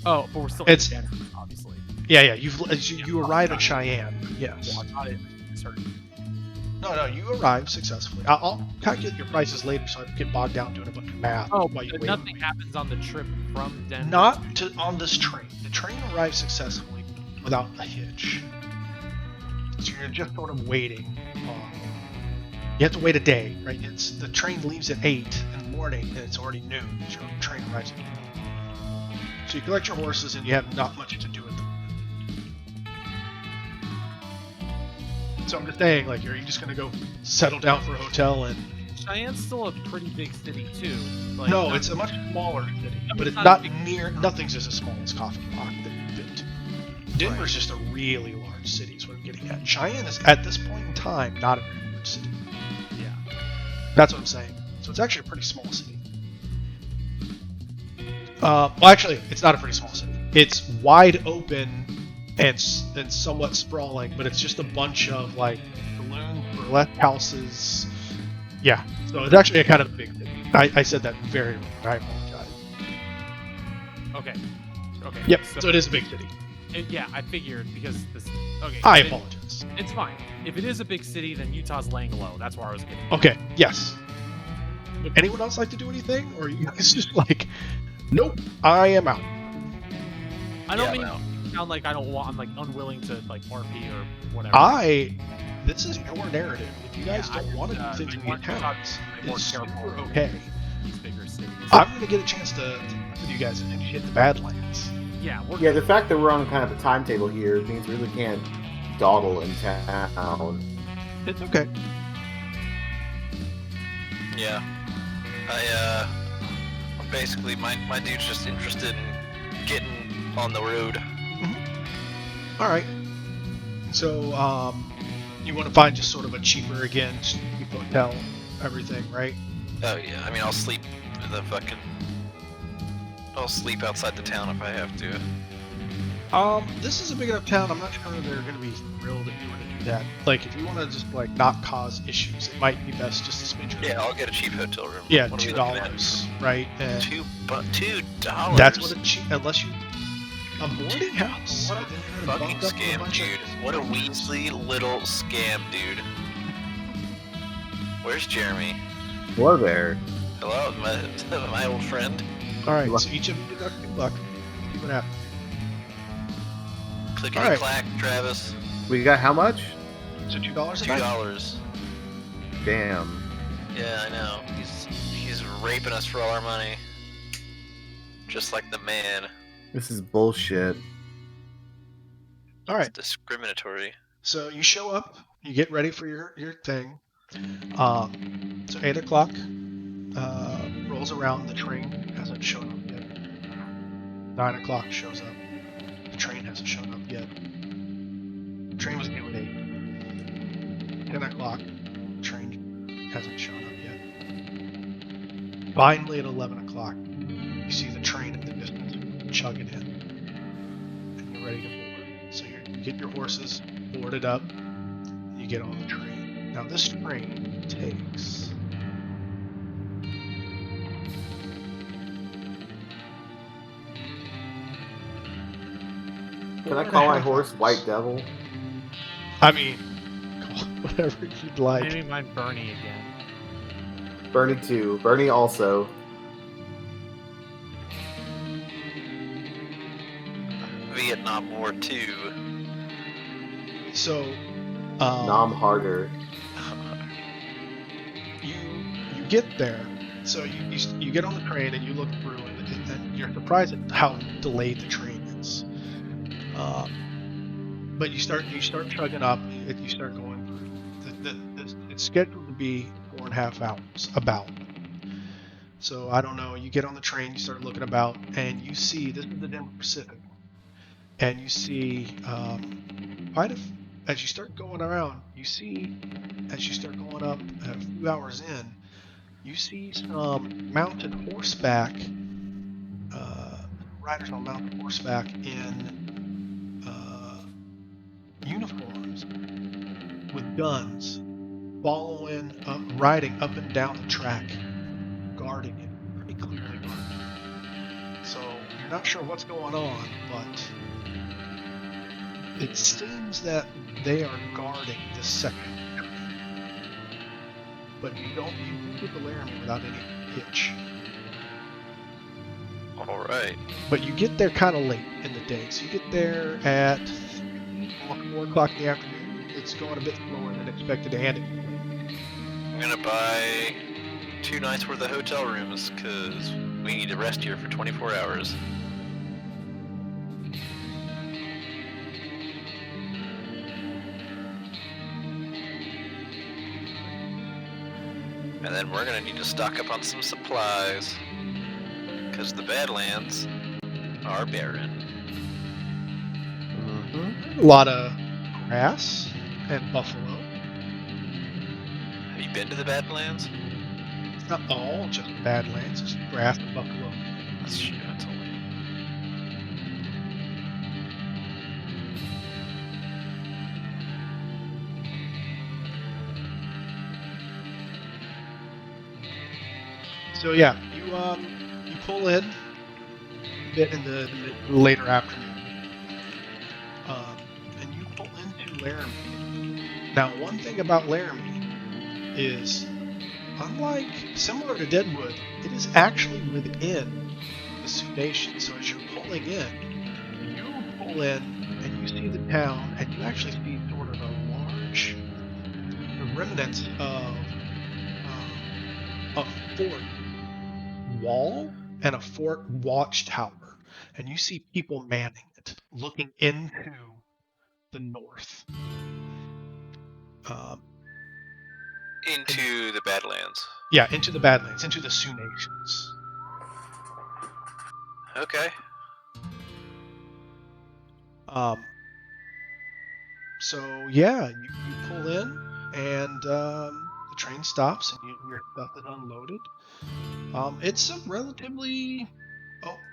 Oh, but we're still It's- in Denver, obviously. Yeah. You arrive at Cheyenne. Yes. Well, I thought it misheard. No, you arrived successfully. I'll calculate your prices later, so I don't get bogged down doing a bunch of math. Oh, while you but wait. nothing happens on the trip from Denver. Not on this train. The train arrives successfully without a hitch. So you're just sort of waiting. You have to wait a day, right? The train leaves at 8 in the morning, and it's already noon. So your train arrives at noon. So you collect your horses, and you have not much to do at the moment. So I'm just saying, like, are you just gonna go settle down for a hotel and? Cheyenne's still a pretty big city too. Like, No, it's a much smaller city, but it's not not big. nothing's as small as Coffin Rock. Denver's just a really large city, is what I'm getting at. Cheyenne is, at this point in time, not a very large city. Yeah. That's what I'm saying. So it's actually a pretty small city. Well, actually, it's not a pretty small city. It's wide open and somewhat sprawling, but it's just a bunch of, like, saloons, burlesque houses. Yeah, so it's actually a kind of big city. I said that very wrong. I apologize. Okay. Okay. Yep. So it is a big city. Yeah, I figured because this. Okay. I apologize. It's fine. If it is a big city, then Utah's laying low. That's where I was getting. Okay. Yes. Would anyone else like to do anything, or are you guys just like, nope, I am out? I don't Yeah, mean to sound like I don't want. I'm like unwilling to like RP or whatever. This is your narrative. If you guys don't want to do things in the towns, it's super okay. These bigger cities. I'm gonna get a chance to with you guys and hit the Badlands. Yeah, we're Yeah, the fact that we're on kind of a timetable here means we really can't dawdle in town. It's okay. Yeah. Basically, my dude's just interested in getting on the road. All right. So, you want to find just sort of a cheaper, again, cheap hotel, everything, right? Oh yeah, I mean, I'll sleep in the fucking. I'll sleep outside the town if I have to. This is a big enough town. I'm not sure they're going to be thrilled if you were to do that. Like, if you want to just like not cause issues, it might be best just to spend your Yeah, I'll get a cheap hotel room. yeah What are we looking at? $2, right? And $2. that's what a cheap unless you a boarding house. What a but then you're gonna fucking bump up a scam, bunch of- dude. What a Weasley little scam, dude. Where's Jeremy? Hello there. Hello, my old friend. All right, so each of you deduct $2. See what happens. Clickety Alright. clack, Travis. We got how much? So $2 a night. $2. Damn. Yeah, I know. He's raping us for all our money. Just like the man. This is bullshit. All right. It's discriminatory. So you show up, you get ready for your thing. So 8 o'clock rolls around, the train hasn't shown up yet. 9 o'clock shows up, the train hasn't shown up yet. The train was due at 8. 10 o'clock, the train hasn't shown up yet. Finally at 11 o'clock, you see the train in the distance chugging in. And you're ready to board. So you get your horses boarded up, you get on the train. Now this train takes Can I call my horse White Devil? I mean, whatever you'd like. Maybe mine Bernie again. Bernie too. Bernie also. Vietnam War 2. So, Nom harder. you get there. So you get on the train and you look through and you're surprised at how delayed the train is. But you start chugging up. You start going through. It's scheduled to be 4.5 hours about. So I don't know. You get on the train, you start looking about, and you see this is the Denver Pacific, and you see as you start going around, you see as you start going up a few hours in, you see some mounted horseback riders on mounted horseback in uniforms with guns, following up, riding up and down the track, guarding it, pretty clearly guarded. So you're not sure what's going on, but it seems that they are guarding the second train. But you get the Laramie without any hitch. Alright. But you get there kind of late in the day, so you get there at 4 o'clock in the afternoon. It's going a bit slower than expected, and I'm gonna buy 2 nights worth of hotel rooms, because we need to rest here for 24 hours. And then we're gonna need to stock up on some supplies, because the Badlands are barren. a lot of grass and buffalo. Have you been to the Badlands? It's not all just Badlands, it's grass and buffalo. That's shit. That's all. So yeah, you pull in, bit in the later afternoon. And you pull into Laramie. Now, one thing about Laramie is, similar to Deadwood, it is actually within the Sioux Nation. So as you're pulling in, you pull in and you see the town, and you actually see sort of a large remnants of a fort wall and a fort watchtower, and you see people manning it, looking into the north. Into the Badlands. Yeah, into the Badlands, into the Sioux Nations. Okay. So yeah, you pull in, and the train stops, and your stuff is unloaded. It's a relatively,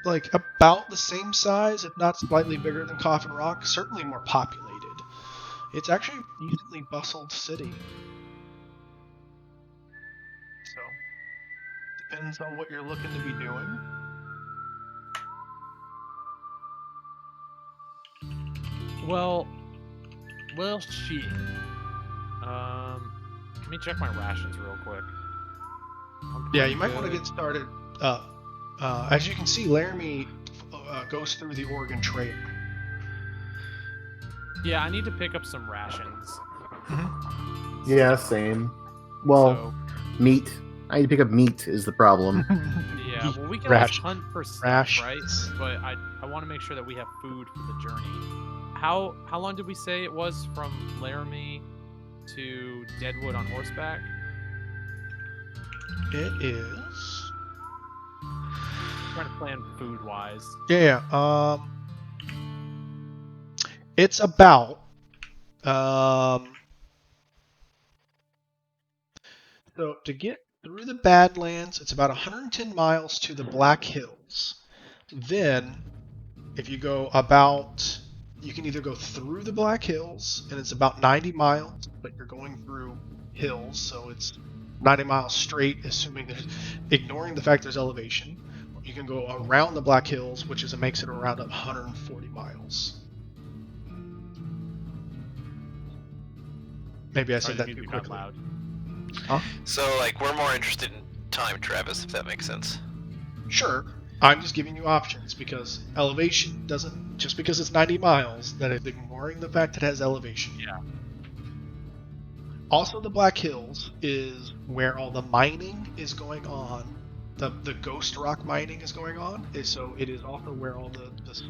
like about the same size, if not slightly bigger than Coffin Rock. Certainly more populated. It's actually a decently bustled city. So depends on what you're looking to be doing. Well, shit. Let me check my rations real quick. Yeah, you might want to get started. As you can see, Laramie goes through the Oregon Trail. Yeah, I need to pick up some rations. Yeah, same. Well, meat. I need to pick up meat is the problem. Yeah, well, we can always Rash- hunt for stuff, rash. right? But I want to make sure that we have food for the journey. How long did we say it was from Laramie to Deadwood on horseback? It is. I'm trying to plan food wise. Yeah. It's about. So to get through the Badlands, it's about 110 miles to the Black Hills. Then, if you go about, you can either go through the Black Hills, and it's about 90 miles, but you're going through hills, so it's 90 miles straight, ignoring the fact there's elevation. You can go around the Black Hills, which makes it around 140 miles. Maybe I said that too quickly. Loud. Huh? So, like, we're more interested in time, Travis, if that makes sense. Sure. I'm just giving you options because elevation doesn't, just because it's 90 miles, that is ignoring the fact it has elevation. Yeah. Also, the Black Hills is where all the mining is going on. The ghost rock mining is going on. So it is also where all the Sioux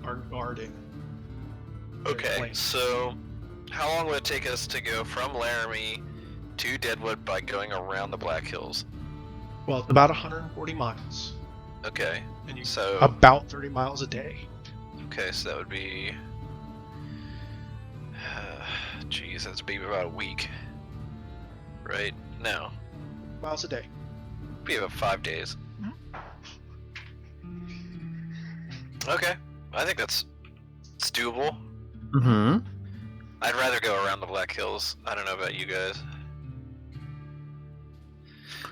are guarding. Okay, so how long would it take us to go from Laramie to Deadwood by going around the Black Hills? Well, it's about 140 miles. Okay. And you So about 30 miles a day. Okay, so that would be geez, that's be about a week. Right? No. Miles a day. Be about 5 days. Okay. I think it's doable. Mm-hmm. I'd rather go around the Black Hills. I don't know about you guys.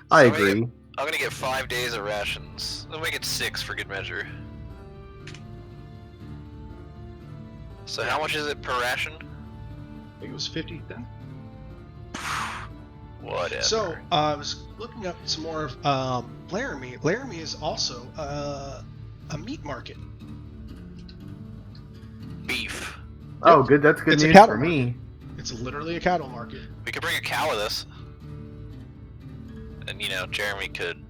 I So agree. I'm gonna get 5 days of rations. I'll make it 6 for good measure. So how much is it per ration? I think it was 50 then. Whatever. So I was looking up some more of Laramie. Laramie is also a meat market. Beef. Oh, good. That's good It's a news cattle for me. It's literally a cattle market. We could bring a cow with us. And, you know, Jeremy could...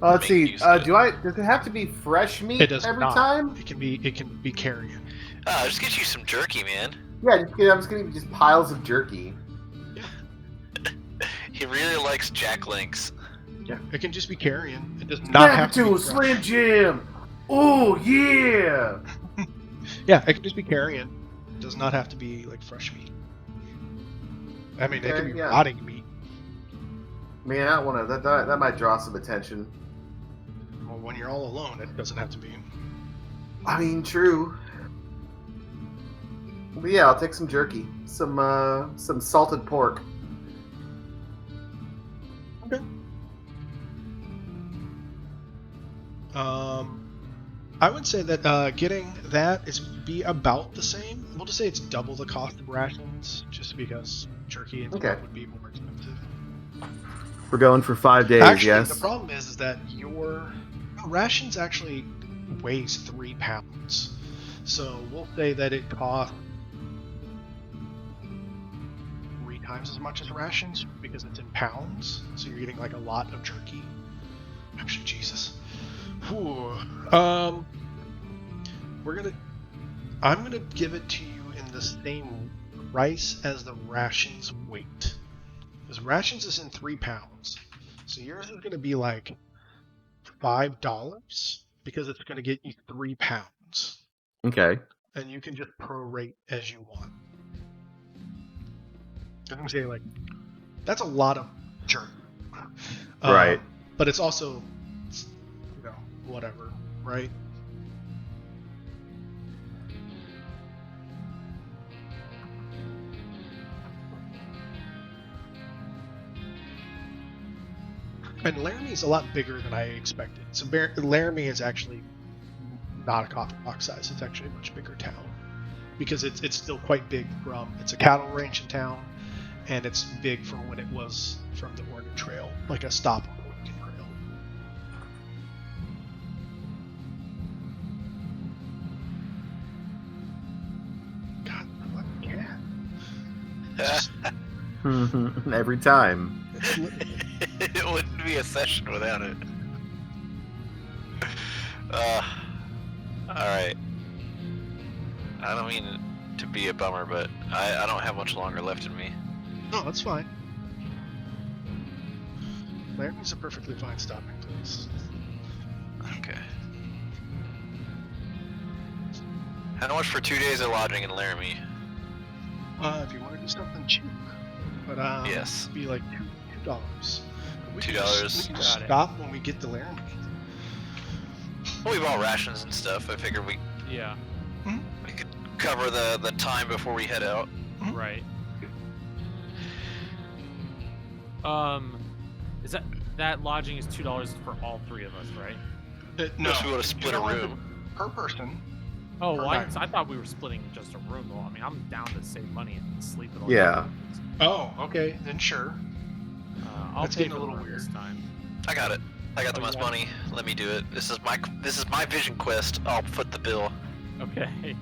Let's Make see. use of it. Does it have to be fresh meat It does every not. time? It can be carrion. just get you some jerky, man. Yeah, I'm just gonna just piles of jerky. He really likes Jack Links. Yeah, it can just be carrion. It does not have to be fresh. Slim Jim. Oh yeah. Yeah, it can just be carrion. It does not have to be like fresh meat. I mean, it can be Yeah. rotting meat. Man, I don't want to. That might draw some attention. Well, when you're all alone, it doesn't have to be. I mean, true. But yeah, I'll take some jerky, some salted pork. Okay. I would say that getting that is be about the same. We'll just say it's double the cost of rations, just because jerky and stuff would be more expensive. We're going for 5 days, Actually, yes? the problem is that your rations actually weighs 3 pounds. So we'll say that it costs 3 times as much as rations because it's in pounds. So you're getting like a lot of jerky. Actually, Jesus. Whew. I'm gonna give it to you in the same price as the rations weight. Because rations is in 3 pounds. So yours is gonna be like $5 because it's gonna get you 3 pounds. Okay. And you can just prorate as you want. I'm gonna say like that's a lot of jerky. Right. But it's also whatever, right? And Laramie's a lot bigger than I expected. So Laramie is actually not a Coffin Rock size. It's actually a much bigger town because it's still quite big from. It's a cattle ranch in town, and it's big from when it was from the Oregon Trail, like a stop on the Oregon Trail. God, what cat? Every time. It wouldn't be a session without it. Alright. I don't mean to be a bummer, but I don't have much longer left in me. No, that's fine. Laramie's a perfectly fine stopping place. Okay. How much for 2 days of lodging in Laramie? If you want to do something cheap, but Yes. it'd be like $2. We can $2. we can stop when we get to Laramie. Well, we bought rations and stuff. I figured we could cover the time before we head out. Right. Is that lodging is $2 for all 3 of us, right? No, Unless we want to split a room. Per person. Oh, well, I night. thought we were splitting just a room, though. I mean, I'm down to save money and sleep at all. Yeah. Oh, okay, then sure. I'll That's pay getting for a little the room weird. this time. I got it. I got the Oh, most you got money. Let me do it. This is my vision quest. I'll foot the bill. Okay.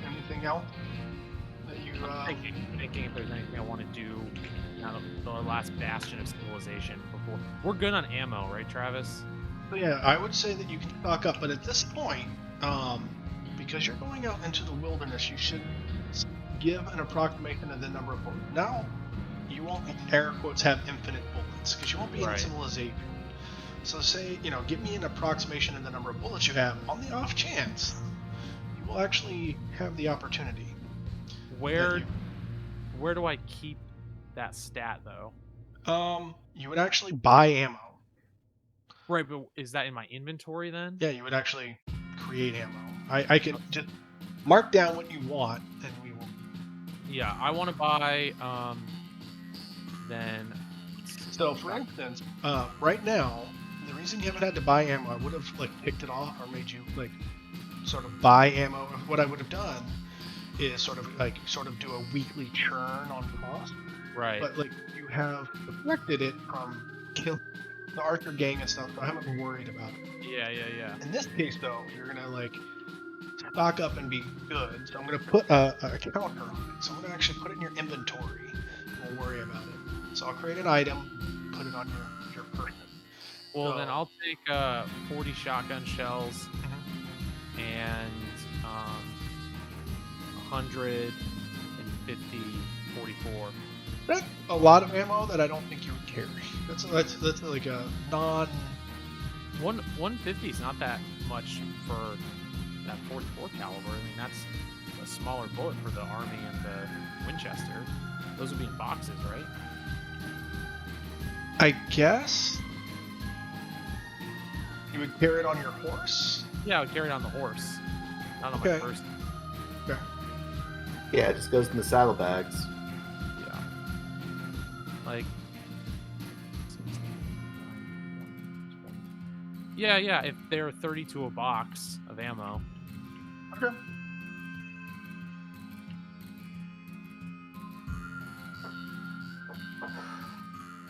Anything else that you? Thinking if there's anything I want to do now the last bastion of civilization before. We're good on ammo, right, Travis? So yeah, I would say that you can stock up, but at this point, because you're going out into the wilderness, you should give an approximation of the number of bullets. Now, you won't, air quotes, have infinite bullets because you won't be in civilization. So say, give me an approximation of the number of bullets you have on the off chance you will actually have the opportunity. Where do I keep that stat though? You would actually buy ammo. Right, but is that in my inventory then? Yeah, you would actually create ammo. I can just mark down what you want, and we will. Yeah, I want to buy. Then. So, for instance, right now, the reason you haven't had to buy ammo, I would have picked it off or made you sort of buy ammo. What I would have done is sort of do a weekly churn on cost. Right. But you have deflected it from killing the Archer gang and stuff, so I haven't been worried about it. Yeah. In this case, though, you're gonna stock up and be good. So I'm gonna put a counter on it. So I'm gonna actually put it in your inventory. And we'll worry about it. So I'll create an item, put it on your person. Well, then So- I'll take 40 shotgun shells and 150 44. That's a lot of ammo that I don't think you would carry. That's like a non. 150 is not that much for that 44 caliber. I mean, that's a smaller bullet for the Army and the Winchester. Those would be in boxes, right? I guess you would carry it on your horse. Yeah, I would carry it on the horse, not on my Okay. person. Yeah, it just goes in the saddlebags. Yeah. Like. Yeah. If they're 32 a box of ammo. Okay.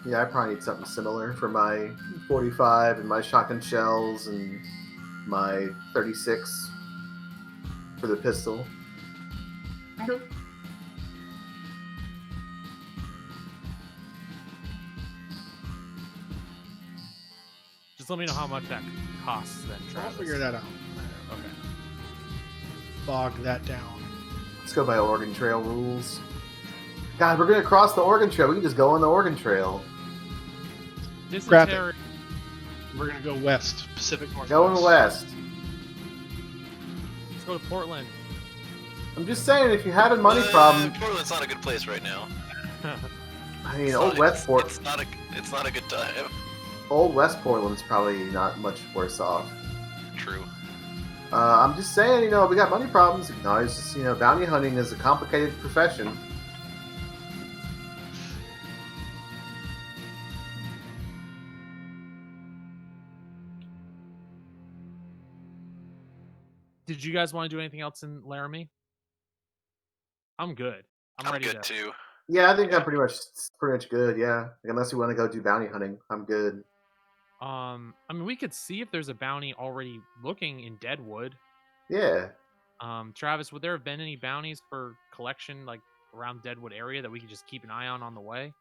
Yeah, I probably need something similar for my 45 and my shotgun shells and my 36 for the pistol. Just let me know how much that costs then, I'll Travis. figure that out. Okay. Bog that down. Let's go by Oregon Trail rules. God, we're gonna cross the Oregon Trail. We can just go on the Oregon Trail. Grab it. Dysentery. We're gonna go west, Pacific Northwest. Going west. Let's go to Portland. I'm just saying, if you had a money problem, Portland's not a good place right now. I mean, It's old not- Westport, It's not a good time. old West Portland's probably not much worse off. True. I'm just saying, we got money problems. No, it's just, bounty hunting is a complicated profession. Did you guys want to do anything else in Laramie? I'm good. I'm ready good to. too. Yeah, I think I'm pretty much good. Yeah, like, unless we want to go do bounty hunting, I'm good. I mean, we could see if there's a bounty already looking in Deadwood. Yeah. Travis, would there have been any bounties for collection like around Deadwood area that we could just keep an eye on the way?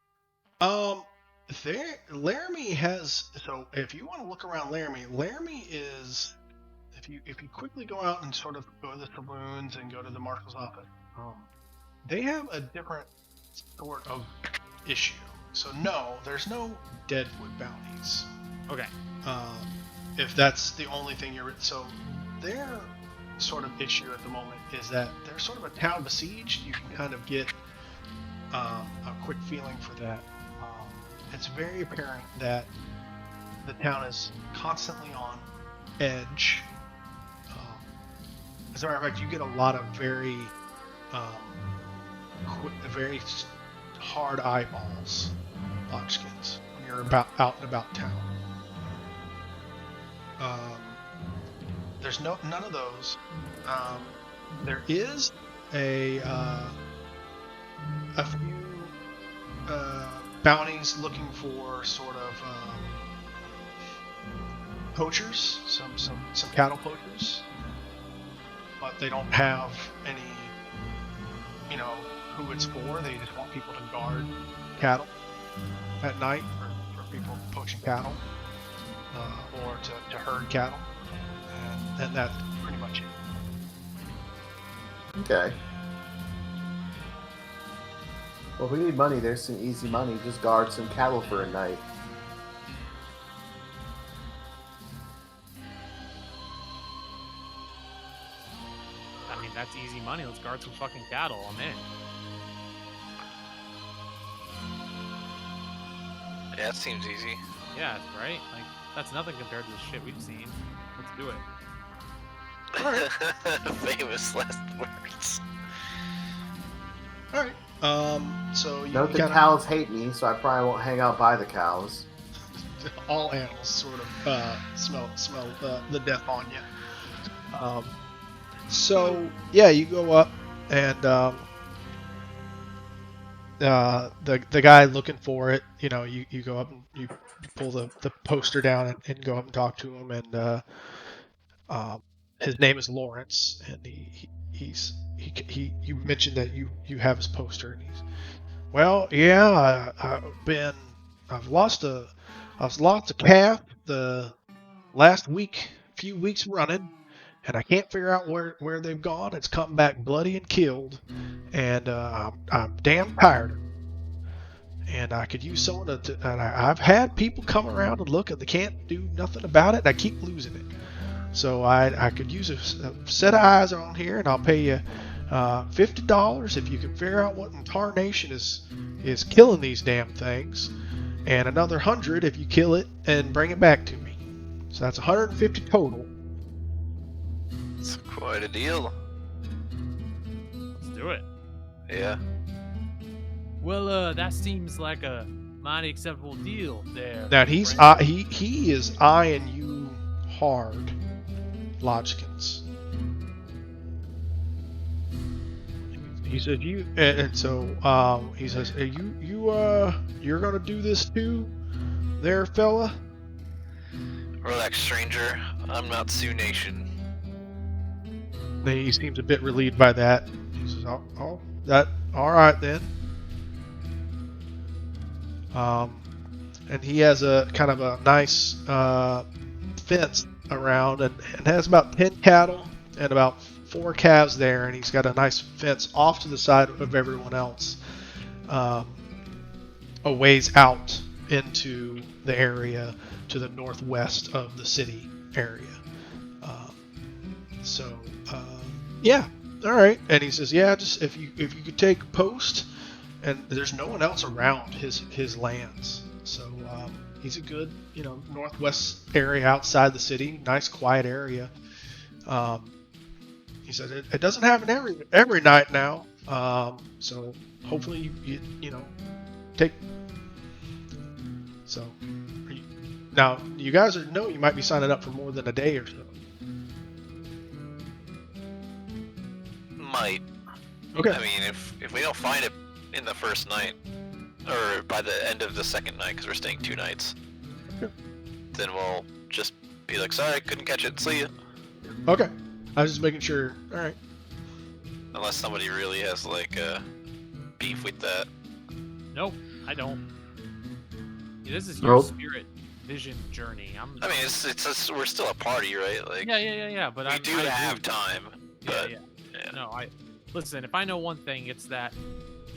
Laramie has. So if you want to look around Laramie is. If you quickly go out and sort of go to the saloons and go to the marshal's office, they have a different sort of issue. So no, there's no Deadwood bounties. Okay. If that's the only thing so their sort of issue at the moment is that they're sort of a town besieged. You can kind of get a quick feeling for that. It's very apparent that the town is constantly on edge. As a matter of fact, you get a lot of very hard eyeballs, Botchkins, when you're out and about town. There's none of those. There is a few bounties looking for sort of poachers, some cattle poachers, but they don't have any, who it's for. They just want people to guard cattle at night for people poaching cattle or to herd cattle, and that's pretty much it. Okay. Well, if we need money, there's some easy money. Just guard some cattle for a night. I mean, that's easy money. Let's guard some fucking cattle. I'm in. Yeah, that seems easy. Yeah, right? Like, that's nothing compared to the shit we've seen. Let's do it. Famous last words. All right. So you Note the kind cows hate me, so I probably won't hang out by the cows. of all animals sort of smell the death on you. So yeah, you go up and the guy looking for it, you go up and you pull the poster down and go up and talk to him, and his name is Lawrence, and you mentioned that you have his poster, and Well, yeah, I've lost a calf the last few weeks running, and I can't figure out where they've gone. It's come back bloody and killed, and I'm damn tired. And I could use someone and I've had people come around and look, and they can't do nothing about it, and I keep losing it. So I could use a set of eyes on here, and I'll pay you $50 if you can figure out what in tarnation is killing these damn things, and another 100 if you kill it and bring it back to me. So that's 150 total. It's quite a deal. Let's do it. Yeah. Well, that seems like a mighty acceptable deal there. Now friend. he is eyeing you hard, Lodgkins. He said you, and so he says, you're gonna do this too, there, fella. Relax, stranger. I'm not Sioux Nation. He seems a bit relieved by that. He says, "Oh, that all right then." And he has a kind of a nice fence around, and has about 10 cattle and about 4 calves there, and he's got a nice fence off to the side of everyone else, a ways out into the area to the northwest of the city area. Yeah, all right. And he says, yeah, just if you could take post, and there's no one else around his lands, so he's a good northwest area outside the city, nice quiet area. He said it doesn't happen every night now, so hopefully you take. So now you guys know you might be signing up for more than a day or so. Might. Okay. I mean, if we don't find it in the first night, or by the end of the second night, because we're staying 2 nights, then we'll just be like, sorry, couldn't catch it, see ya. Okay. I was just making sure. All right. Unless somebody really has like beef with that. Nope, I don't. Yeah, this is your spirit vision journey. I mean, we're still a party, right? Like, yeah. But we do have time. But yeah. No, listen. If I know one thing, it's that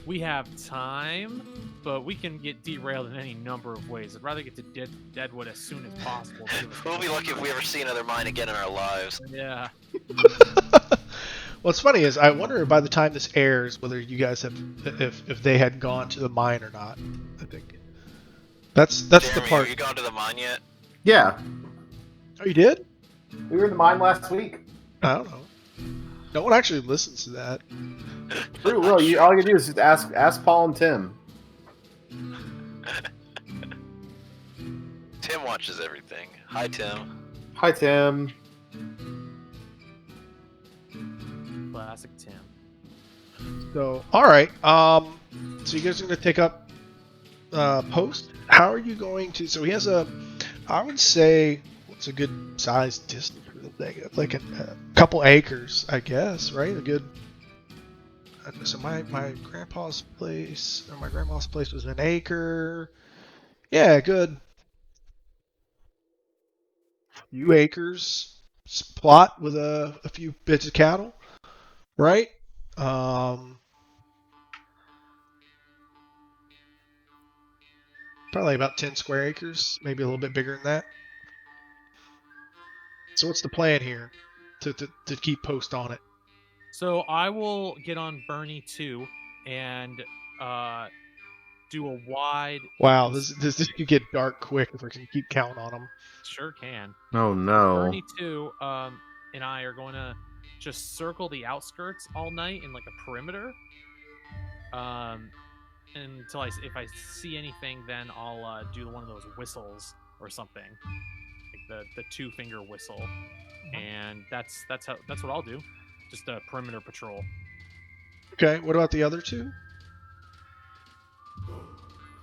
we have time, but we can get derailed in any number of ways. I'd rather get to Deadwood as soon as possible. We'll be lucky if we ever see another mine again in our lives. Yeah. What's funny is I wonder by the time this airs whether you guys have if they had gone to the mine or not. I think that's Jeremy, the part. Have you gone to the mine yet? Yeah, Oh, you did? we were in the mine last week. I don't know. No one actually listens to that. True, Will. All you do is just ask Paul and Tim. Tim watches everything. Hi, Tim. Hi, Tim. Classic Tim. So, all right. So you guys are going to take up post. How are you going to? So he has I would say, what's a good size distance for the thing? Like a couple acres, I guess, right? A good. So my grandpa's place, or my grandma's place was an acre. Yeah, good. Few acres plot with a few bits of cattle, right? Probably about 10 square acres, maybe a little bit bigger than that. So what's the plan here to keep post on it? So I will get on Bernie too, and do a wide. Wow, this could get dark quick if we can keep counting on them. Sure can. Oh no. Bernie too, and I are going to just circle the outskirts all night in like a perimeter. Until if I see anything, then I'll do one of those whistles or something, like the 2-finger whistle, and that's what I'll do. Just a perimeter patrol. Okay, what about the other two?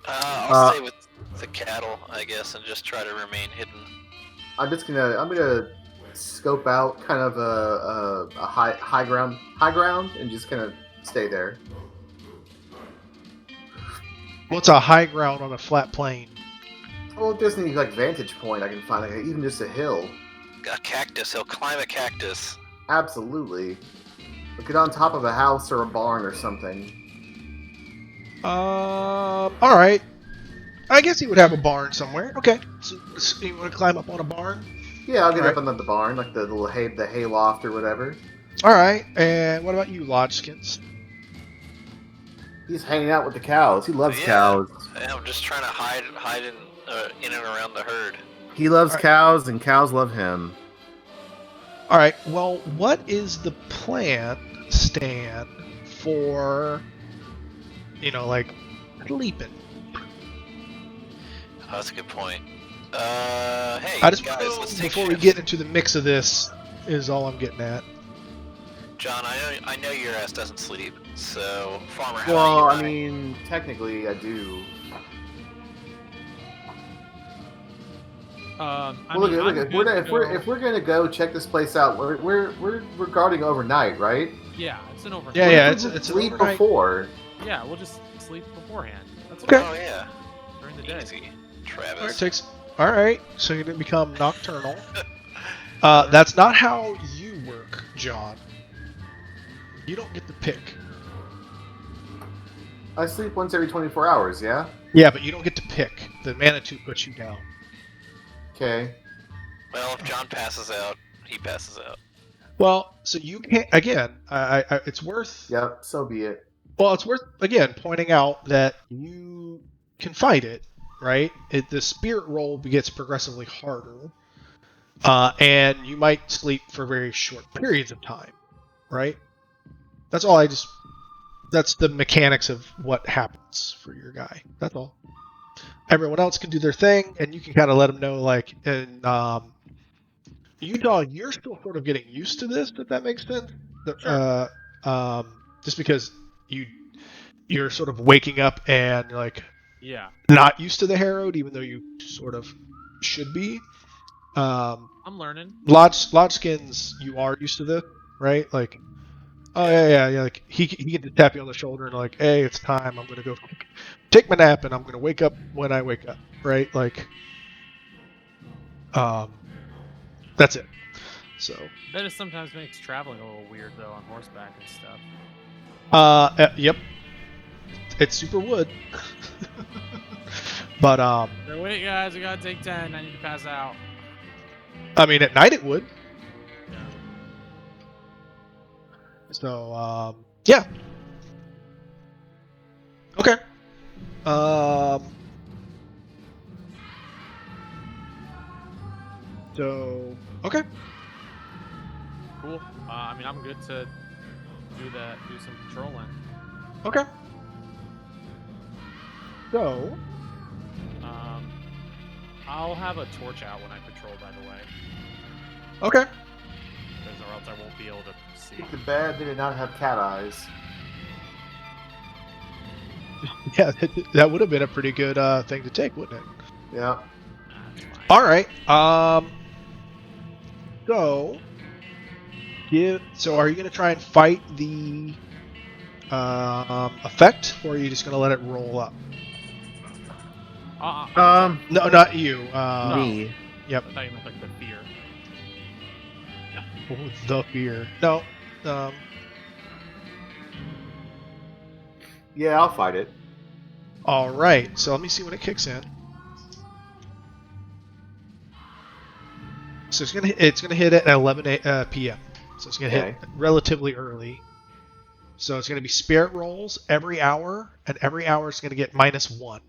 I'll stay with the cattle, I guess, and just try to remain hidden. I'm gonna scope out kind of a high ground, and just kind of stay there. What's a high ground on a flat plain? Well, just any like vantage point I can find, like even just a hill. A cactus. He'll climb a cactus. Absolutely. We'll get on top of a house or a barn or something. All right. I guess he would have a barn somewhere. Okay. So you want to climb up on a barn? Yeah, I'll get All up on the barn, like the little hay loft or whatever. All right. And what about you, Lodgeskins? He's hanging out with the cows. He loves Yeah. cows. I'm just trying to hide in and around the herd. He loves All right. cows, and cows love him. All right. Well, what is the plan, Stan, for, like, sleeping? Oh, that's a good point. Hey, I just guys, want let's to take before we shifts. get into the mix of this, is all I'm getting at. John, I know your ass doesn't sleep, so Farmer, how Well, about I you? mean, technically, I do. I Well, mean, look, I'm if we're good gonna, to if we're gonna go check this place out, we're guarding overnight, right? yeah, it's an overnight. Yeah, What yeah, if we it's an sleep overnight. before. Yeah, we'll just sleep beforehand. That's Okay. fine. Oh yeah, During the day. easy, All right, Travis. All right. So you're gonna become nocturnal. That's not how you work, John. You don't get to pick. I sleep once every 24 hours. Yeah. Yeah, but you don't get to pick. The Manitou puts you down. Okay. Well, if John passes out, he passes out. Well, so you can't. Again, it's worth. Yep. So be it. Well, it's worth again pointing out that you can fight it, right? The spirit roll gets progressively harder, and you might sleep for very short periods of time, right? That's all. That's the mechanics of what happens for your guy. That's all. Everyone else can do their thing, and you can kind of let them know, like, in Utah, you're still sort of getting used to this, if that makes sense. Sure. Just because you're sort of waking up and like Yeah, not used to the Harrowed, even though you sort of should be. I'm learning. Lodgeskins, you are used to this, right? Like, oh yeah. Like he can just tap you on the shoulder and like, hey, it's time. I'm gonna go take my nap, and I'm gonna wake up when I wake up, right? Like, that's it. So, That just sometimes makes traveling a little weird though on horseback and stuff. yep, it's super wood, but So wait, guys, I gotta take 10. I need to pass out. I mean, at night it would. Yeah. So, yeah. Okay. So, okay. Cool. I mean, I'm good to do some patrolling. Okay. So, I'll have a torch out when I patrol, by the way, okay. because or else I won't be able to see. The bad they did not have cat eyes. Yeah, that would have been a pretty good thing to take, wouldn't it? Yeah. That's fine. All right. So are you going to try and fight the effect, or are you just going to let it roll up? No, not you. Me. Yep. I thought you meant like the fear. The fear. No. Yeah, I'll fight it. All right. So let me see when it kicks in. So it's gonna hit at 11 p.m. So it's gonna hit relatively early. So it's gonna be spirit rolls every hour, and every hour it's gonna get -1.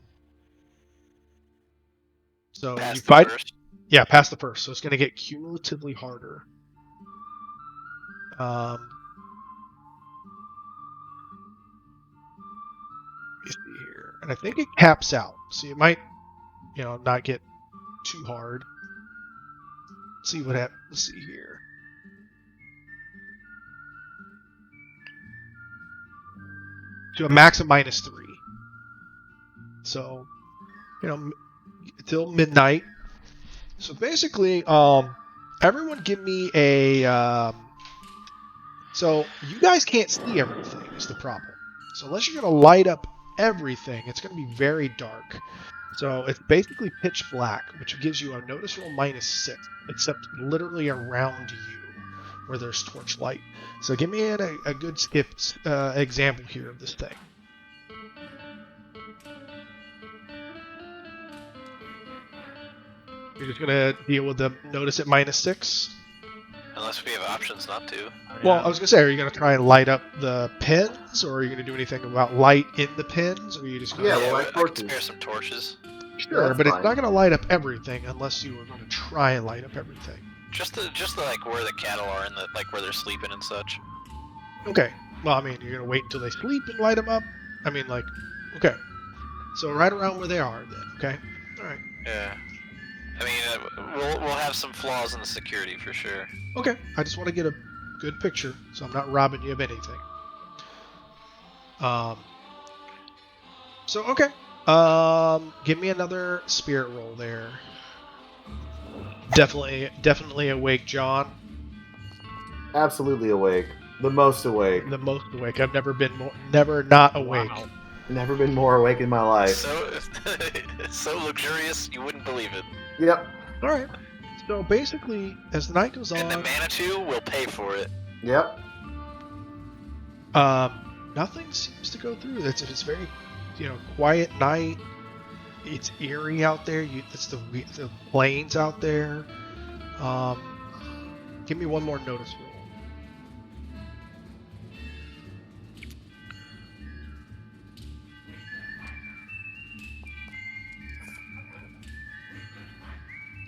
So Pass you the fight. first. Yeah, past the first. So it's gonna get cumulatively harder. Let me see here, and I think it caps out. So you might, not get too hard. Let's see what happens. Let's see here. To a max of -3. So, till midnight. So basically, everyone give me a. So you guys can't see everything is the problem. So unless you're gonna light up everything, it's going to be very dark. So it's basically pitch black, which gives you a noticeable -6, except literally around you where there's torchlight. So give me a good example here of this thing. You're just gonna deal with the notice at -6. Unless we have options not to. Well, I was gonna say, are you gonna try and light up the pins, or are you gonna do anything about light in the pins, or are you just gonna? Yeah, well, like I can torches. spare some torches. Sure, that's but it's fine. not gonna light up everything unless you are gonna try and light up everything. Just the like where the cattle are and like where they're sleeping and such. Okay. Well, I mean, you're gonna wait until they sleep and light them up. I mean, like, okay. So right around where they are, then. Okay. All right. Yeah. I mean, we'll have some flaws in the security for sure. Okay. I just want to get a good picture, so I'm not robbing you of anything. So okay. Give me another spirit roll there. Definitely awake, John. Absolutely awake. The most awake. The most awake. I've never not awake. Wow. Never been more awake in my life. So luxurious you wouldn't believe it. Yep. All right. So basically, as the night goes And the on, Manitou will pay for it. Yep. nothing seems to go through. It's very, quiet night. It's eerie out there. It's the plains out there. Give me one more notice roll.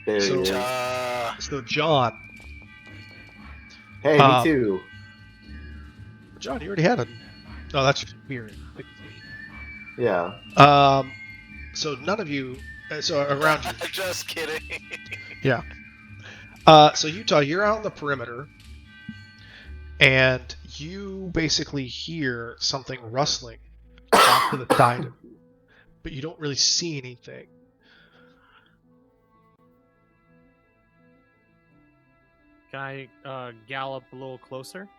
There So- he is. So John, Hey, me too. John, you already had a. No, that's your spirit. Yeah. So none of you. So around you. Just kidding. Yeah. So Utah, you're out on the perimeter, and you basically hear something rustling off to the side of you, but you don't really see anything. Can I gallop a little closer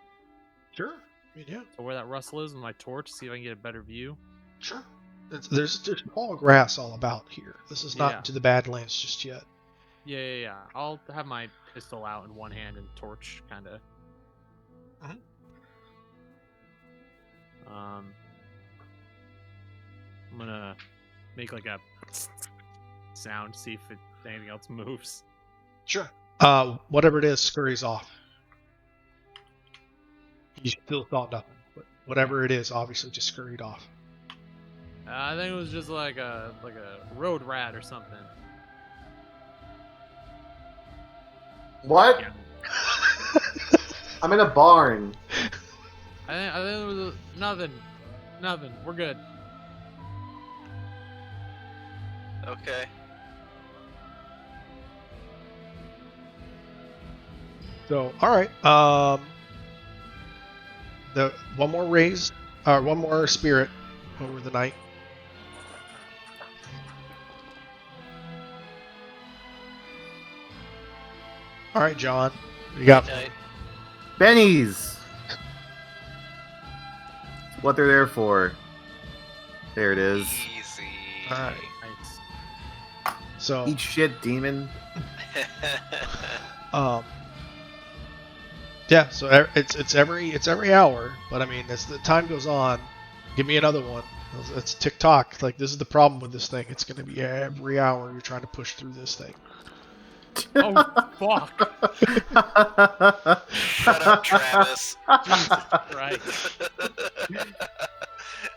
Sure. I mean, yeah. to where that rustle is with my torch, see if I can get a better view? Sure. There's tall grass all about here. This is not Yeah. into the Badlands just yet. Yeah. I'll have my pistol out in one hand and torch kind of. Mhm. I'm gonna make like a sound, see if anything else moves. Sure. Whatever it is scurries off. You still saw nothing, but whatever it is, obviously just scurried off. I think it was just like a road rat or something. What? Yeah. I'm in a barn. I think it was nothing. We're good. Okay. So, all right. The one more spirit over the night. All right, John. What you got? Good night. Bennies. What they're there for. There it is. Easy. All right. Nice. So, Eat shit, demon. yeah. So it's every hour, but I mean, as the time goes on, give me another one. It's TikTok. Like, this is the problem with this thing. It's going to be every hour you're trying to push through this thing. Oh fuck! Shut up, Travis. Jesus Christ!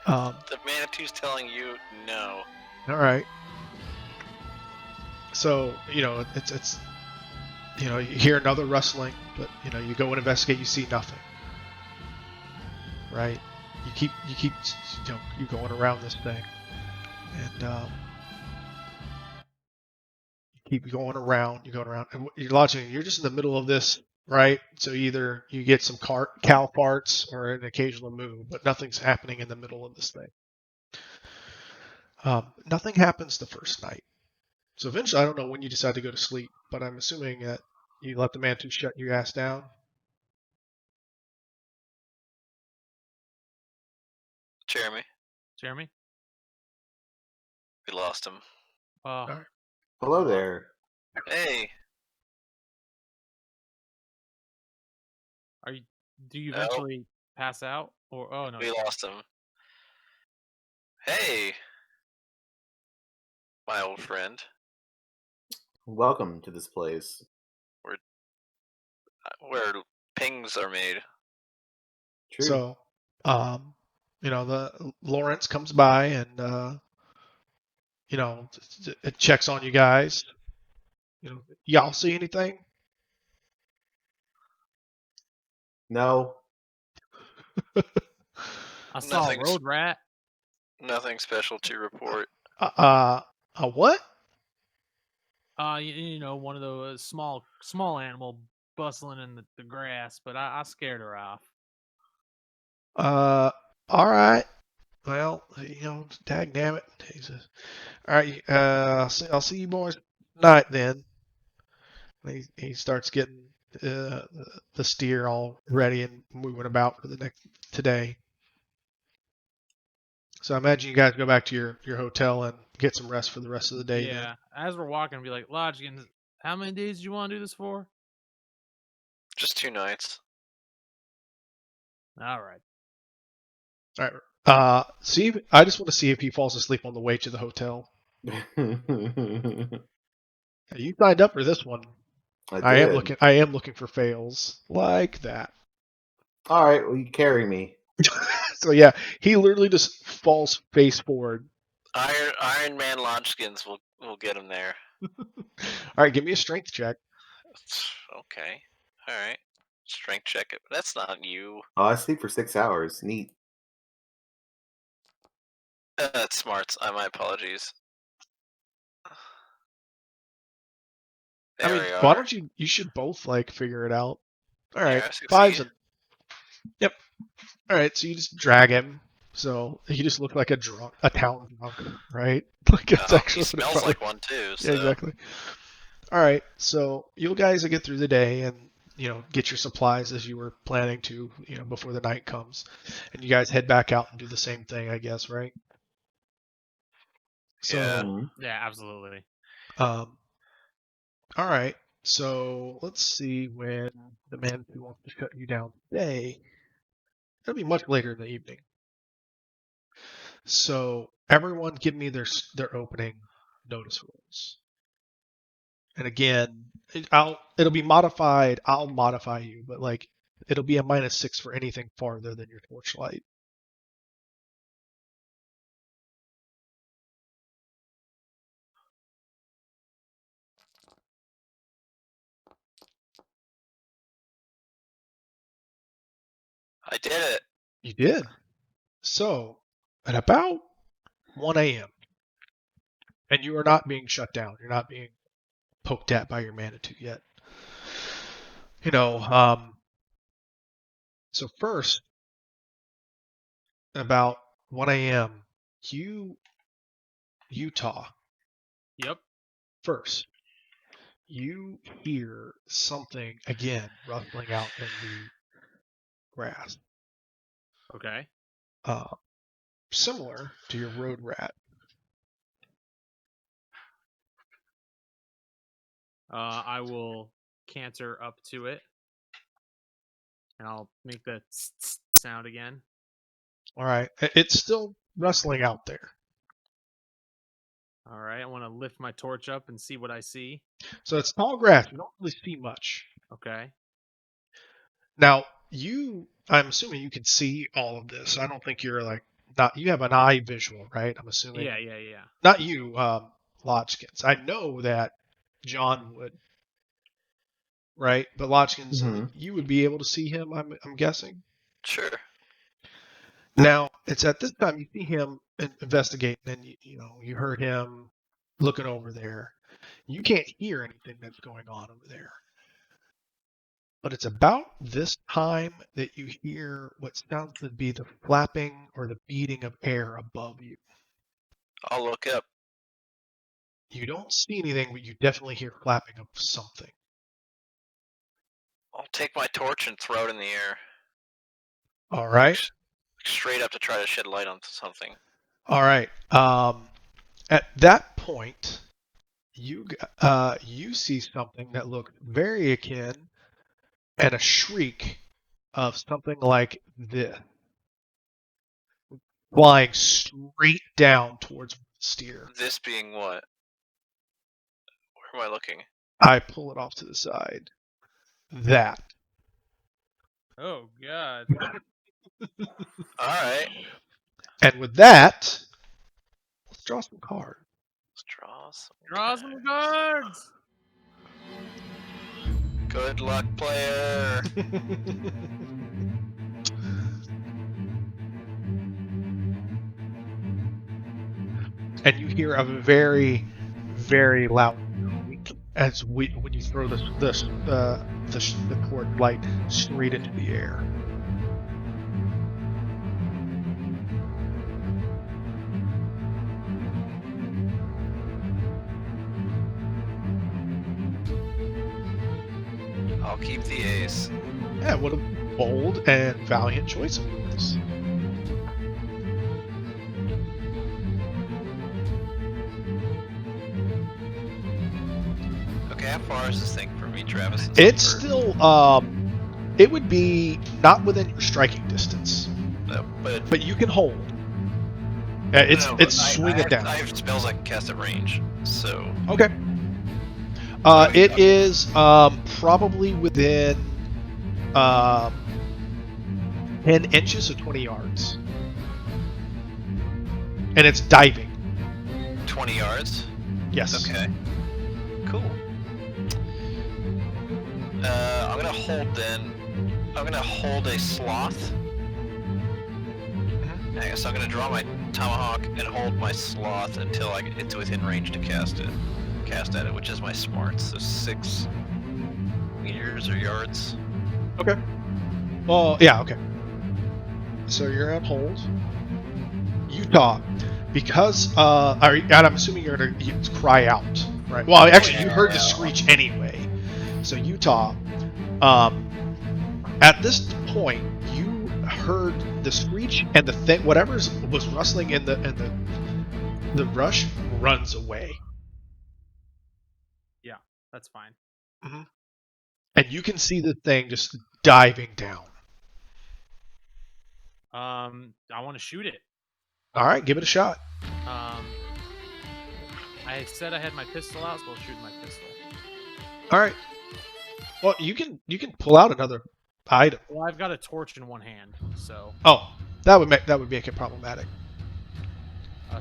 The Manitou's telling you no. All right. So it's you hear another rustling, but you go and investigate. You see nothing. Right. You keep you going around this thing, and you keep going around. You're going around, and you're lodging. You're just in the middle of this, right? So either you get some cow farts or an occasional moo, but nothing's happening in the middle of this thing. Nothing happens the first night. So eventually, I don't know when you decide to go to sleep, but I'm assuming that you let the Manitou shut your ass down. Jeremy. Jeremy? We lost him. Oh, Hello there. Hey. do you No. eventually pass out? Or oh no. We lost him. Hey. My old friend. Welcome to this place. Where pings are made. True. So, the Lawrence comes by and it checks on you guys. Y'all see anything? No. I saw a Nothing's- road rat. Nothing special to report. A what? One of those small animal bustling in the grass, but I scared her off. All right. Well, dag damn it. He says, all right. I'll see you boys tonight then. He starts getting the steer all ready and moving about for today. So I imagine you guys go back to your hotel and get some rest for the rest of the day. Yeah. As we're walking, be like, Lodgkins, how many days do you want to do this for? Just 2 nights. All right. All right. I just want to see if he falls asleep on the way to the hotel. You signed up for this one. I am looking for fails like that. All right, well, you carry me. So yeah, he literally just falls face forward. Iron Man Lodgkins will get him there. All right, give me a strength check. Okay. All right. Strength check it. That's not you. Oh, I sleep for 6 hours. Neat. That's smarts. My apologies. There we are. Why don't you should both figure it out. All right, Yeah, I fives succeed. yep. All right, so you just drag him. So he just looked like a town drunk, right? Like it's actually He smells probably, like one too. So. yeah, exactly. All right, so you guys will get through the day and get your supplies as you were planning to, before the night comes, and you guys head back out and do the same thing, I guess, right? So, Yeah. Yeah, absolutely. all right. So let's see when the man who wants to shut you down today. It'll be much later in the evening. So everyone, give me their opening notice rolls. And again, it'll be modified. I'll modify you, but it'll be a -6 for anything farther than your torchlight. I did it. You did. So at about 1 a.m. and you are not being shut down. You're not being poked at by your Manitou yet. So first, about 1 a.m., Utah. Yep. First, you hear something again rustling out in the grass. Okay. Similar to your road rat. I will canter up to it, and I'll make the sound again. All right. It's still rustling out there. All right. I want to lift my torch up and see what I see. So it's tall grass. You don't really see much. Okay. Now, I'm assuming you can see all of this. I don't think you're you have an eye visual, right? I'm assuming. Yeah. Not you, Lodgkins. I know that John would, right? But Lodgkins, you would be able to see him, I'm guessing. Sure. Now, it's at this time you see him investigating, and you heard him looking over there. You can't hear anything that's going on over there. But it's about this time that you hear what sounds to be the flapping or the beating of air above you. I'll look up. You don't see anything, but you definitely hear flapping of something. I'll take my torch and throw it in the air. All right. Straight up to try to shed light on something. All right. At that point, you see something that looked very akin and a shriek of something like this, flying straight down towards the steer. This being what? Where am I looking? I pull it off to the side. That. Oh God. Alright. And with that, let's draw some cards. Let's draw some. Draw some cards. Good luck, player. And you hear a very, very loud squeak as when you throw the cord light straight into the air. I'll keep the ace. Yeah, what a bold and valiant choice of yours. Okay, how far is this thing from me, Travis? It's still, it would be not within your striking distance, but you can hold. It's swing it down. I have spells I can cast at range, so. Okay. It is probably within 10 inches of 20 yards. And it's diving. 20 yards? Yes. Okay. Cool. I'm gonna hold then. I'm gonna hold a sloth. Okay, so I'm gonna draw my tomahawk and hold my sloth until I get to within range to cast at it, which is my smarts. So 6 meters or yards. Okay. Well, yeah, okay. So you're on hold. Utah, because and I'm assuming you're gonna cry out, right? Well, actually, you heard the screech anyway. So Utah, at this point, you heard the screech and the thing, whatever was rustling in the brush, runs away. Yeah, that's fine. Mm-hmm. And you can see the thing just diving down. I want to shoot it. All right, give it a shot. I said I had my pistol out, so I'll shoot my pistol. All right. Well, you can pull out another item. Well, I've got a torch in one hand, so. Oh, that would make it problematic.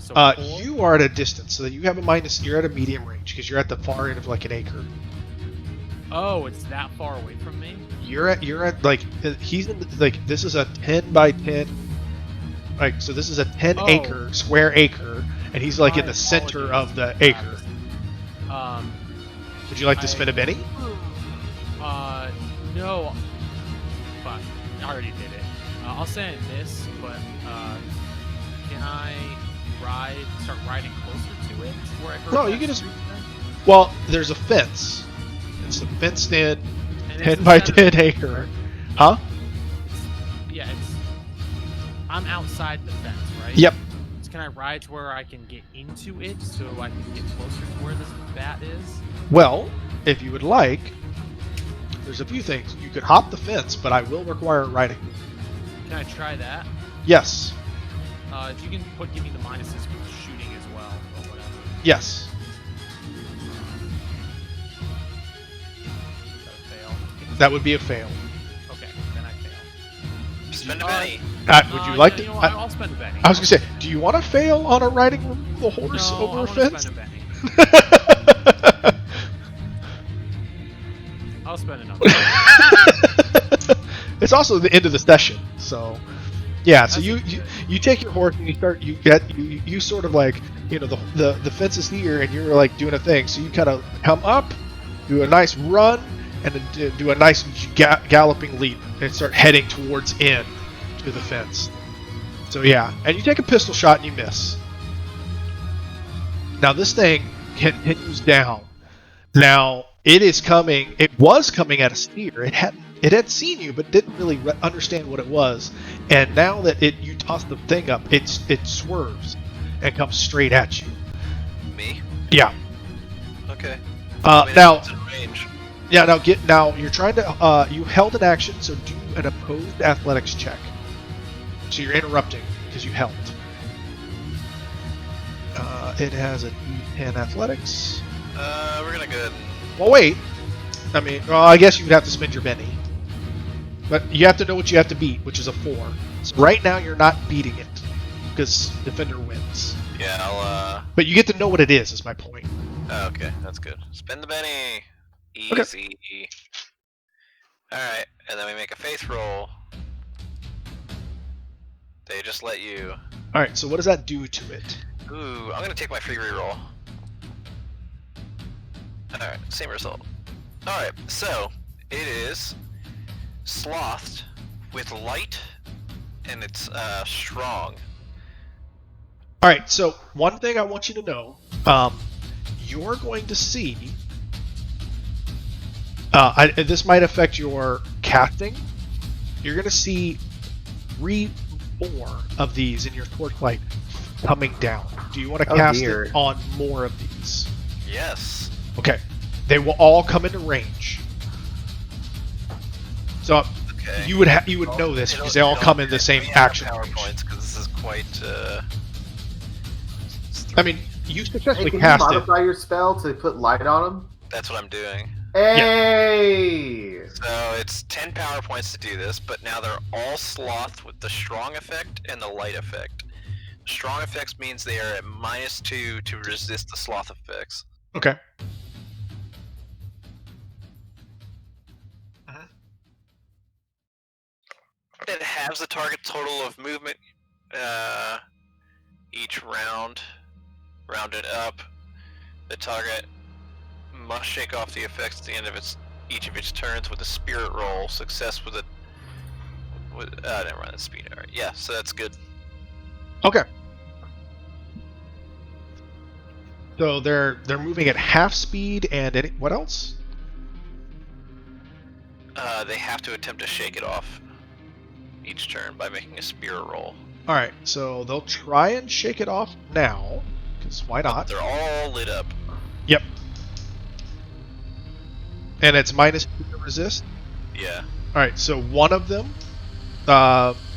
So you are at a distance, so that you have a minus. You're at a medium range because you're at the far end of like an acre. Oh, it's that far away from me. You're at like he's in like this is a 10 by 10. Like so, this is a 10 acre square acre, and he's like in the center of the acre. Would you like to spend a penny? No. Fuck. I already did it. I'll say I miss, but can I start riding closer to it? Where I heard No, that you can just. screech then? Well, there's a fence. It's a fenced in And 10 it's by the 10 center. acre. Huh? Yeah, I'm outside the fence, right? Yep. So can I ride to where I can get into it so I can get closer to where this bat is? Well, if you would like, there's a few things. You could hop the fence, but I will require riding. Can I try that? Yes. If you can give me the minuses with shooting as well, or whatever. Yes. Is that a fail? That would be a fail. Okay, then I fail. Spend a penny. Would you like to? You know what, I'll spend a penny. I was gonna say, do you want to fail on a riding the horse No, over I a wanna fence? spend a penny. I'll spend enough. It's also the end of the session, so yeah. So That's you take your horse and you sort of like the fence is here and you're like doing a thing. So you kind of come up, do a nice run, and then do a nice galloping leap and start heading towards in to the fence. So yeah, and you take a pistol shot and you miss. Now this thing continues down. Now it is coming. It was coming at a steer. It had seen you, but didn't really understand what it was. And now that you toss the thing up, it swerves and comes straight at you. me. Yeah. Okay. I mean, Now, it's in range. yeah. Now you're trying to. You held an action, so do an opposed athletics check. So you're interrupting because you held. It has a D10 athletics. We're gonna go ahead Well, wait. I mean, well, I guess you would have to spend your Benny. But you have to know what you have to beat, which is a 4. So right now you're not beating it because Defender wins. and yeah, I'll But you get to know what it is my point. okay, that's good. Spend the Benny. Okay. Easy. Alright, and then we make a faith roll. They just let you. Alright, so what does that do to it? Ooh, I'm gonna take my free reroll. Alright, same result. Alright, so it is slothed with light and it's strong. Alright, so one thing I want you to know, you're going to see, this might affect your casting, you're going to see 3 more of these in your torchlight coming down. Do you want to Oh, cast dear. it on more of these? Yes. Okay. They will all come into range. So Okay. you would know this because they all come in the same action range. PowerPoints because this is quite. I mean, you Hey, successfully can you cast it. modify your spell to put light on them? That's what I'm doing. Hey! So it's 10 PowerPoints to do this, but now they're all slothed with the strong effect and the light effect. Strong effects means they are at -2 to resist the sloth effects. Okay. It halves the target total of movement each round. Rounded up, the target must shake off the effects at the end of each of its turns with a spirit roll. Success with a never mind, the speed. Alright, yeah, so that's good. Okay. So they're moving at half speed and what else? They have to attempt to shake it off each turn by making a spirit roll. All right, so they'll try and shake it off now, because why But not? they're all lit up. Yep. And it's -2 to resist. Yeah. All right, so one of them,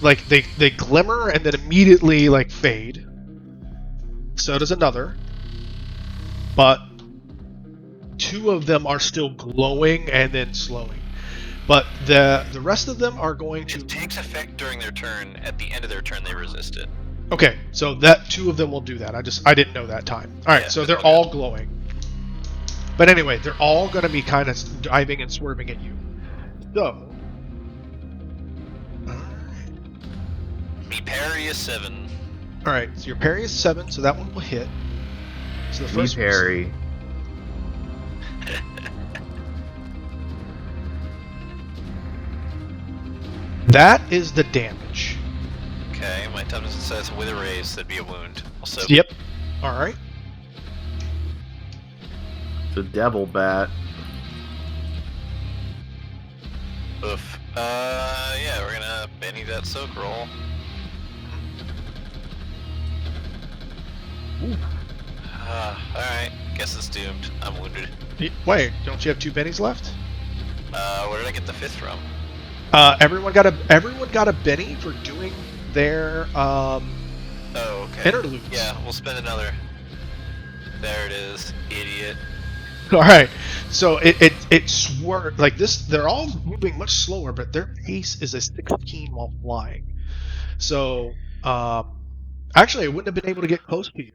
like they glimmer and then immediately like fade. So does another, but 2 of them are still glowing and then slowing. But the rest of them are going to. It takes effect during their turn. At the end of their turn, they resist it. Okay, so that 2 of them will do that. I didn't know that time. All right, Yeah, so they're okay. all glowing. But anyway, they're all going to be kind of diving and swerving at you. So. Me parry is 7. All right, so your parry is 7, so that one will hit. So the Me first parry. That is the damage. Okay, my toughness says with a raise, that'd be a wound. Also, Yep. All right. The devil bat. oof. Yeah, we're gonna Benny that soak roll. Alright, guess it's doomed. I'm wounded. Wait, don't you have 2 bennies left? Where did I get the 5th from? Everyone got a Benny for doing their Oh, okay. interludes. Yeah, we'll spend another. There it is, idiot. All right. So it swerved like this. They're all moving much slower, but their pace is a 16 while flying. So actually, I wouldn't have been able to get close to you.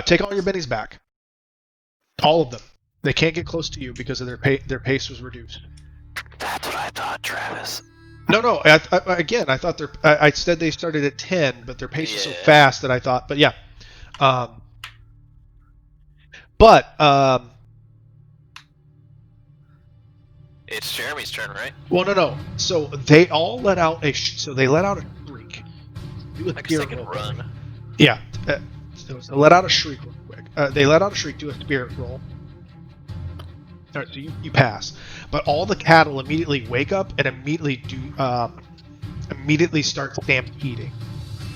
Take all your bennies back. All of them. They can't get close to you because of their pace was reduced. That's what I thought, Travis. No. I thought I said they started at 10, but their pace was so Yeah. fast that I thought. But yeah. But It's Jeremy's turn, right? well, no. So they all let out a shriek. Do a I guess I spirit can roll. run. Yeah. So let out a shriek real quick. They let out a shriek. Do a spirit roll. All right, so you pass, but all the cattle immediately wake up and immediately start stampeding.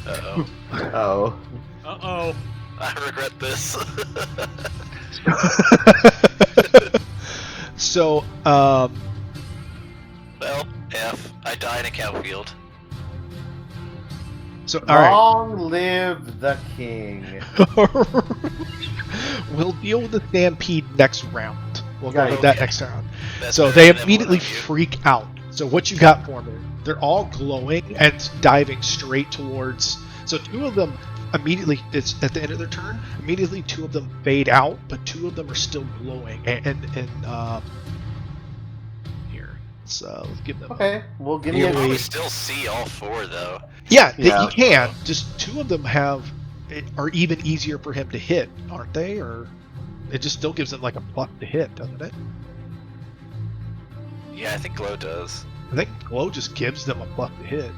Uh-oh. Oh. Uh-oh. I regret this. So, Well, F. I die in a cow field. all right. Long live the king. We'll deal with the stampede next round. We'll go Okay. with that next round. That's So better they than everyone immediately on you. freak out. So what you got for me? They're all glowing and diving straight towards. So two of them immediately, it's at the end of their turn. Immediately, two of them fade out, but two of them are still glowing. And here, let's give them. Okay, well, give me Yeah, You a. probably still see all four though. Yeah, Yeah. you can. Just two of them are even easier for him to hit, aren't they? Or it just still gives him like a plus to hit, doesn't it? Yeah, I think Glow does. I think glow just gives them a plus to hit.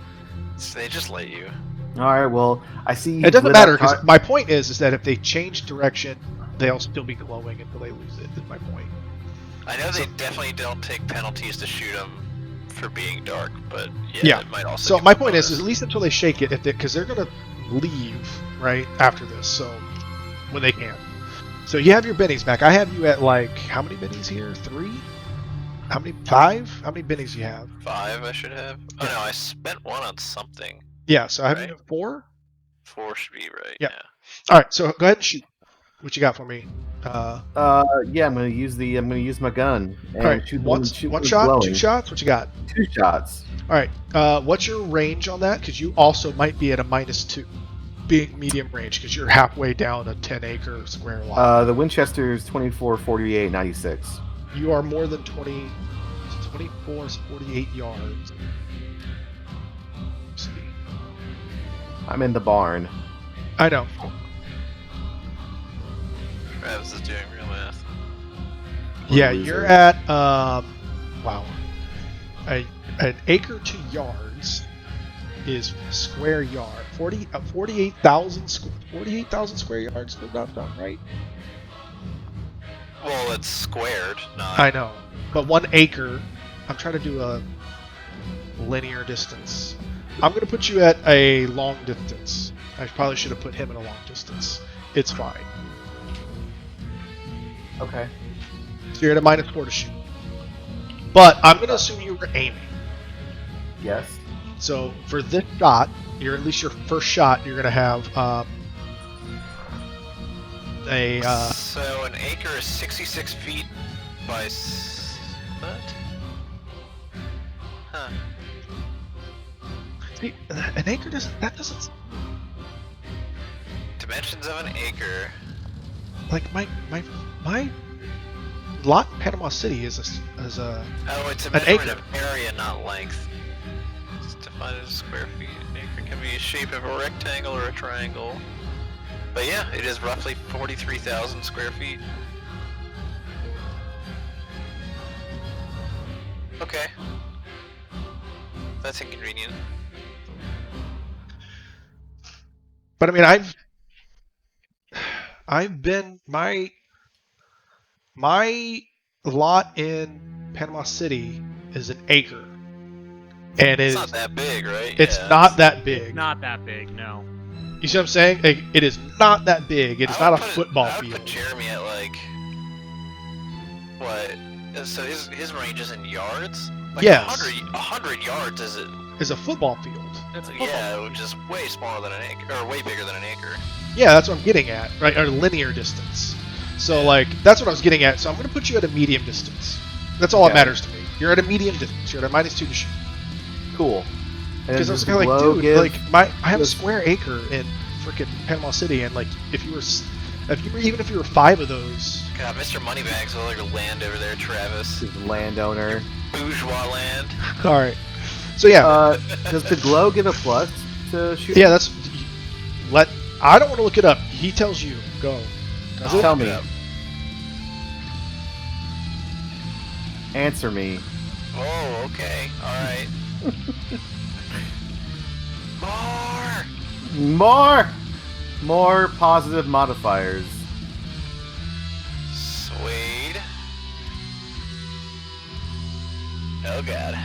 So they just let you. All right, well, I see. It doesn't lit matter up because tar- my point is that if they change direction, they'll still be glowing until they lose it. Is my point. I know So- they definitely don't take penalties to shoot them for being dark, but yeah, Yeah. it might also. So give my them point is bonus. at least until they shake it, because they're gonna leave right after this. So when they can. So you have your bennies back. I have you at like how many bennies here? 3? How many? 5? How many bennies do you have? 5 I should have. Oh Yeah. no, I spent 1 on something. Yeah. So I have Right. you at 4. 4 should be right. Yeah. Yeah. All right. So go ahead and shoot. What you got for me? Yeah, I'm gonna use my gun and All right. shoot One one shot, glowing. 2 shots. What you got? 2 shots. All right. What's your range on that? Because you also might be at a -2, being medium range, because you're halfway down a 10-acre square lot. The Winchester's 24, 48, 96. You are more than 24, 48 yards. Let's see. I'm in the barn. I know. Travis is doing real math. Yeah, Loser. you're at wow. An acre to yards is square yard. 48,000 square yards. Good enough, done, right? Well, it's squared, not. I know, but 1 acre. I'm trying to do a linear distance. I'm gonna put you at a long distance. I probably should have put him at a long distance. It's fine. Okay. So you're at a -4 to shoot. But I'm gonna assume you were aiming. Yes. So for this shot, at least your first shot, you're gonna have So an acre is 66 feet by what? Huh. see, an acre doesn't Dimensions of an acre. like my lot in Panama City is a Oh, it's a An measurement acre. of area, not length. It's defined as square feet. An acre can be a shape of a rectangle or a triangle. But yeah, it is roughly 43,000 square feet. Okay. That's inconvenient. But I mean, I've been my lot in Panama City is an acre, and It's not that big, right? it's Yeah, not that big. Not that big, no. You see what I'm saying? Like, it is not that big. It is I not would a put it- football I would field. put Jeremy at like what? So his range is in yards. Like Yes. 100 yards is it? Is a football field. That's a football. Yeah, which is way smaller than an acre, or way bigger than an acre. Yeah, that's what I'm getting at, right? Or linear distance. So like that's what I was getting at. So I'm going to put you at a medium distance. That's all that Okay. matters to me. You're at a medium distance. You're at a -2 to shoot. Cool. Because I was does kind of like, Glow dude, give- like I have a does- square acre in freaking Panama City, and like if you were even if you were 5 of those, God, Mr. Moneybags with all your land over there, Travis. This landowner. Bourgeois land. all right. So yeah, Does the glow give a plus to shoot? yeah, that's I don't want to look it up. He tells you go. Does I'll it? Tell look me. it up. Answer me. Oh, okay. Alright. More! More positive modifiers. Suede. Oh god.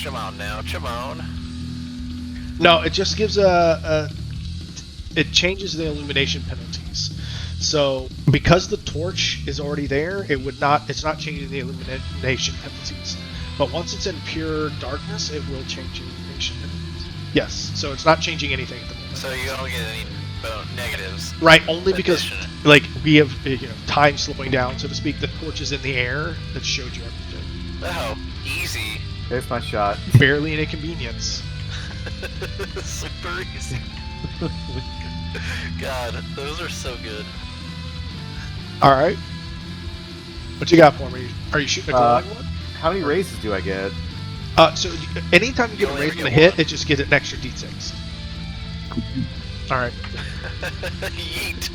Come on now, come on. No, it just gives a it changes the illumination penalties. So because the torch is already there, it's not changing the illumination penalties. But once it's in pure darkness, it will change the illumination penalties. Yes, so it's not changing anything at the moment. So you don't get any negatives. Right, only because Addition. like we have time slowing down, so to speak. The torch is in the air that showed you everything. Oh, easy. There's my shot. Barely an inconvenience. Super easy. God, those are so good. All right, what you got for me? Are you shooting a glowing one? How many raises do I get? So anytime you get a only raise ever on a get hit, one. it just gets an extra d6. All right. Yeet.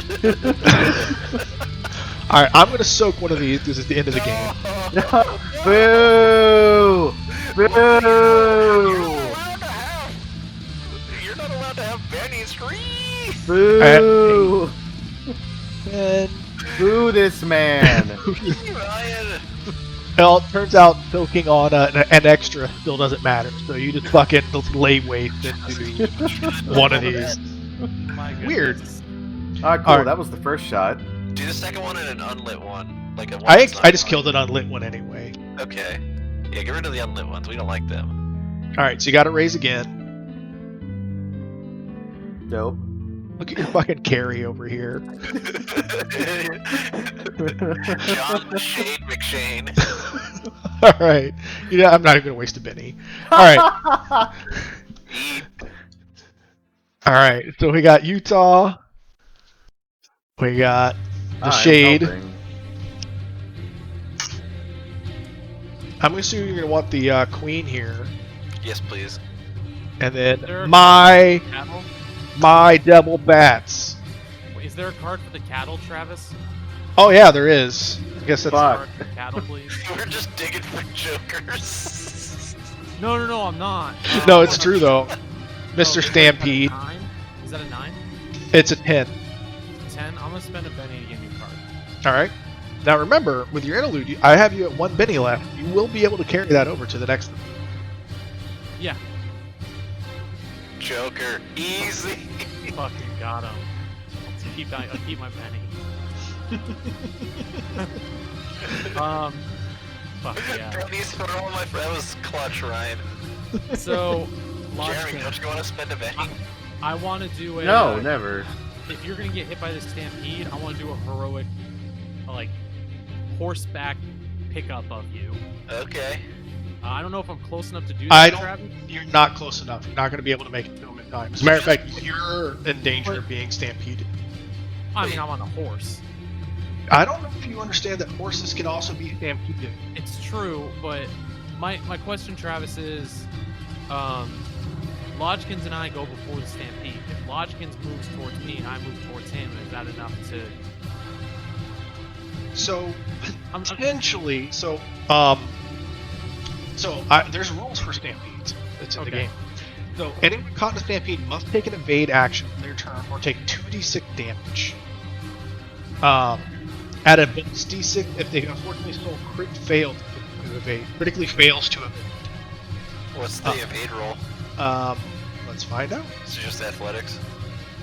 All right, I'm gonna soak one of these because it's the end of the game. Boo! You're not Boo! allowed to have. You're not allowed to have bennies. Boo! And Boo this man! Ryan. well, it turns out soaking on an extra still doesn't matter. So you just fucking lay waste into one of these. My goodness. Weird. Alright, cool. Alright. That was the first shot. Do the second one in an unlit one, like a one. I that's not just on. killed an unlit one anyway. Okay. Yeah, get rid of the unlit ones. We don't like them. All right, so you got to raise again. Dope. Look at your fucking carry over here. John Shade McShane. All right, I'm not even gonna waste a Benny. All right, Eat. all right. So we got Utah. We got the I'm Shade. helping. I'm assuming you're gonna want the Queen here, Yes, please. and There then are my cattle? Devil Bats. Wait, is there a card for the cattle, Travis? Oh yeah, there is. I guess that's Fuck. Card for the cattle, please. We're just digging for jokers. No, I'm not. no, it's true though. Oh, Mr. is Stampede. that a 9? Is that a 9? It's a 10. 10? I'm gonna spend a Benny to get a new card. All right. Now remember, with your interlude, I have you at 1 Benny left. You will be able to carry that over to the next one. Yeah, Joker. Easy. fucking got him. I'll keep my Benny. Fuck yeah. Bennies for all my friends. That was clutch, Ryan. So, Jeremy, Lodgkin, don't you want to spend a Benny? I want to do a. No, never. If you're gonna get hit by the stampede, I want to do a heroic, like, horseback pickup of you. Okay. I don't know if I'm close enough to do I that, don't- Travis. You're not close enough. You're not going to be able to make it to him in time. As a matter of fact, you're in danger of being stampeded. I mean, I'm on a horse. I don't know if you understand that horses can also be stampeded. It's true, but my question, Travis, is Lodgkins and I go before the stampede. If Lodgkins moves towards me and I move towards him, is that enough to? So I'm potentially, there's rules for stampedes. That's in the Okay. game. So anyone caught in a stampede must take an evade action on their turn or take 2d6 damage. At a bonus d6, if they unfortunately still crit failed to evade, critically fails to evade. What's the evade roll? Let's find out. Is it just athletics?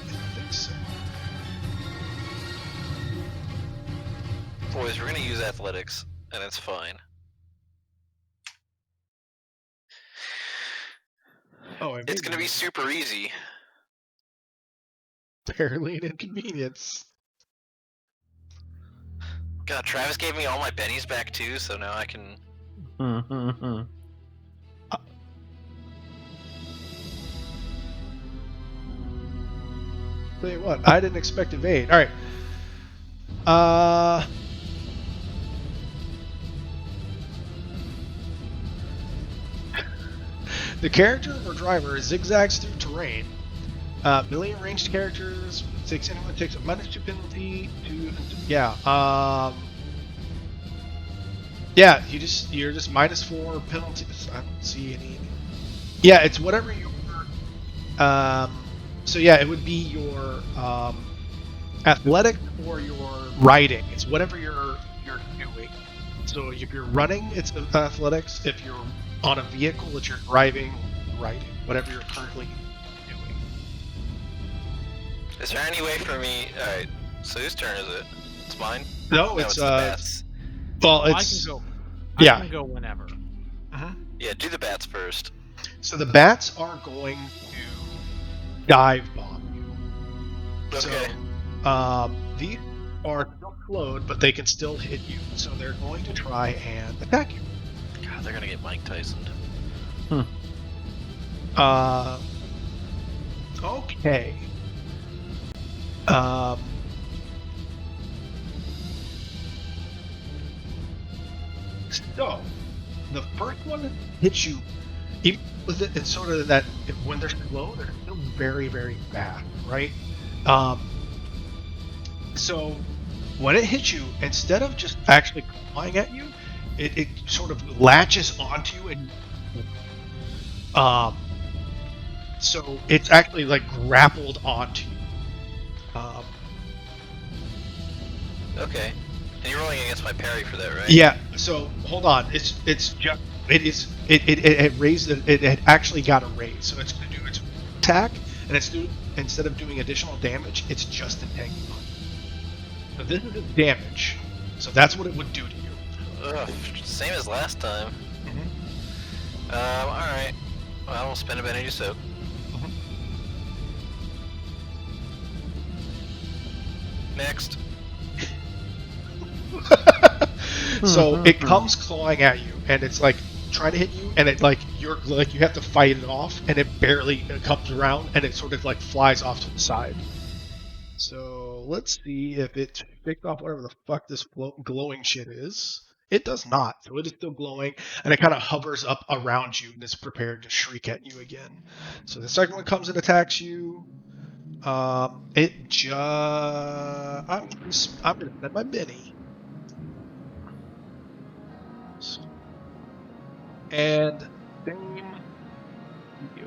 I think so. Boys, we're gonna use athletics, and it's fine. Oh, It's gonna be super easy. barely an inconvenience. God, Travis gave me all my bennies back too, so now I can. Tell you what, I didn't expect evade. All right. The character or driver zigzags through terrain. Melee ranged characters takes anyone takes a -2 penalty to yeah, you're just -4 penalties. I don't see any. Yeah, it's whatever your so yeah, it would be your athletic or your riding. It's whatever you're doing. So if you're running, it's athletics. If you're on a vehicle, it's your driving or riding. Whatever you're currently doing. Is there any way for me? Alright, so whose turn is it? It's mine? No, No, it's the bats. well, I it's can go. yeah. I can go whenever. Yeah, do the bats first. So the bats are going to dive bomb you. Okay. So these are still slowed, but they can still hit you. So they're going to try and attack you. God, they're gonna get Mike Tyson. Okay. So the first one hits you. Even with it, it's sort of that when they're slow, they're still very, very fast, right? So when it hits you, instead of just actually flying at you, it sort of latches onto you and so it's actually like grappled onto you. Okay. And you're rolling against my parry for that, right? Yeah. So hold on. It raised it actually got a raise. So it's going to do its attack, and instead of doing additional damage, it's just entangling. So this is its damage. So that's what it would do to you. Ugh, same as last time. Alright. Well, we'll spend a minute to soak. Next. So it comes clawing at you, and it's like trying to hit you, and it like you have to fight it off, and it barely comes around, and it sort of like flies off to the side. So let's see if it picked off whatever the fuck this glowing shit is. It does not, so it is still glowing, and it kind of hovers up around you and is prepared to shriek at you again. So the second one comes and attacks you. I'm gonna spend my Benny. And same deal.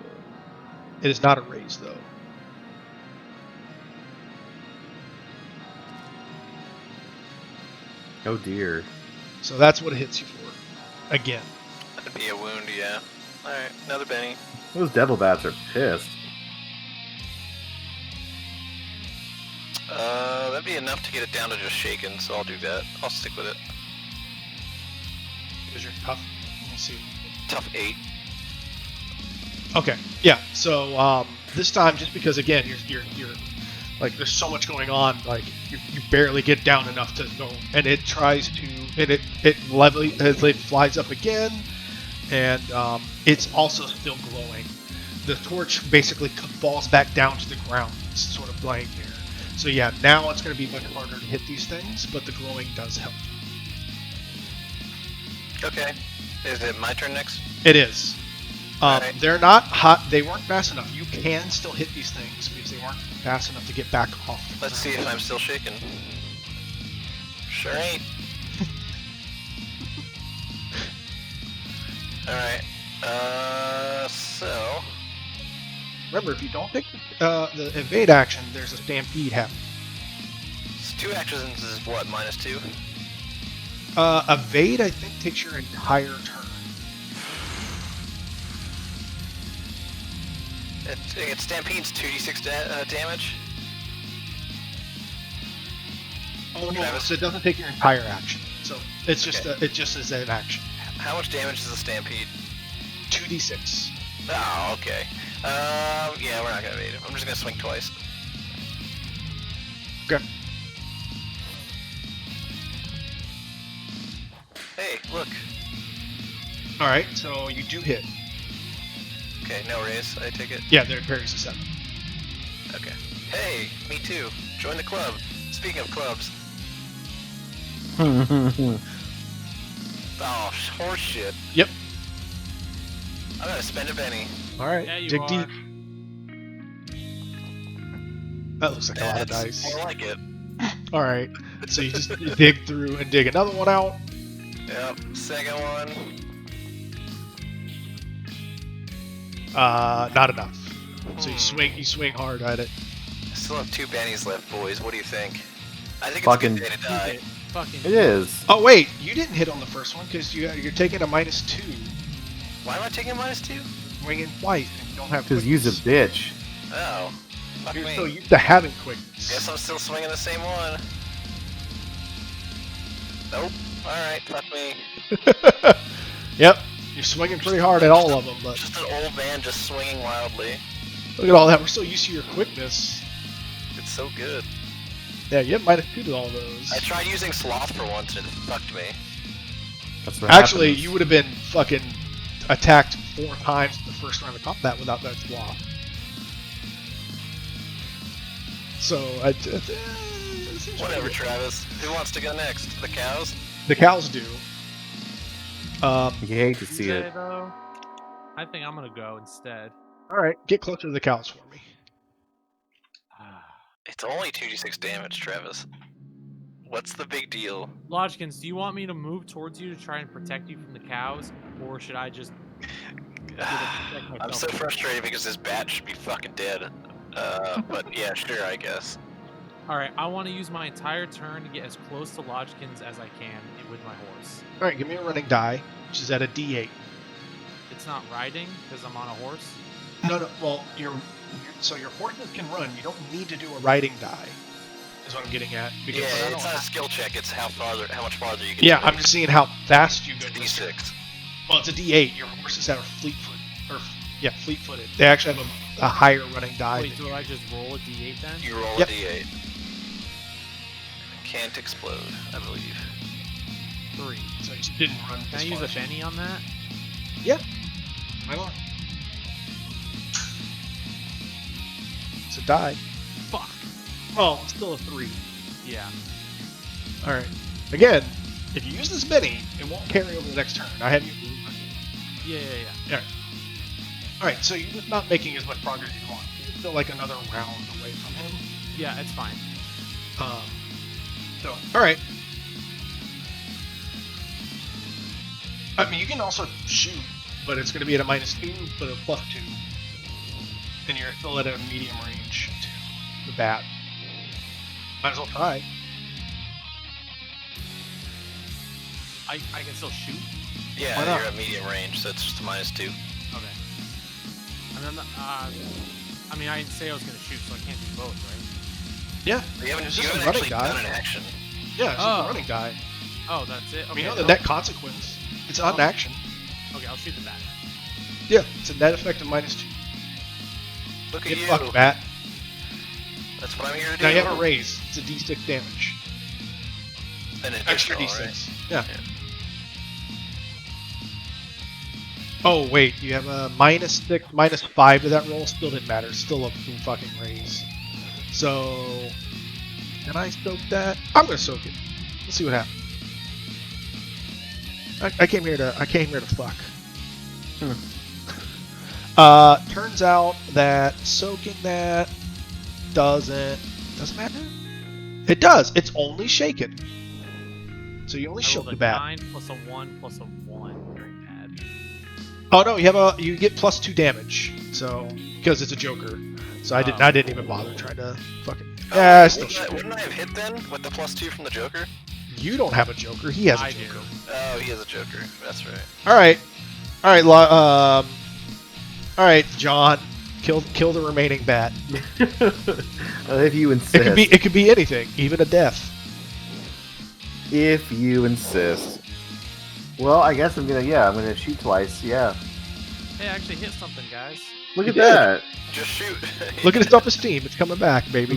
It is not a raise though. Oh dear. So that's what it hits you for. Again. That'd be a wound, yeah. Alright, another Benny. Those devil bats are pissed. That'd be enough to get it down to just shaken, so I'll do that. I'll stick with it. Because you're tough. Let me see. Tough 8. Okay. Yeah. So this time, just because again you're like there's so much going on, like you barely get down enough to go, and it tries to, and it flies up again, and it's also still glowing. The torch basically falls back down to the ground. It's sort of laying there. So yeah, now it's going to be much harder to hit these things, but the glowing does help. Okay. Is it my turn next? It is. Alright. They're not hot. They weren't fast enough. You can still hit these things because they weren't fast enough to get back off. Let's see if I'm still shaking. Sure ain't. Alright. So... Remember, if you don't take the evade action, there's a stampede happening. It's 2 actions is what, -2? Evade, I think, takes your entire turn. It stampedes 2d6 damage. Oh no, so it doesn't take your entire action. So it's just Okay. it just is an action. How much damage is a stampede? 2d6. Oh, okay. Yeah, we're not gonna evade him. I'm just gonna swing twice. Okay. Hey, look. All right, so you do hit. Okay, no raise. I take it. Yeah, there parries a 7. Okay. Hey, me too. Join the club. Speaking of clubs. Oh, horse shit. Yep. I'm gonna spend a penny. All right, Yeah, you dig are. deep. That looks like a lot of That's dice. more like it. All right, so you just dig through and dig another one out. Yep. Second one. Not enough. So you swing hard at it. I still have 2 pennies left, boys. What do you think? I think it's Fucking- a good day to die. Fucking. It is. Oh wait, you didn't hit on the first one because you're taking a -2, Why am I taking -2? swinging twice, and you don't have. Because you's a quickness. bitch. Oh. Fuck You're me. so used to having quickness. Guess I'm still swinging the same one. Nope. Alright, fuck me. Yep, you're swinging pretty hard at all of them, but Just an old man just swinging wildly. look at all that. We're so used to your quickness. It's so good. Yeah, you have -2 to all those. I tried using sloth for once and it fucked me. That's what Actually, happens. you would have been fucking attacked 4 times in the first round of combat without that sloth. So, Whatever, Travis. Who wants to go next? The cows? the cows do. You hate to see Tuesday, it. though, I think I'm gonna go instead. Alright, get closer to the cows for me. It's only 2d6 damage, Travis. What's the big deal? Lodgkins, do you want me to move towards you to try and protect you from the cows, or should I just? I'm so frustrated because this bat should be fucking dead. But yeah, sure, I guess. All right, I want to use my entire turn to get as close to Lodgkins as I can with my horse. Alright, give me a running die, which is at a D8. It's not riding because I'm on a horse. No, well, so your horses can run. You don't need to do a riding die, is what I'm getting at. Because Yeah, I don't it's not a have- skill check. It's how much farther you can. Yeah, do I'm it. just seeing how fast you go. It's a d6. Well, it's a D8. Your horses have a fleet-footed. They actually have a higher running die. Wait, do I just roll a d8 then? You roll Yep. a d8. Can't explode, I believe. 3. So you just didn't run. Can as I use far a as you- Benny on that? Why not? It's a die. Fuck. Well, it's still a 3. Yeah. All right. Again, if you use this many, it won't carry over the next turn. I have you. Yeah. All right. So you're just not making as much progress as you want. You're still like another round away from him. Yeah, it's fine. So, all right. I mean, you can also shoot, but it's going to be at a -2, but a +2, and you're still at a medium range to the bat. Might as well try. I can still shoot. Yeah, Why not? you're at medium range, so it's just a -2. Okay. And then, I mean, I didn't say I was gonna shoot, so I can't do both, right? Yeah. You haven't, It's you just a haven't running actually die. done an action. Yeah, it's just Oh. a running die. Oh, that's it. I Okay. mean, you know the net consequence. It's on action. Okay, I'll shoot the bat. Yeah, it's a net effect of -2. Look at Get you. fucked, bat. That's what I'm here to do. Now you have a raise. It's a D6 damage. An Extra additional, D6. right? Yeah. Yeah. Oh wait, you have a -6, -5 to that roll. Still didn't matter. Still a fucking raise. So, can I soak that? I'm gonna soak it. Let's see what happens. I came here to fuck. Turns out that soaking that doesn't matter. It does. It's only shaken. So you only I shook rolled the a bat. 9 plus a 1 plus a 1. Very bad. Oh no, you get +2 damage. So because it's a Joker. So I didn't even bother trying to fucking. Yeah, I still Wouldn't I have hit then with the +2 from the Joker? You don't have a Joker. He has a I Joker. do. Oh, he has a Joker. That's right. All right, all right, John, kill the remaining bat. If you insist. It could be anything, even a death. If you insist. Well, I guess I'm gonna shoot twice. Yeah. Hey, I actually hit something, guys. Look You at did. that. Just shoot. Look at his self-esteem. It's coming back, baby.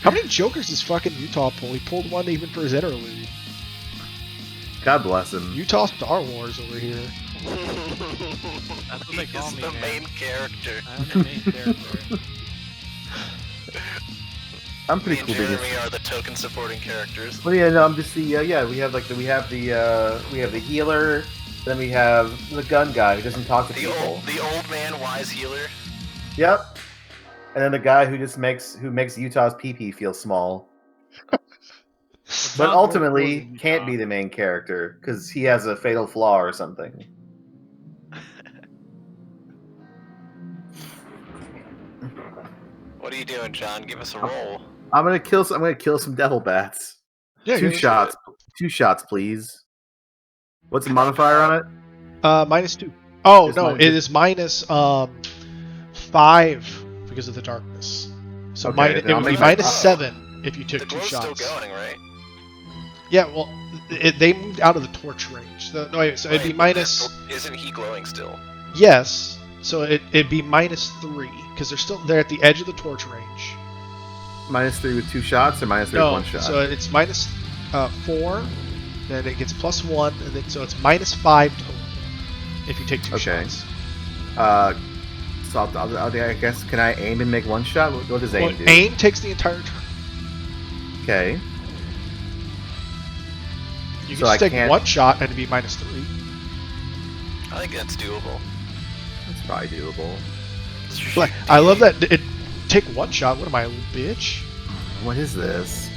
How many Jokers does fucking Utah pull? He pulled one even for his interlude. God bless him. Utah Star Wars over here. That's what they call He's me, the man. main character. I'm the main character. I'm Me pretty and cool. Being Jeremy are the token supporting characters. Well, yeah, no, I'm just the we have the healer, then we have the gun guy who doesn't talk to The people. old man wise healer. Yep. And then the guy who makes Utah's pee feel small, but John ultimately Bolton, can't Utah. be the main character because he has a fatal flaw or something. What are you doing, John? Give us a roll. I'm gonna kill some devil bats. Yeah, Two shots, please. What's the modifier on it? -2. Oh It's no, minus- it is -5 because of the darkness. So Okay, it then I'll would be make that- -7 if you took The 2 glow's still shots. going, right? Yeah, well, they moved out of the torch range. So, no, wait, so it'd be Right, but minus. Isn't he glowing still? Yes, so it'd be -3 because they're at the edge of the torch range. -3 with 2 shots or -3 with No, 1 shot? so it's -4, then it gets +1, and then so it's -5 total if you take 2 Okay. shots. So I guess, can I aim and make 1 shot? What does aim Well, do? aim takes the entire turn. Okay. You So can I just take can't- 1 shot and it'd be -3. I think that's doable. That's probably doable. Like, I love that. Take 1 shot. What am I, a little bitch? What is this?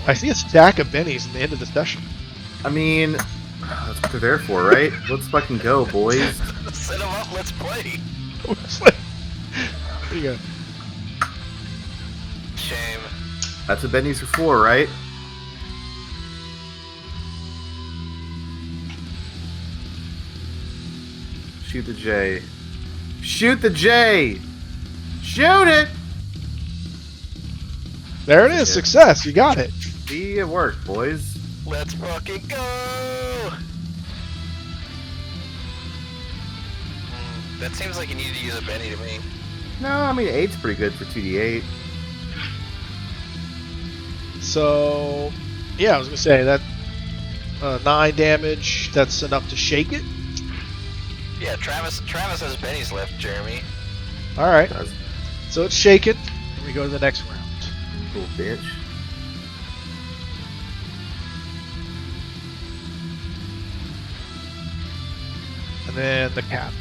I see a stack of bennies in the end of the session. I mean, that's what they're there for, right? Let's fucking go, boys. Set him up, let's play. It's like, there you go. Shame. That's what bennies are for, right? Shoot the J. Shoot the J! Shoot it! There it is. Yeah. Success. You got it. See, it worked, boys. Let's fucking go! That seems like you need to use a Benny to me. No, I mean, 8's pretty good for 2d8. So, yeah, I was gonna say that 9 damage. That's enough to shake it. Yeah, Travis has Bennies left, Jeremy. All right. Does So it's shaken. And we go to the next round. little bitch. And then the cat.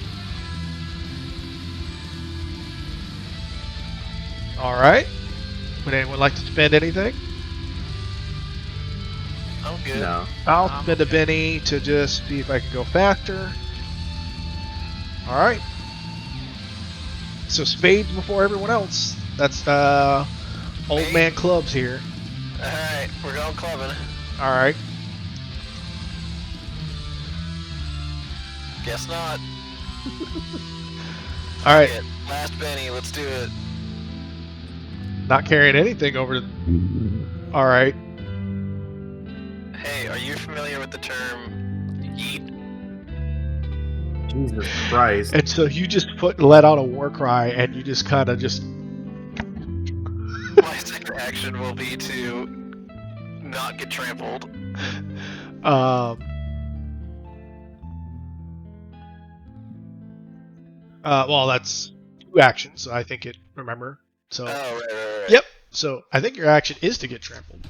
All right. Would anyone like to spend anything? I'm good. No. I'll I'm spend a okay. Benny to just see if I can go faster. All right. So spades before everyone else. That's old Me? man clubs here. Alright, we're going clubbing. All right. Guess not. All right. Shit. Last Benny, let's do it. Not carrying anything over to. All right. Hey, are you familiar with the term yeet? Jesus Christ. And so you just let out a war cry, and you just kind of just. My second action will be to not get trampled. Well, that's 2 actions, so I think it. Remember. So. Oh, right. Yep. So I think your action is to get trampled.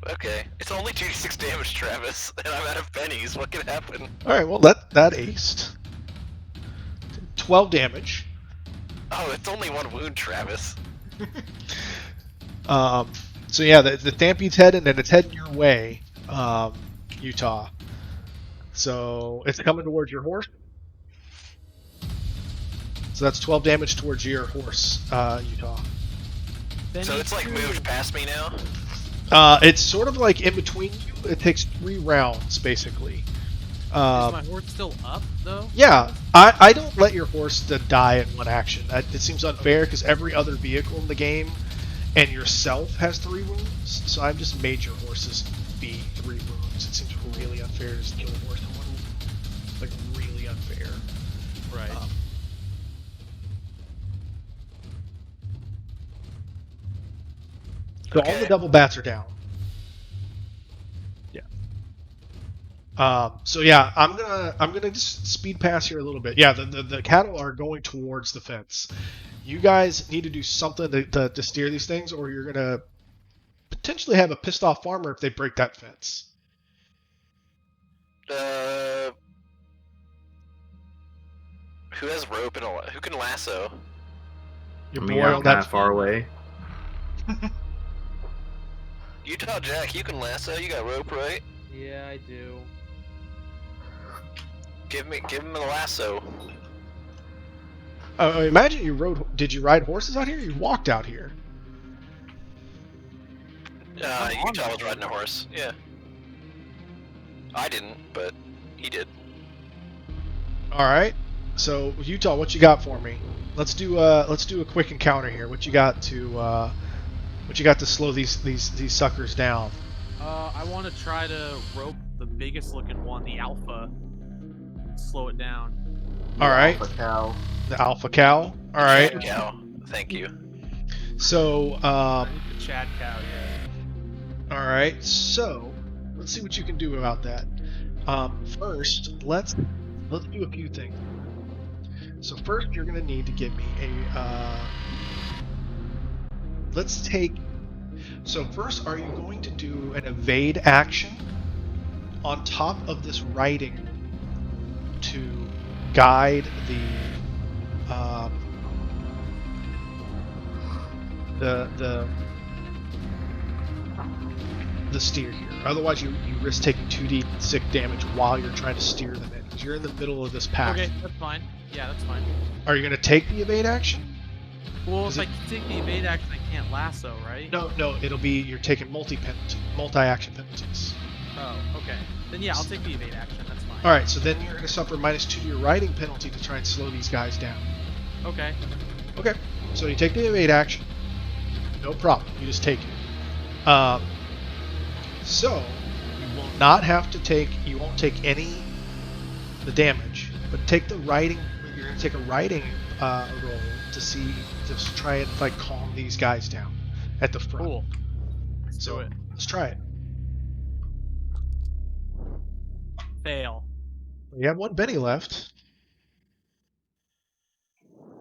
Okay. It's only 2d6 damage, Travis, and I'm out of pennies. What could happen? All right. Well, that aced. 12 damage. Oh, it's only 1 wound, Travis. So yeah, the stampede's heading, and it's heading your way, Utah. So it's coming towards your horse. So that's 12 damage towards your horse, Utah. So it's like moved past me now? It's sort of like in between you. It takes 3 rounds, basically. Is my horse still up though? Yeah, I don't let your horse to die in 1 action. It seems unfair because every other vehicle in the game and yourself has 3 wounds. So I've just made your horses be 3 wounds. It seems really unfair to just kill a horse in 1 wound. Like really unfair. Right. So all the double bats are down. Yeah. So yeah, I'm gonna just speed pass here a little bit. Yeah, the cattle are going towards the fence. You guys need to do something to steer these things, or you're gonna potentially have a pissed off farmer if they break that fence. Who has rope and who can lasso? Your I boy mean, I'm on kind that of far away. Utah Jack, you can lasso. You got rope, right? Yeah, I do. Give him the lasso. Imagine you rode. Did you ride horses out here? You walked out here. Utah was riding a horse. Yeah. I didn't, but he did. All right. So Utah, what you got for me? Let's do a quick encounter here. What you got to slow these suckers down? I want to try to rope the biggest looking one, the alpha, slow it down. All right. Alpha cow. The alpha cow. All right. Chad cow. Thank you. So I need the Chad cow, yeah. all right. So let's see what you can do about that. First, let's do a few things. So first, you're gonna need to give me a. Let's take. So first, are you going to do an evade action on top of this writing to guide the steer here? Otherwise, you risk taking 2d6 damage while you're trying to steer them in, because you're in the middle of this path. Okay, that's fine. Yeah, that's fine. Are you going to take the evade action? Well, Is if it- I take the evade action, I can't lasso, right? No, it'll be you're taking multi-action penalties. Oh, okay. Then yeah, I'll take the evade action. That's fine. All right, so then you're going to suffer -2 to your riding penalty to try and slow these guys down. Okay. Okay, so you take the evade action. No problem. You just take it. So you will not have to take. You won't take any the damage, but take the riding. You're going to take a riding roll to try and like calm these guys down at the front. Cool. Let's So do it. let's try it. Fail. We have one Benny left.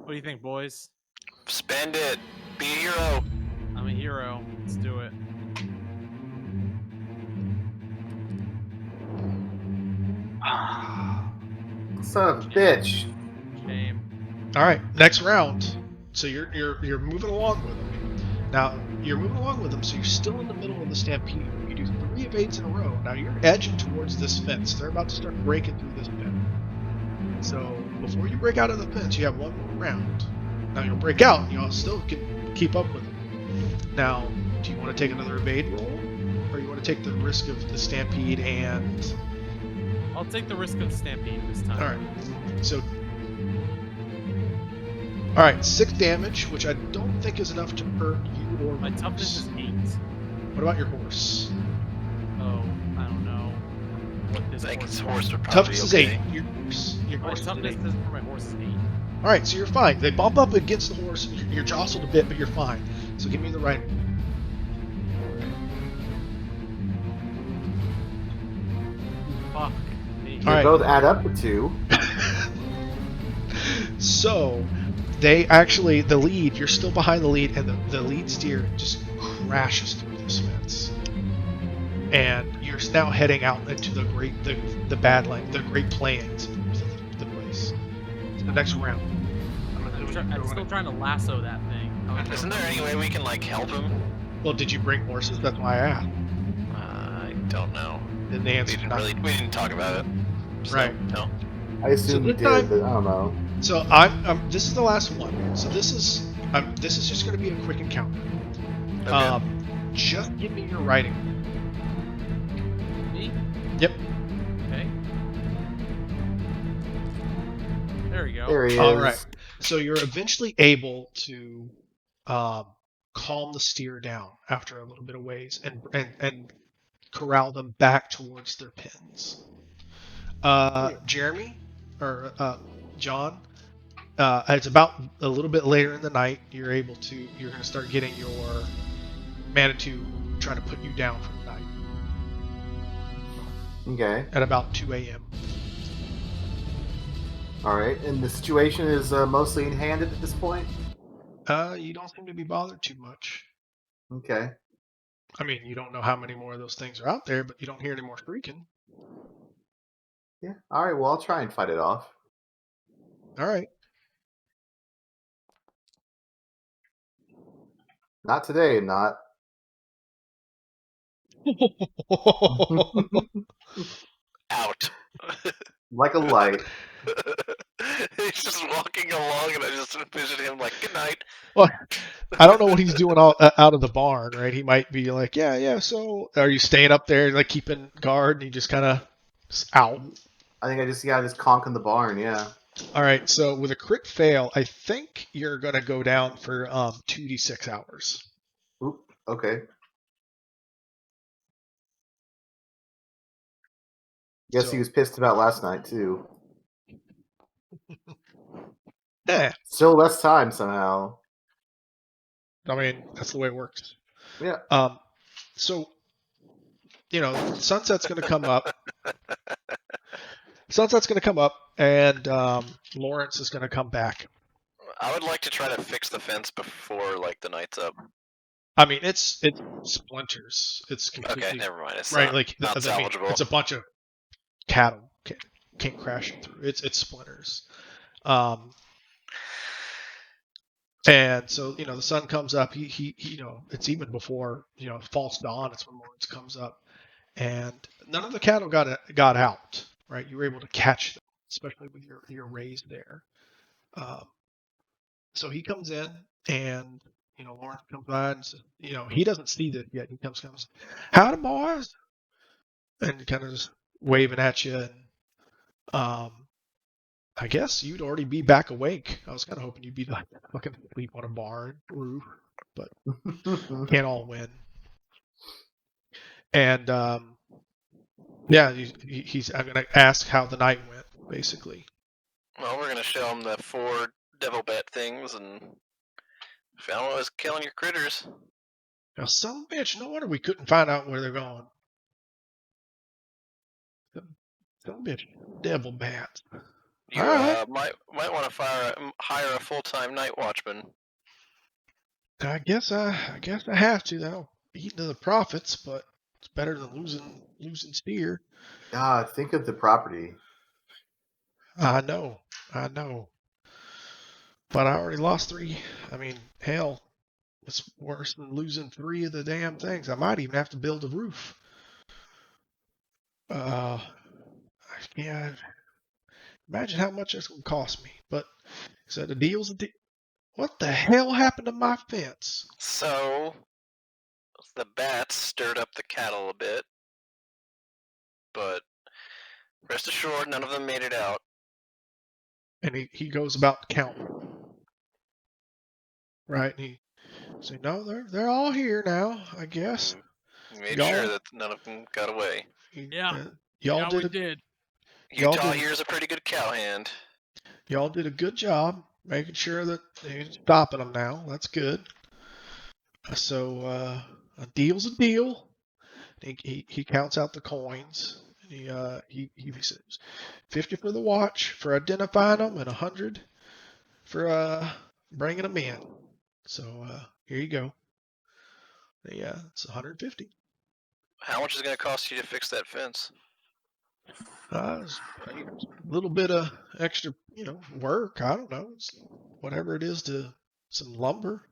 What do you think, boys? Spend it. Be a hero. I'm a hero. Let's do it. Son of a bitch. Shame. All right, next round. So you're moving along with them. Now you're moving along with them, so you're still in the middle of the stampede. You do 3 evades in a row. Now you're edging towards this fence. They're about to start breaking through this fence. So before you break out of the fence, you have one more round. Now you'll break out, and you'll still can keep up with them. Now, do you want to take another evade roll, or you want to take the risk of the stampede and? I'll take the risk of the stampede this time. All right. So. All right, 6 damage, which I don't think is enough to hurt you or My horse. toughness is 8. What about your horse? Oh, I don't know what this I think horse his is. horse would probably Toughness is be 8. okay. Your My horse is an toughness 8. for my horse is 8. All right, so you're fine. They bump up against the horse. You're jostled a bit, but you're fine. So give me the right. Fuck me. All They right. both add up to 2. So they actually, the lead, you're still behind the lead, and the lead steer just crashes through this fence. And you're now heading out into the Badlands, the Great Plains of the place. The next round. I'm still trying to lasso that thing. Isn't there any way we can like help him? Well, did you bring horses? That's why I asked. I don't know. And the answer We didn't talk about it. So, Right. No. I assume So you this did, time- but I don't know. So this is the last one. So this is just going to be a quick encounter. Okay. Just give me your writing. Me? Yep. Okay. There we go. There he is. All right. So you're eventually able to calm the steer down after a little bit of ways and corral them back towards their pens. Jeremy or John, it's about a little bit later in the night. You're going to start getting your Manitou trying to put you down for the night Okay. at about 2 a.m. Alright. And the situation is mostly in hand at this point? You don't seem to be bothered too much. Okay. I mean, you don't know how many more of those things are out there, but you don't hear any more shrieking. Yeah. Alright, well, I'll try and fight it off. All right. Not today, not. Out. Like a light. He's just walking along, and I just envision him like, "Good night." Well, I don't know what he's doing out of the barn, right? He might be like, yeah. So, are you staying up there, like keeping guard, and you just kind of out? I think I just conk in the barn, yeah. All right, so with a crit fail, I think you're going to go down for 2d6 hours. Oop, okay. Guess So, he was pissed about last night too. eh, Still less time somehow. I mean, that's the way it works. Yeah. So, sunset's going to come up. Sunset's going to come up, and Lawrence is going to come back. I would like to try to fix the fence before like the night's up. I mean, it's splinters. It's completely Okay, never mind. It's right. not, Like not I mean, salvageable. it's a bunch of cattle can't crash it through. It's splinters. And so the sun comes up. He it's even before false dawn. It's when Lawrence comes up, and none of the cattle got out. Right, you were able to catch them, especially with your raise there. So he comes in, and Lawrence comes by, and says, he doesn't see this yet. He comes, howdy boys, and kind of just waving at you. And I guess you'd already be back awake. I was kind of hoping you'd be like fucking asleep on a barn roof, but can't all win. And yeah, he's. I'm gonna ask how the night went, basically. Well, we're gonna show him the 4 devil bat things and found what was killing your critters. Now, son of a bitch, no wonder we couldn't find out where they're going. Son of a bitch, devil bats. You All right. might want to hire a full-time night watchman. I guess I have to. That'll eat into the profits, but it's better than losing steer. God, think of the property. I know. But I already lost 3. I mean, hell, it's worse than losing 3 of the damn things. I might even have to build a roof. I can't imagine how much that's gonna cost me. But so the deal's a deal. What the hell happened to my fence? So the bats stirred up the cattle a bit, but rest assured, none of them made it out. And he goes about counting. Right? And he say, no, they're all here now, I guess. He made Y'all- sure that none of them got away. Yeah. Y'all Yeah, we did did. Utah did- here's a pretty good cowhand. y'all did a good job making sure that they're stopping them now. That's good. So a deal's a deal. He counts out the coins. And he says 50 for the watch for identifying them and 100 for bringing them in. So here you go. Yeah, it's 150. How much is it going to cost you to fix that fence? It's a little bit of extra, work. I don't know. It's whatever it is to some lumber.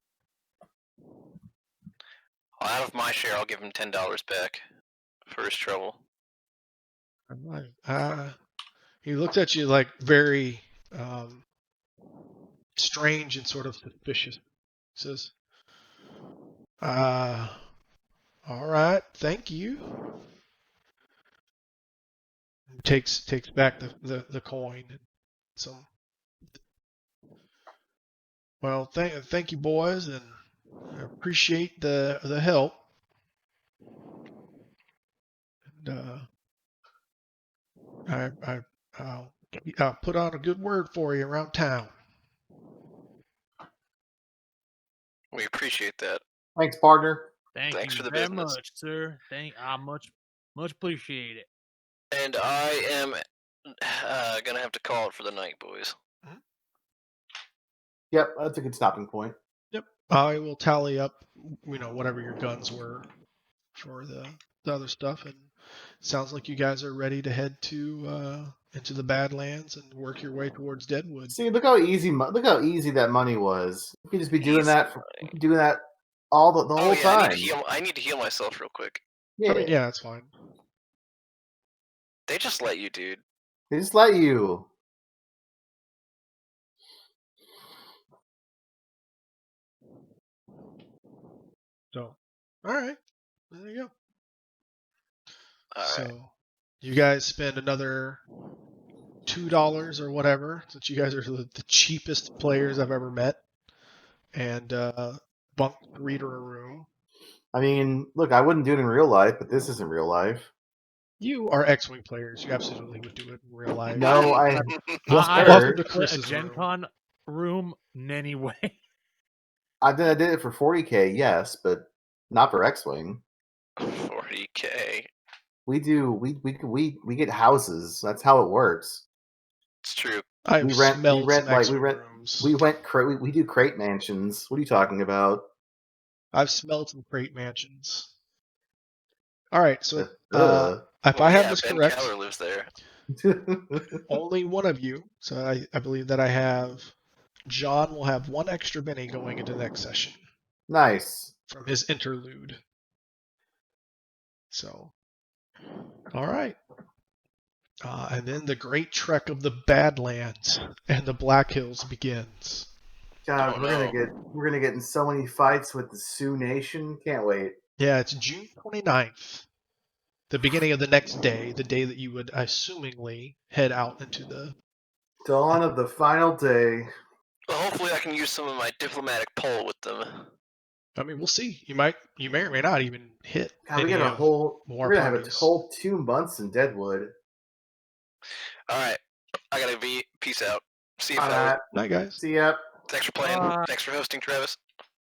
Well, out of my share, I'll give him $10 back for his trouble. He looked at you like very strange and sort of suspicious. He says, all right, thank you. Takes back the coin. So, well, thank you, boys, and I appreciate the help. And I'll put on a good word for you around town. We appreciate that. Thanks, partner. Thanks for the very business. much, sir. I much appreciate it. And I am going to have to call it for the night, boys. Yep, that's a good stopping point. Yep. I will tally up, whatever your guns were for the other stuff, and it sounds like you guys are ready to head to into the Badlands and work your way towards Deadwood. See, look how easy that money was. You could just be doing Easy that. money. Doing that all the whole time. I need to heal myself real quick. Yeah, I mean, yeah, that's fine. They just let you, dude. they just let you. So, all right, there you go. All So, right. you guys spend another $2 or whatever, since you guys are the cheapest players I've ever met, and bunk 3 to a room. I mean, look, I wouldn't do it in real life, but this isn't real life. You are X-Wing players. You absolutely would do it in real life. No, I. I Sure. Welcome to put a Chris's Gen room. Con room anyway. I did it for 40K, yes, but not for X-Wing. 40K. We get houses. That's how it works. It's true. I've We rent smelled some like X-Wing rooms. we do crate mansions. What are you talking about? I've smelled some crate mansions. All right, so if Well, I have yeah, this Ben correct, Keller lives there. only one of you. So I believe that I have John will have one extra Benny going into the next session Nice. from his interlude. So, all right. And then the great trek of the Badlands and the Black Hills begins. God, Oh, we're gonna get in so many fights with the Sioux Nation. Can't wait. Yeah, it's June 29th, the beginning of the next day, the day that you would assumingly head out into the. Dawn of the final day. Well, hopefully I can use some of my diplomatic pull with them. I mean, we'll see. You may or may not even hit. God, we any got a of whole. more We're gonna have a parties. whole 2 months in Deadwood. All right, I gotta be. Peace out. See you, All fellas. right. Night, guys. See ya. Thanks for playing. Thanks for hosting, Travis.